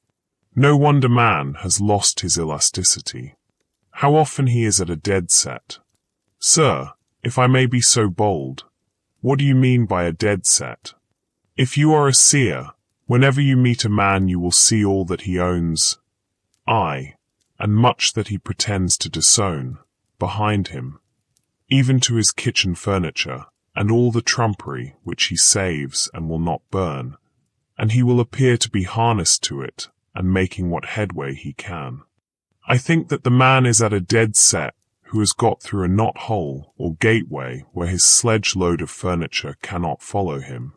No wonder man has lost his elasticity. How often he is at a dead set. Sir, if I may be so bold, what do you mean by a dead set? If you are a seer, whenever you meet a man you will see all that he owns, aye, and much that he pretends to disown, behind him, even to his kitchen furniture, and all the trumpery which he saves and will not burn, and he will appear to be harnessed to it, and making what headway he can. I think that the man is at a dead set who has got through a knot-hole or gateway where his sledge-load of furniture cannot follow him.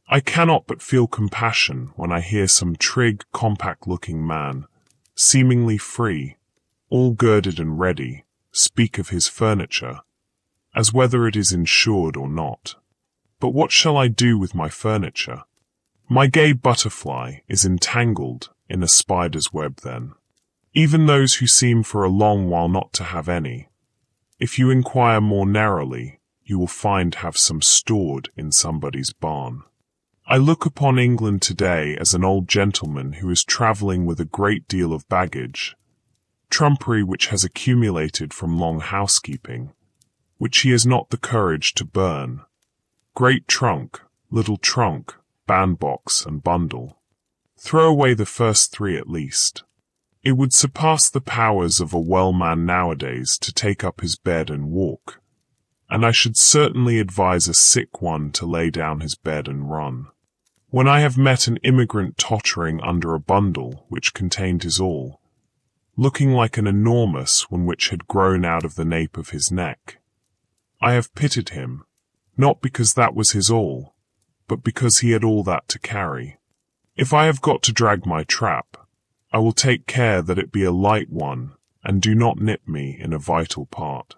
I cannot but feel compassion when I hear some trig, compact-looking man, seemingly free, all girded and ready, speak of his furniture, as whether it is insured or not. But what shall I do with my furniture? My gay butterfly is entangled in a spider's web then. Even those who seem for a long while not to have any, if you inquire more narrowly, you will find have some stored in somebody's barn. I look upon England today as an old gentleman who is travelling with a great deal of baggage, trumpery which has accumulated from long housekeeping, which he has not the courage to burn. Great trunk, little trunk, bandbox and bundle. Throw away the first three at least. It would surpass the powers of a well man nowadays to take up his bed and walk, and I should certainly advise a sick one to lay down his bed and run. When I have met an immigrant tottering under a bundle which contained his all, looking like an enormous one which had grown out of the nape of his neck, I have pitied him, not because that was his all, but because he had all that to carry. If I have got to drag my trap, I will take care that it be a light one, and do not nip me in a vital part.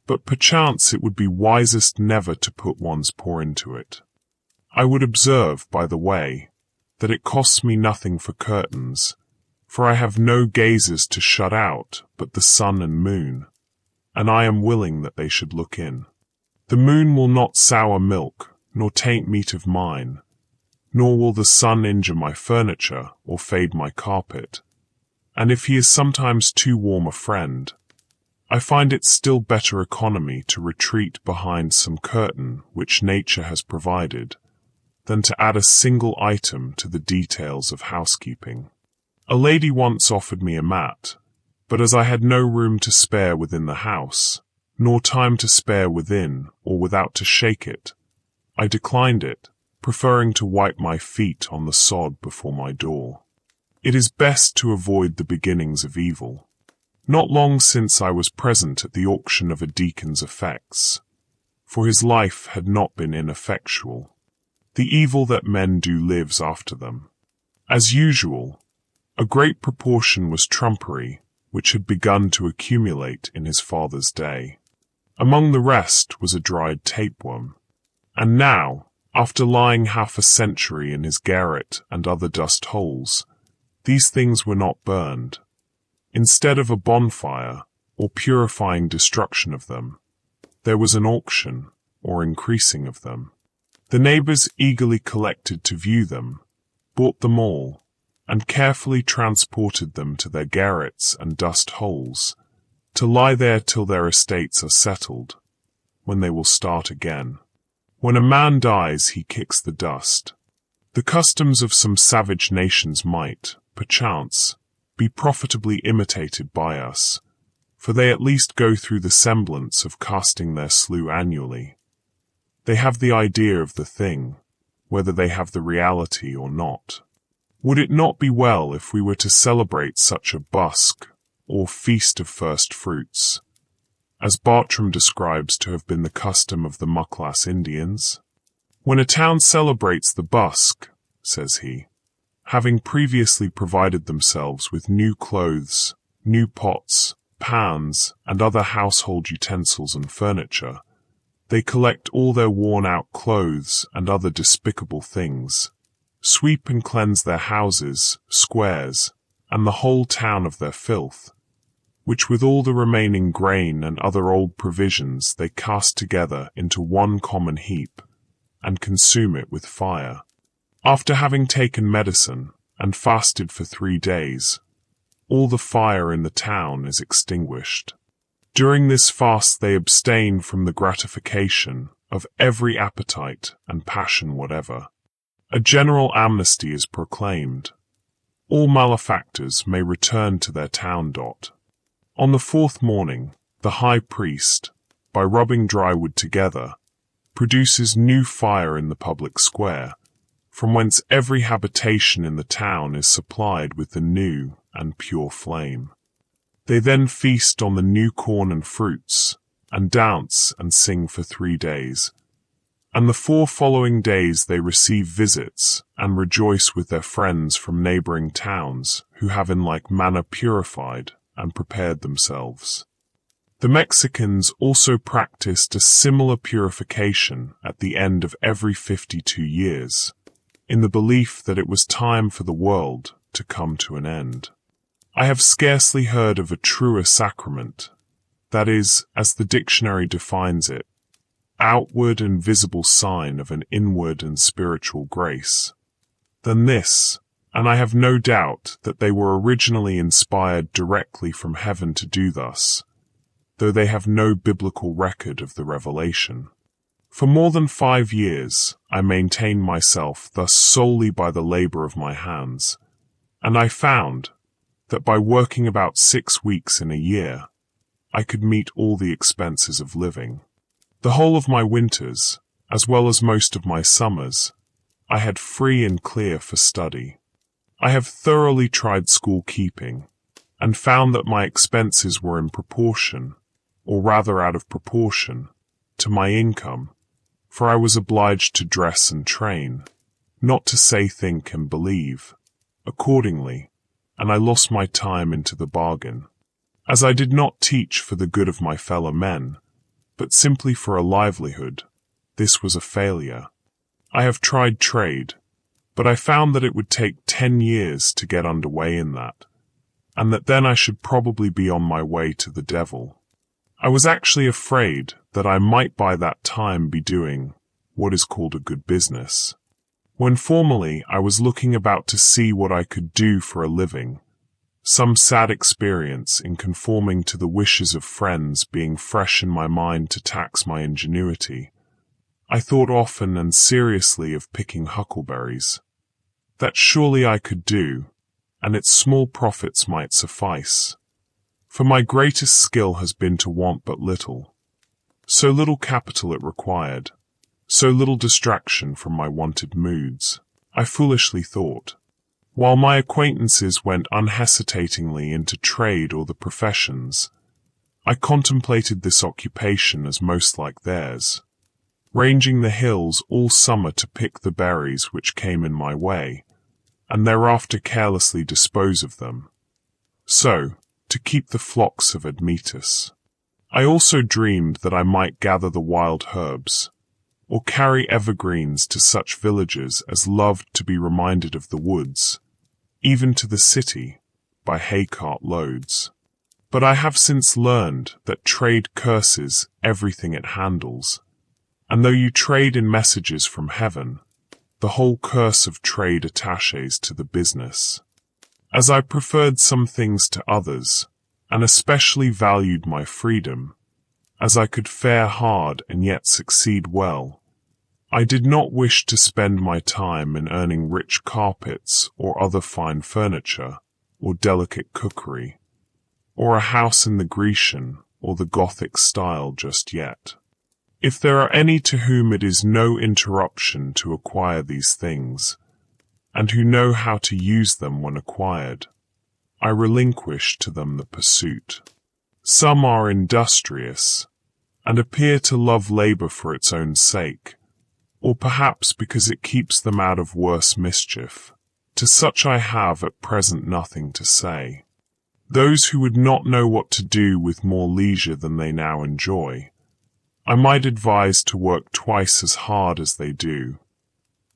But perchance it would be wisest never to put one's paw into it. I would observe, by the way, that it costs me nothing for curtains, for I have no gazers to shut out but the sun and moon, and I am willing that they should look in. The moon will not sour milk, nor taint meat of mine, nor will the sun injure my furniture or fade my carpet, and if he is sometimes too warm a friend, I find it still better economy to retreat behind some curtain which nature has provided, than to add a single item to the details of housekeeping. A lady once offered me a mat, but as I had no room to spare within the house, nor time to spare within or without to shake it, I declined it, preferring to wipe my feet on the sod before my door. It is best to avoid the beginnings of evil. Not long since I was present at the auction of a deacon's effects, for his life had not been ineffectual. The evil that men do lives after them. As usual, a great proportion was trumpery, which had begun to accumulate in his father's day. Among the rest was a dried tapeworm. And now, after lying half a century in his garret and other dust holes, these things were not burned. Instead of a bonfire, or purifying destruction of them, there was an auction, or increasing of them. The neighbors eagerly collected to view them, bought them all, and carefully transported them to their garrets and dust holes, to lie there till their estates are settled, when they will start again. When a man dies, he kicks the dust. The customs of some savage nations might, perchance, be profitably imitated by us, for they at least go through the semblance of casting their slough annually. They have the idea of the thing, whether they have the reality or not. Would it not be well if we were to celebrate such a busk, or feast of first fruits, as Bartram describes to have been the custom of the Mucklass Indians? When a town celebrates the busk, says he, having previously provided themselves with new clothes, new pots, pans, and other household utensils and furniture, they collect all their worn-out clothes and other despicable things, sweep and cleanse their houses, squares, and the whole town of their filth, which with all the remaining grain and other old provisions they cast together into one common heap, and consume it with fire. After having taken medicine, and fasted for 3 days, all the fire in the town is extinguished. During this fast they abstain from the gratification of every appetite and passion whatever. A general amnesty is proclaimed. All malefactors may return to their town. On the 4th morning, the high priest, by rubbing dry wood together, produces new fire in the public square, from whence every habitation in the town is supplied with the new and pure flame. They then feast on the new corn and fruits, and dance and sing for 3 days. And the 4 following days they receive visits, and rejoice with their friends from neighboring towns, who have in like manner purified and prepared themselves. The Mexicans also practiced a similar purification at the end of every 52 years, in the belief that it was time for the world to come to an end. I have scarcely heard of a truer sacrament, that is, as the dictionary defines it, outward and visible sign of an inward and spiritual grace, than this, and I have no doubt that they were originally inspired directly from heaven to do thus, though they have no biblical record of the revelation. For more than 5 years I maintained myself thus solely by the labor of my hands, and I found that by working about 6 weeks in a year, I could meet all the expenses of living. The whole of my winters, as well as most of my summers, I had free and clear for study. I have thoroughly tried school keeping, and found that my expenses were in proportion, or rather out of proportion, to my income, for I was obliged to dress and train, not to say think and believe, accordingly, and I lost my time into the bargain. As I did not teach for the good of my fellow men, but simply for a livelihood, this was a failure. I have tried trade, but I found that it would take 10 years to get under way in that, and that then I should probably be on my way to the devil. I was actually afraid that I might by that time be doing what is called a good business, when formerly I was looking about to see what I could do for a living, some sad experience in conforming to the wishes of friends being fresh in my mind to tax my ingenuity. I thought often and seriously of picking huckleberries. That surely I could do, and its small profits might suffice. For my greatest skill has been to want but little. So little capital it required, so little distraction from my wonted moods, I foolishly thought. While my acquaintances went unhesitatingly into trade or the professions, I contemplated this occupation as most like theirs, ranging the hills all summer to pick the berries which came in my way, and thereafter carelessly dispose of them, so to keep the flocks of Admetus. I also dreamed that I might gather the wild herbs, or carry evergreens to such villages as loved to be reminded of the woods, even to the city, by hay-cart loads. But I have since learned that trade curses everything it handles, and though you trade in messages from heaven, the whole curse of trade attaches to the business. As I preferred some things to others, and especially valued my freedom, as I could fare hard and yet succeed well, I did not wish to spend my time in earning rich carpets or other fine furniture, or delicate cookery, or a house in the Grecian or the Gothic style just yet. If there are any to whom it is no interruption to acquire these things, and who know how to use them when acquired, I relinquish to them the pursuit. Some are industrious, and appear to love labor for its own sake, or perhaps because it keeps them out of worse mischief. To such I have at present nothing to say. Those who would not know what to do with more leisure than they now enjoy, I might advise to work twice as hard as they do.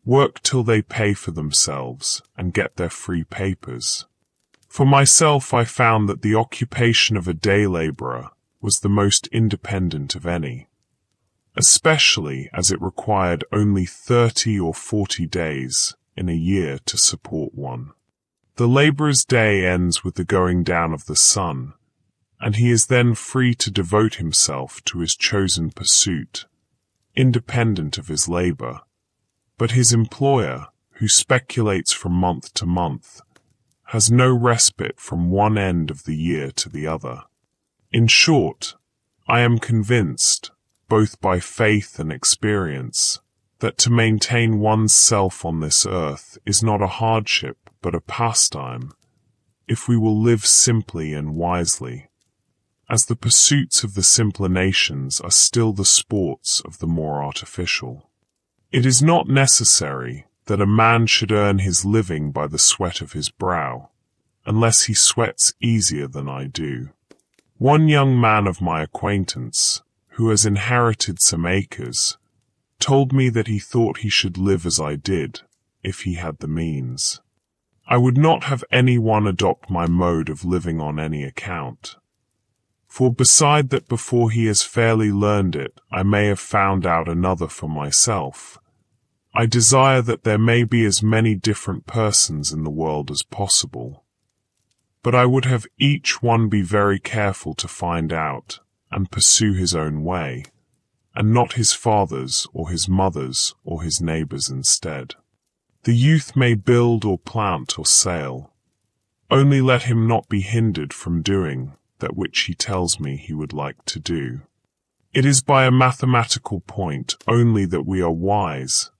Work till they pay for themselves and get their free papers. For myself, I found that the occupation of a day laborer was the most independent of any, especially as it required only 30 or 40 days in a year to support one. The laborer's day ends with the going down of the sun, and he is then free to devote himself to his chosen pursuit, independent of his labor. But his employer, who speculates from month to month, has no respite from one end of the year to the other. In short, I am convinced, both by faith and experience, that to maintain one's self on this earth is not a hardship but a pastime, if we will live simply and wisely, as the pursuits of the simpler nations are still the sports of the more artificial. It is not necessary that a man should earn his living by the sweat of his brow, unless he sweats easier than I do. One young man of my acquaintance, who has inherited some acres, told me that he thought he should live as I did, if he had the means. I would not have any one adopt my mode of living on any account. For beside that before he has fairly learned it, I may have found out another for myself. I desire that there may be as many different persons in the world as possible. But I would have each one be very careful to find out and pursue his own way, and not his father's or his mother's or his neighbor's instead. The youth may build or plant or sail. Only let him not be hindered from doing that which he tells me he would like to do. It is by a mathematical point only that we are wise,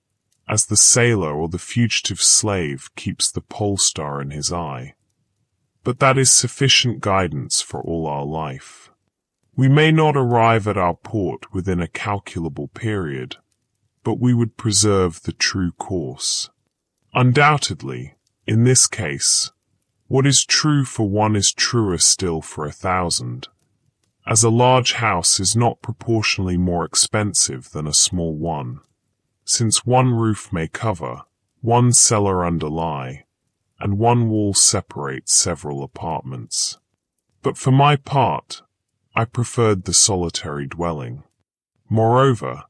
as the sailor or the fugitive slave keeps the pole star in his eye. But that is sufficient guidance for all our life. We may not arrive at our port within a calculable period, but we would preserve the true course. Undoubtedly, in this case, what is true for one is truer still for 1,000, as a large house is not proportionally more expensive than a small one, since one roof may cover, one cellar underlie, and one wall separate several apartments. But for my part, I preferred the solitary dwelling. Moreover,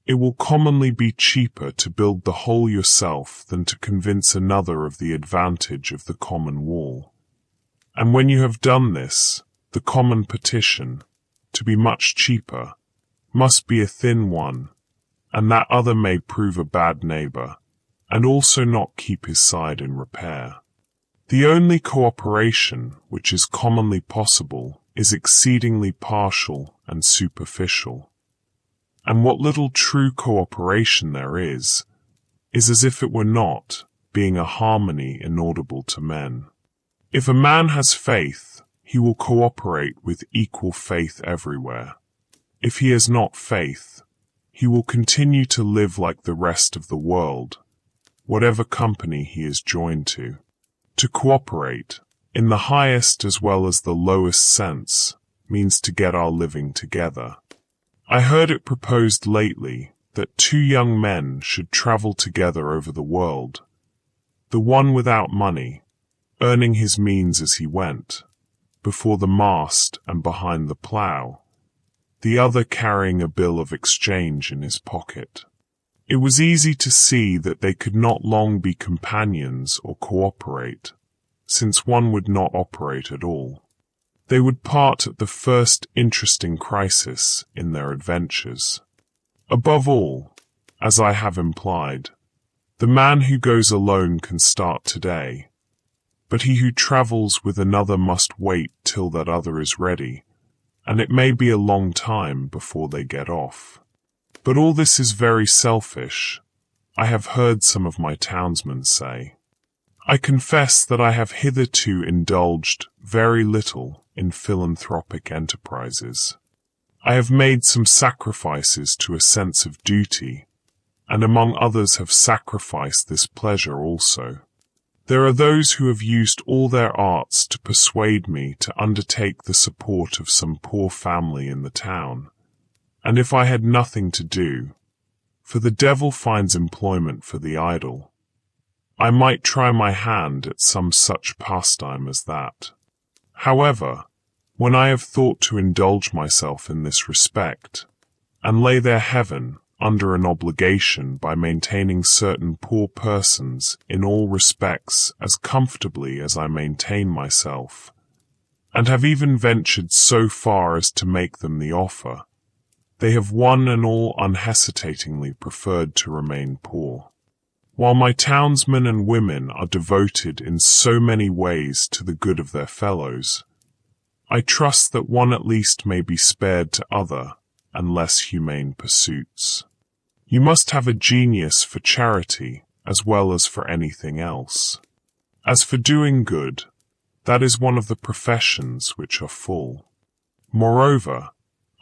it will commonly be cheaper to build the whole yourself than to convince another of the advantage of the common wall. And when you have done this, the common petition, to be much cheaper, must be a thin one, and that other may prove a bad neighbor, and also not keep his side in repair. The only cooperation which is commonly possible is exceedingly partial and superficial. And what little true cooperation there is as if it were not, being a harmony inaudible to men. If a man has faith, he will cooperate with equal faith everywhere. If he has not faith, he will continue to live like the rest of the world, whatever company he is joined to. To cooperate, in the highest as well as the lowest sense, means to get our living together. I heard it proposed lately that 2 young men should travel together over the world, the one without money, earning his means as he went, before the mast and behind the plough, the other carrying a bill of exchange in his pocket. It was easy to see that they could not long be companions or cooperate, since one would not operate at all. They would part at the first interesting crisis in their adventures. Above all, as I have implied, the man who goes alone can start today, but he who travels with another must wait till that other is ready, and it may be a long time before they get off. But all this is very selfish, I have heard some of my townsmen say. I confess that I have hitherto indulged very little in philanthropic enterprises. I have made some sacrifices to a sense of duty, and among others have sacrificed this pleasure also. There are those who have used all their arts to persuade me to undertake the support of some poor family in the town, and if I had nothing to do, for the devil finds employment for the idle, I might try my hand at some such pastime as that. However, when I have thought to indulge myself in this respect, and lay their heaven under an obligation by maintaining certain poor persons in all respects as comfortably as I maintain myself, and have even ventured so far as to make them the offer, they have one and all unhesitatingly preferred to remain poor. While my townsmen and women are devoted in so many ways to the good of their fellows, I trust that one at least may be spared to other and less humane pursuits. You must have a genius for charity as well as for anything else. As for doing good, that is one of the professions which are full. Moreover,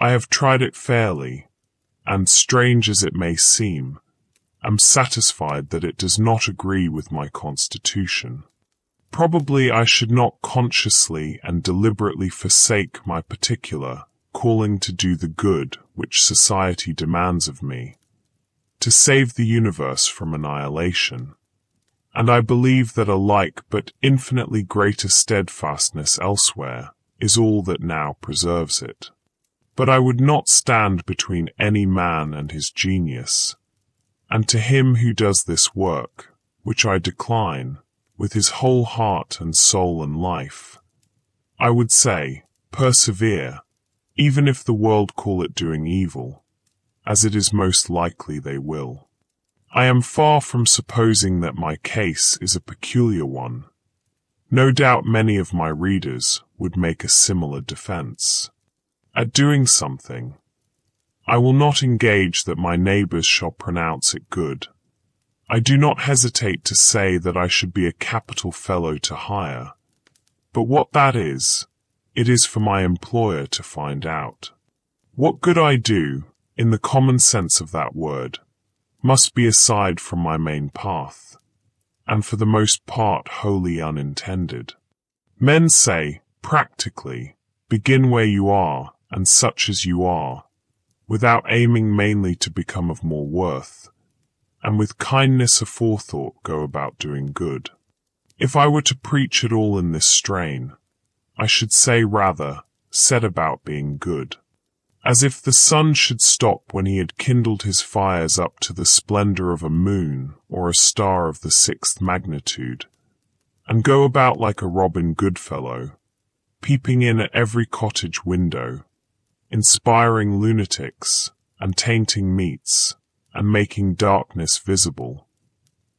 I have tried it fairly, and, strange as it may seem, am satisfied that it does not agree with my constitution. Probably I should not consciously and deliberately forsake my particular calling to do the good which society demands of me, to save the universe from annihilation, and I believe that a like but infinitely greater steadfastness elsewhere is all that now preserves it. But I would not stand between any man and his genius, and to him who does this work, which I decline, with his whole heart and soul and life, I would say, persevere, even if the world call it doing evil, as it is most likely they will. I am far from supposing that my case is a peculiar one. No doubt many of my readers would make a similar defense. At doing something, I will not engage that my neighbors shall pronounce it good. I do not hesitate to say that I should be a capital fellow to hire, but what that is, it is for my employer to find out. What good I do, in the common sense of that word, must be aside from my main path, and for the most part wholly unintended. Men say, practically, begin where you are, and such as you are, without aiming mainly to become of more worth, and with kindness aforethought go about doing good. If I were to preach at all in this strain, I should say rather, set about being good. As if the sun should stop when he had kindled his fires up to the splendor of a moon or a star of the 6th magnitude, and go about like a Robin Goodfellow, peeping in at every cottage window, inspiring lunatics, and tainting meats, and making darkness visible,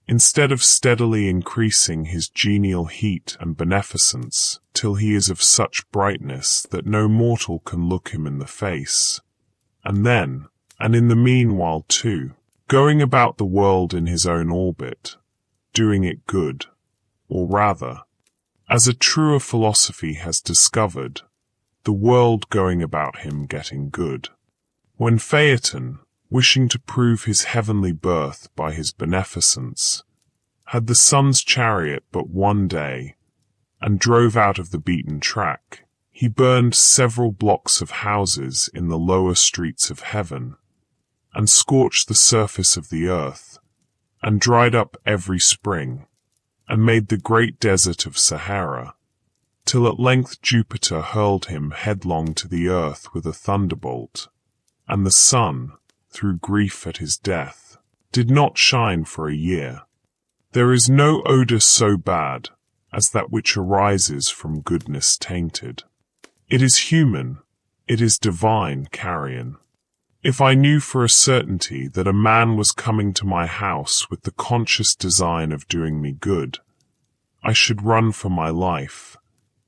instead of steadily increasing his genial heat and beneficence till he is of such brightness that no mortal can look him in the face, and then, and in the meanwhile too, going about the world in his own orbit, doing it good, or rather, as a truer philosophy has discovered, the world going about him getting good. When Phaeton, wishing to prove his heavenly birth by his beneficence, had the sun's chariot but one day, and drove out of the beaten track, he burned several blocks of houses in the lower streets of heaven, and scorched the surface of the earth, and dried up every spring, and made the great desert of Sahara, till at length Jupiter hurled him headlong to the earth with a thunderbolt, and the sun, through grief at his death, did not shine for a year. There is no odor so bad as that which arises from goodness tainted. It is human, it is divine carrion. If I knew for a certainty that a man was coming to my house with the conscious design of doing me good, I should run for my life,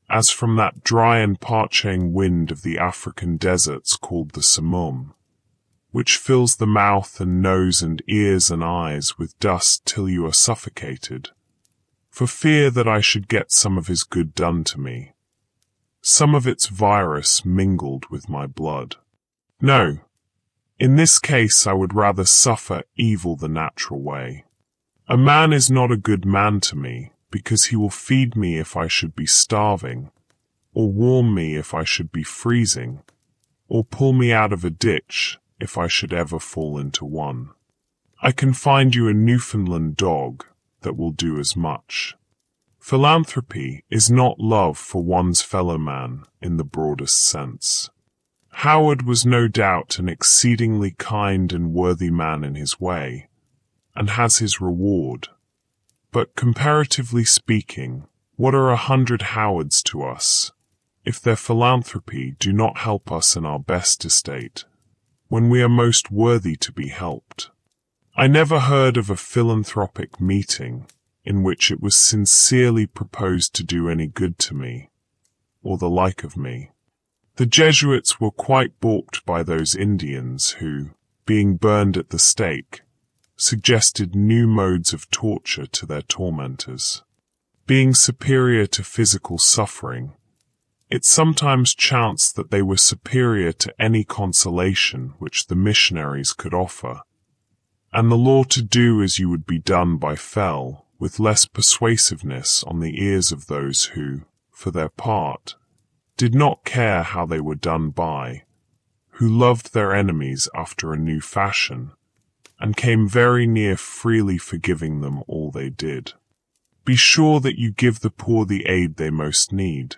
as from that dry and parching wind of the African deserts called the samum, which fills the mouth and nose and ears and eyes with dust till you are suffocated, for fear that I should get some of his good done to me, some of its virus mingled with my blood. No, in this case I would rather suffer evil the natural way. A man is not a good man to me, because he will feed me if I should be starving, or warm me if I should be freezing, or pull me out of a ditch if I should ever fall into one. I can find you a Newfoundland dog, that will do as much. Philanthropy is not love for one's fellow man in the broadest sense. Howard was no doubt an exceedingly kind and worthy man in his way, and has his reward. But comparatively speaking, what are 100 Howards to us, if their philanthropy do not help us in our best estate, when we are most worthy to be helped? I never heard of a philanthropic meeting in which it was sincerely proposed to do any good to me, or the like of me. The Jesuits were quite balked by those Indians who, being burned at the stake, suggested new modes of torture to their tormentors. Being superior to physical suffering, it sometimes chanced that they were superior to any consolation which the missionaries could offer, and the law to do as you would be done by fell with less persuasiveness on the ears of those who, for their part, did not care how they were done by, who loved their enemies after a new fashion, and came very near freely forgiving them all they did. Be sure that you give the poor the aid they most need,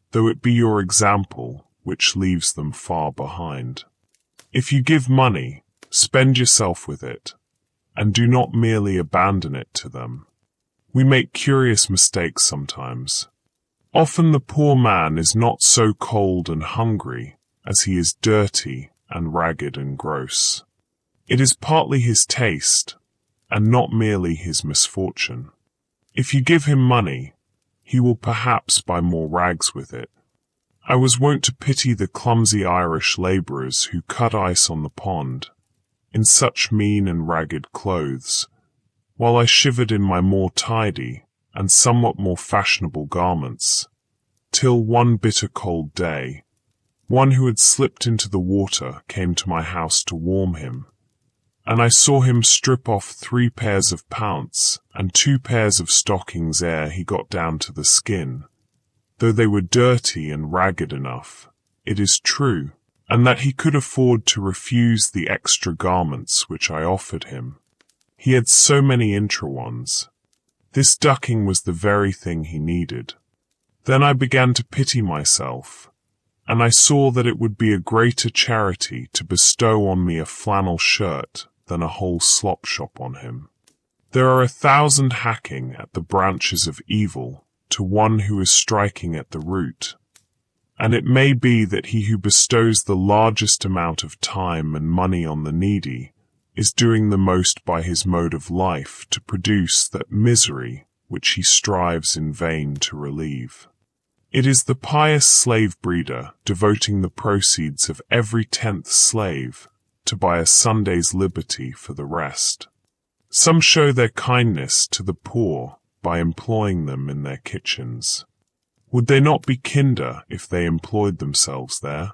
though it be your example which leaves them far behind. If you give money, spend yourself with it, and do not merely abandon it to them. We make curious mistakes sometimes. Often the poor man is not so cold and hungry as he is dirty and ragged and gross. It is partly his taste, and not merely his misfortune. If you give him money, he will perhaps buy more rags with it. I was wont to pity the clumsy Irish labourers who cut ice on the pond, in such mean and ragged clothes, while I shivered in my more tidy and somewhat more fashionable garments, till one bitter cold day, one who had slipped into the water came to my house to warm him, and I saw him strip off 3 pairs of pants and 2 pairs of stockings ere he got down to the skin, though they were dirty and ragged enough, it is true, and that he could afford to refuse the extra garments which I offered him. He had so many intra-ones. This ducking was the very thing he needed. Then I began to pity myself, and I saw that it would be a greater charity to bestow on me a flannel shirt than a whole slop shop on him. There are 1,000 hacking at the branches of evil to one who is striking at the root, and it may be that he who bestows the largest amount of time and money on the needy is doing the most by his mode of life to produce that misery which he strives in vain to relieve. It is the pious slave-breeder devoting the proceeds of every 10th slave to buy a Sunday's liberty for the rest. Some show their kindness to the poor by employing them in their kitchens. Would they not be kinder if they employed themselves there?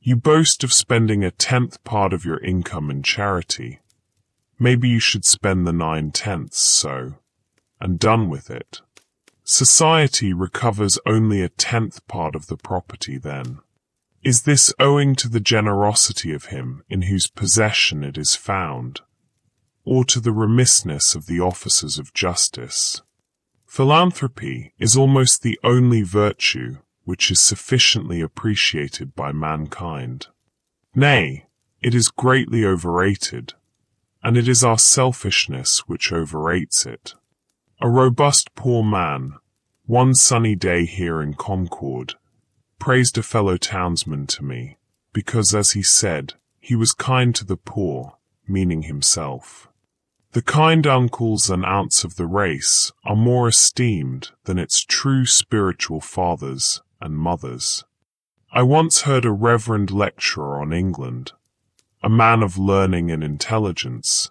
You boast of spending a 10th part of your income in charity. Maybe you should spend the 9/10 so, and done with it. Society recovers only a 10th part of the property then. Is this owing to the generosity of him in whose possession it is found, or to the remissness of the officers of justice? Philanthropy is almost the only virtue which is sufficiently appreciated by mankind. Nay, it is greatly overrated, and it is our selfishness which overrates it. A robust poor man, one sunny day here in Concord, praised a fellow townsman to me, because, as he said, he was kind to the poor, meaning himself. The kind uncles and aunts of the race are more esteemed than its true spiritual fathers and mothers. I once heard a reverend lecturer on England, a man of learning and intelligence,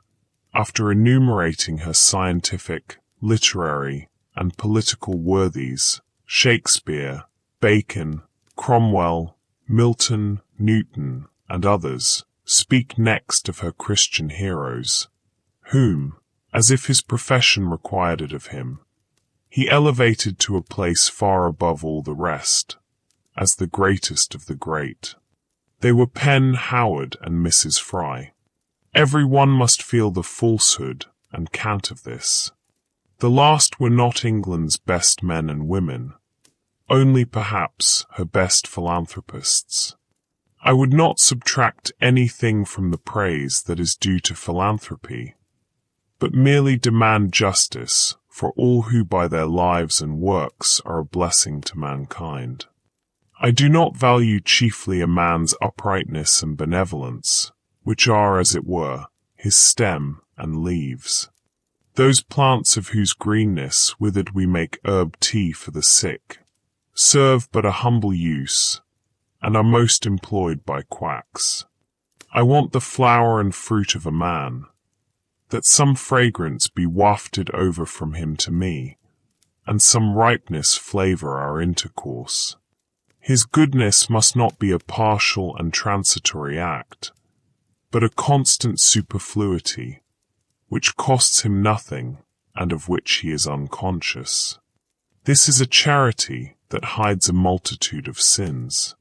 after enumerating her scientific, literary, and political worthies, Shakespeare, Bacon, Cromwell, Milton, Newton, and others, speak next of her Christian heroes, whom, as if his profession required it of him, he elevated to a place far above all the rest, as the greatest of the great. They were Penn, Howard, and Mrs. Fry. Every one must feel the falsehood and cant of this. The last were not England's best men and women, only perhaps her best philanthropists. I would not subtract anything from the praise that is due to philanthropy, but merely demand justice for all who by their lives and works are a blessing to mankind. I do not value chiefly a man's uprightness and benevolence, which are, as it were, his stem and leaves. Those plants of whose greenness withered we make herb tea for the sick, serve but a humble use, and are most employed by quacks. I want the flower and fruit of a man, that some fragrance be wafted over from him to me, and some ripeness flavor our intercourse. His goodness must not be a partial and transitory act, but a constant superfluity, which costs him nothing and of which he is unconscious. This is a charity that hides a multitude of sins.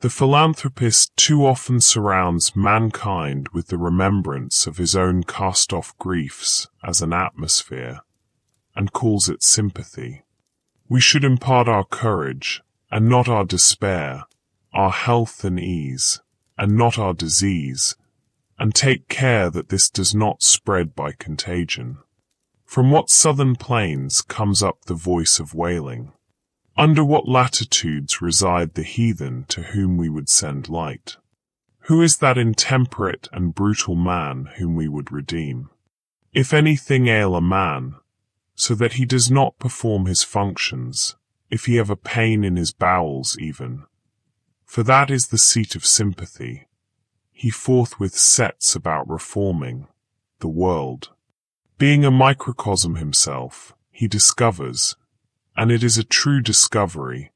The philanthropist too often surrounds mankind with the remembrance of his own cast-off griefs as an atmosphere, and calls it sympathy. We should impart our courage, and not our despair, our health and ease, and not our disease, and take care that this does not spread by contagion. From what southern plains comes up the voice of wailing? Under what latitudes reside the heathen to whom we would send light? Who is that intemperate and brutal man whom we would redeem? If anything ail a man, so that he does not perform his functions, if he have a pain in his bowels even, for that is the seat of sympathy, he forthwith sets about reforming the world. Being a microcosm himself, he discovers, and it is a true discovery,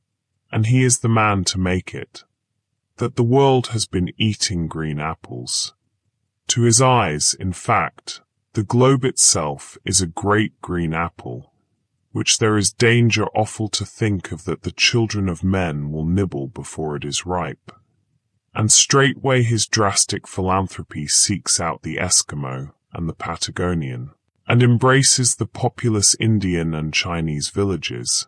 and he is the man to make it, that the world has been eating green apples. To his eyes, in fact, the globe itself is a great green apple, which there is danger awful to think of that the children of men will nibble before it is ripe. And straightway his drastic philanthropy seeks out the Eskimo and the Patagonian, and embraces the populous Indian and Chinese villages.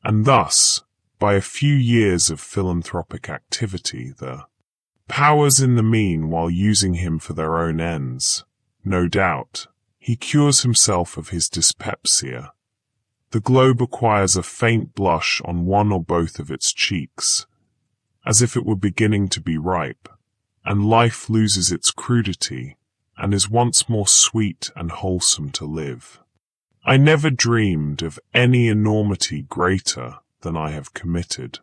And thus, by a few years of philanthropic activity, the powers in the mean, while using him for their own ends, no doubt, he cures himself of his dyspepsia. The globe acquires a faint blush on one or both of its cheeks, as if it were beginning to be ripe, and life loses its crudity, and is once more sweet and wholesome to live. I never dreamed of any enormity greater than I have committed.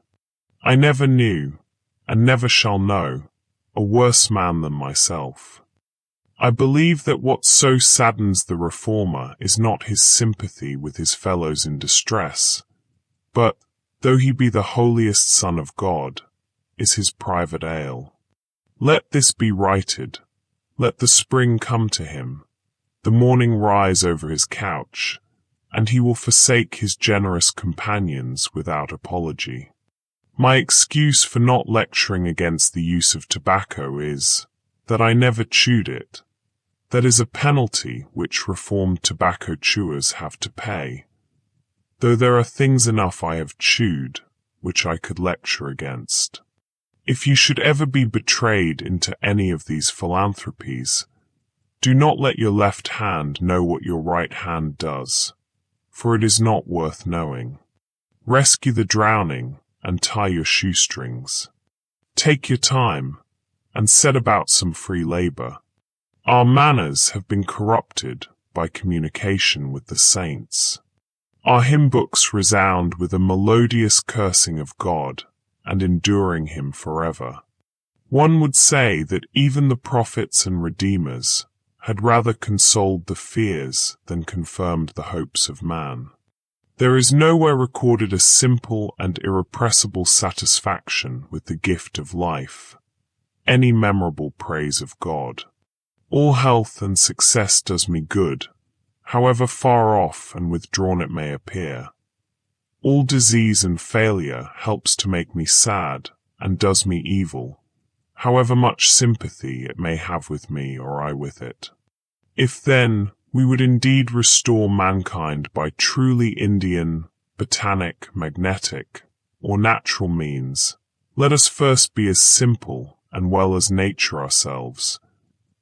I never knew, and never shall know, a worse man than myself. I believe that what so saddens the reformer is not his sympathy with his fellows in distress, but, though he be the holiest Son of God, is his private ail. Let this be righted. Let the spring come to him, the morning rise over his couch, and he will forsake his generous companions without apology. My excuse for not lecturing against the use of tobacco is that I never chewed it. That is a penalty which reformed tobacco chewers have to pay, though there are things enough I have chewed which I could lecture against. If you should ever be betrayed into any of these philanthropies, do not let your left hand know what your right hand does, for it is not worth knowing. Rescue the drowning and tie your shoestrings. Take your time and set about some free labor. Our manners have been corrupted by communication with the saints. Our hymn books resound with a melodious cursing of God and enduring him forever. One would say that even the prophets and redeemers had rather consoled the fears than confirmed the hopes of man. There is nowhere recorded a simple and irrepressible satisfaction with the gift of life, any memorable praise of God. All health and success does me good, however far off and withdrawn it may appear. All disease and failure helps to make me sad and does me evil, however much sympathy it may have with me or I with it. If then we would indeed restore mankind by truly Indian, botanic, magnetic, or natural means. Let us first be as simple and well as nature ourselves,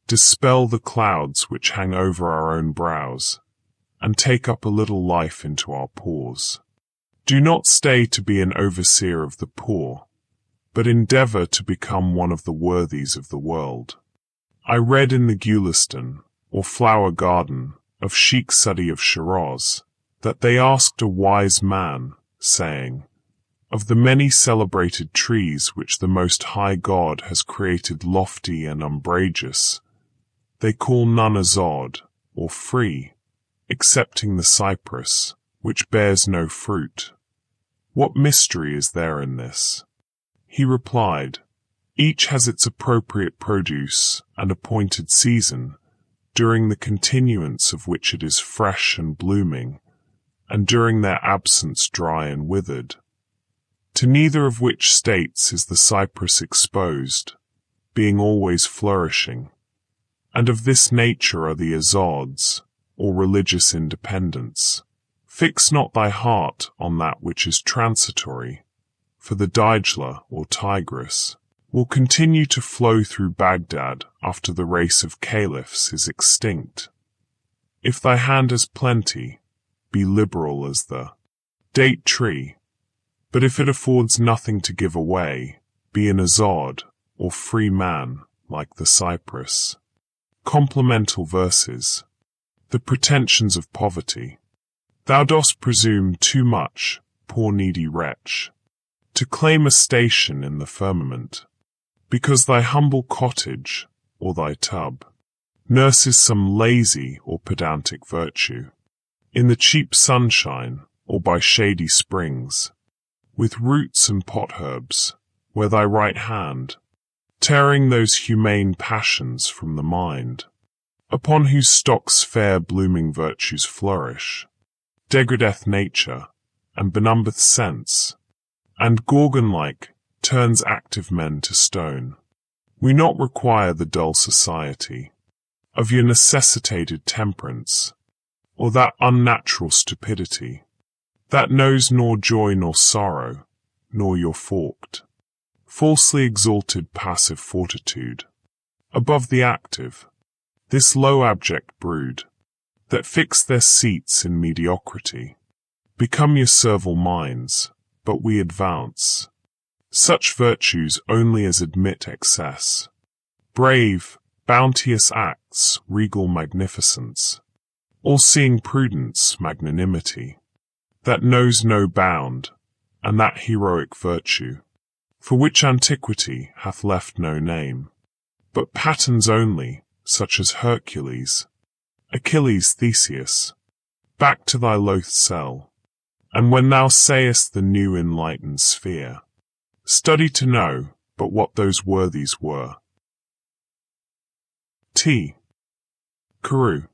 dispel the clouds which hang over our own brows, and take up a little life into our pores. Do not stay to be an overseer of the poor, but endeavor to become one of the worthies of the world. I read in the Gulistan, or flower garden, of Sheikh Sadi of Shiraz, that they asked a wise man, saying, "Of the many celebrated trees which the Most High God has created lofty and umbrageous, they call none azad, or free, excepting the cypress, which bears no fruit. What mystery is there in this?" He replied, "Each has its appropriate produce and appointed season, during the continuance of which it is fresh and blooming, and during their absence dry and withered. To neither of which states is the cypress exposed, being always flourishing. And of this nature are the azads, or religious independence. Fix not thy heart on that which is transitory, for the Dijla, or Tigris, will continue to flow through Baghdad after the race of caliphs is extinct. If thy hand has plenty, be liberal as the date tree, but if it affords nothing to give away, be an azad, or free man, like the cypress." Complemental verses. The pretensions of poverty. Thou dost presume too much, poor needy wretch, to claim a station in the firmament, because thy humble cottage, or thy tub, nurses some lazy or pedantic virtue, in the cheap sunshine, or by shady springs, with roots and potherbs, where thy right hand, tearing those humane passions from the mind, upon whose stocks fair blooming virtues flourish, degradeth nature, and benumbeth sense, and Gorgon-like turns active men to stone. We not require the dull society of your necessitated temperance, or that unnatural stupidity, that knows nor joy nor sorrow, nor your forked, falsely exalted passive fortitude, above the active, this low abject brood, that fix their seats in mediocrity, become your servile minds, but we advance. Such virtues only as admit excess, brave, bounteous acts, regal magnificence, all-seeing prudence, magnanimity, that knows no bound, and that heroic virtue, for which antiquity hath left no name, but patterns only, such as Hercules, Achilles, Theseus, back to thy loath cell, and when thou sayest the new enlightened sphere, study to know but what those worthies were. T. Carew.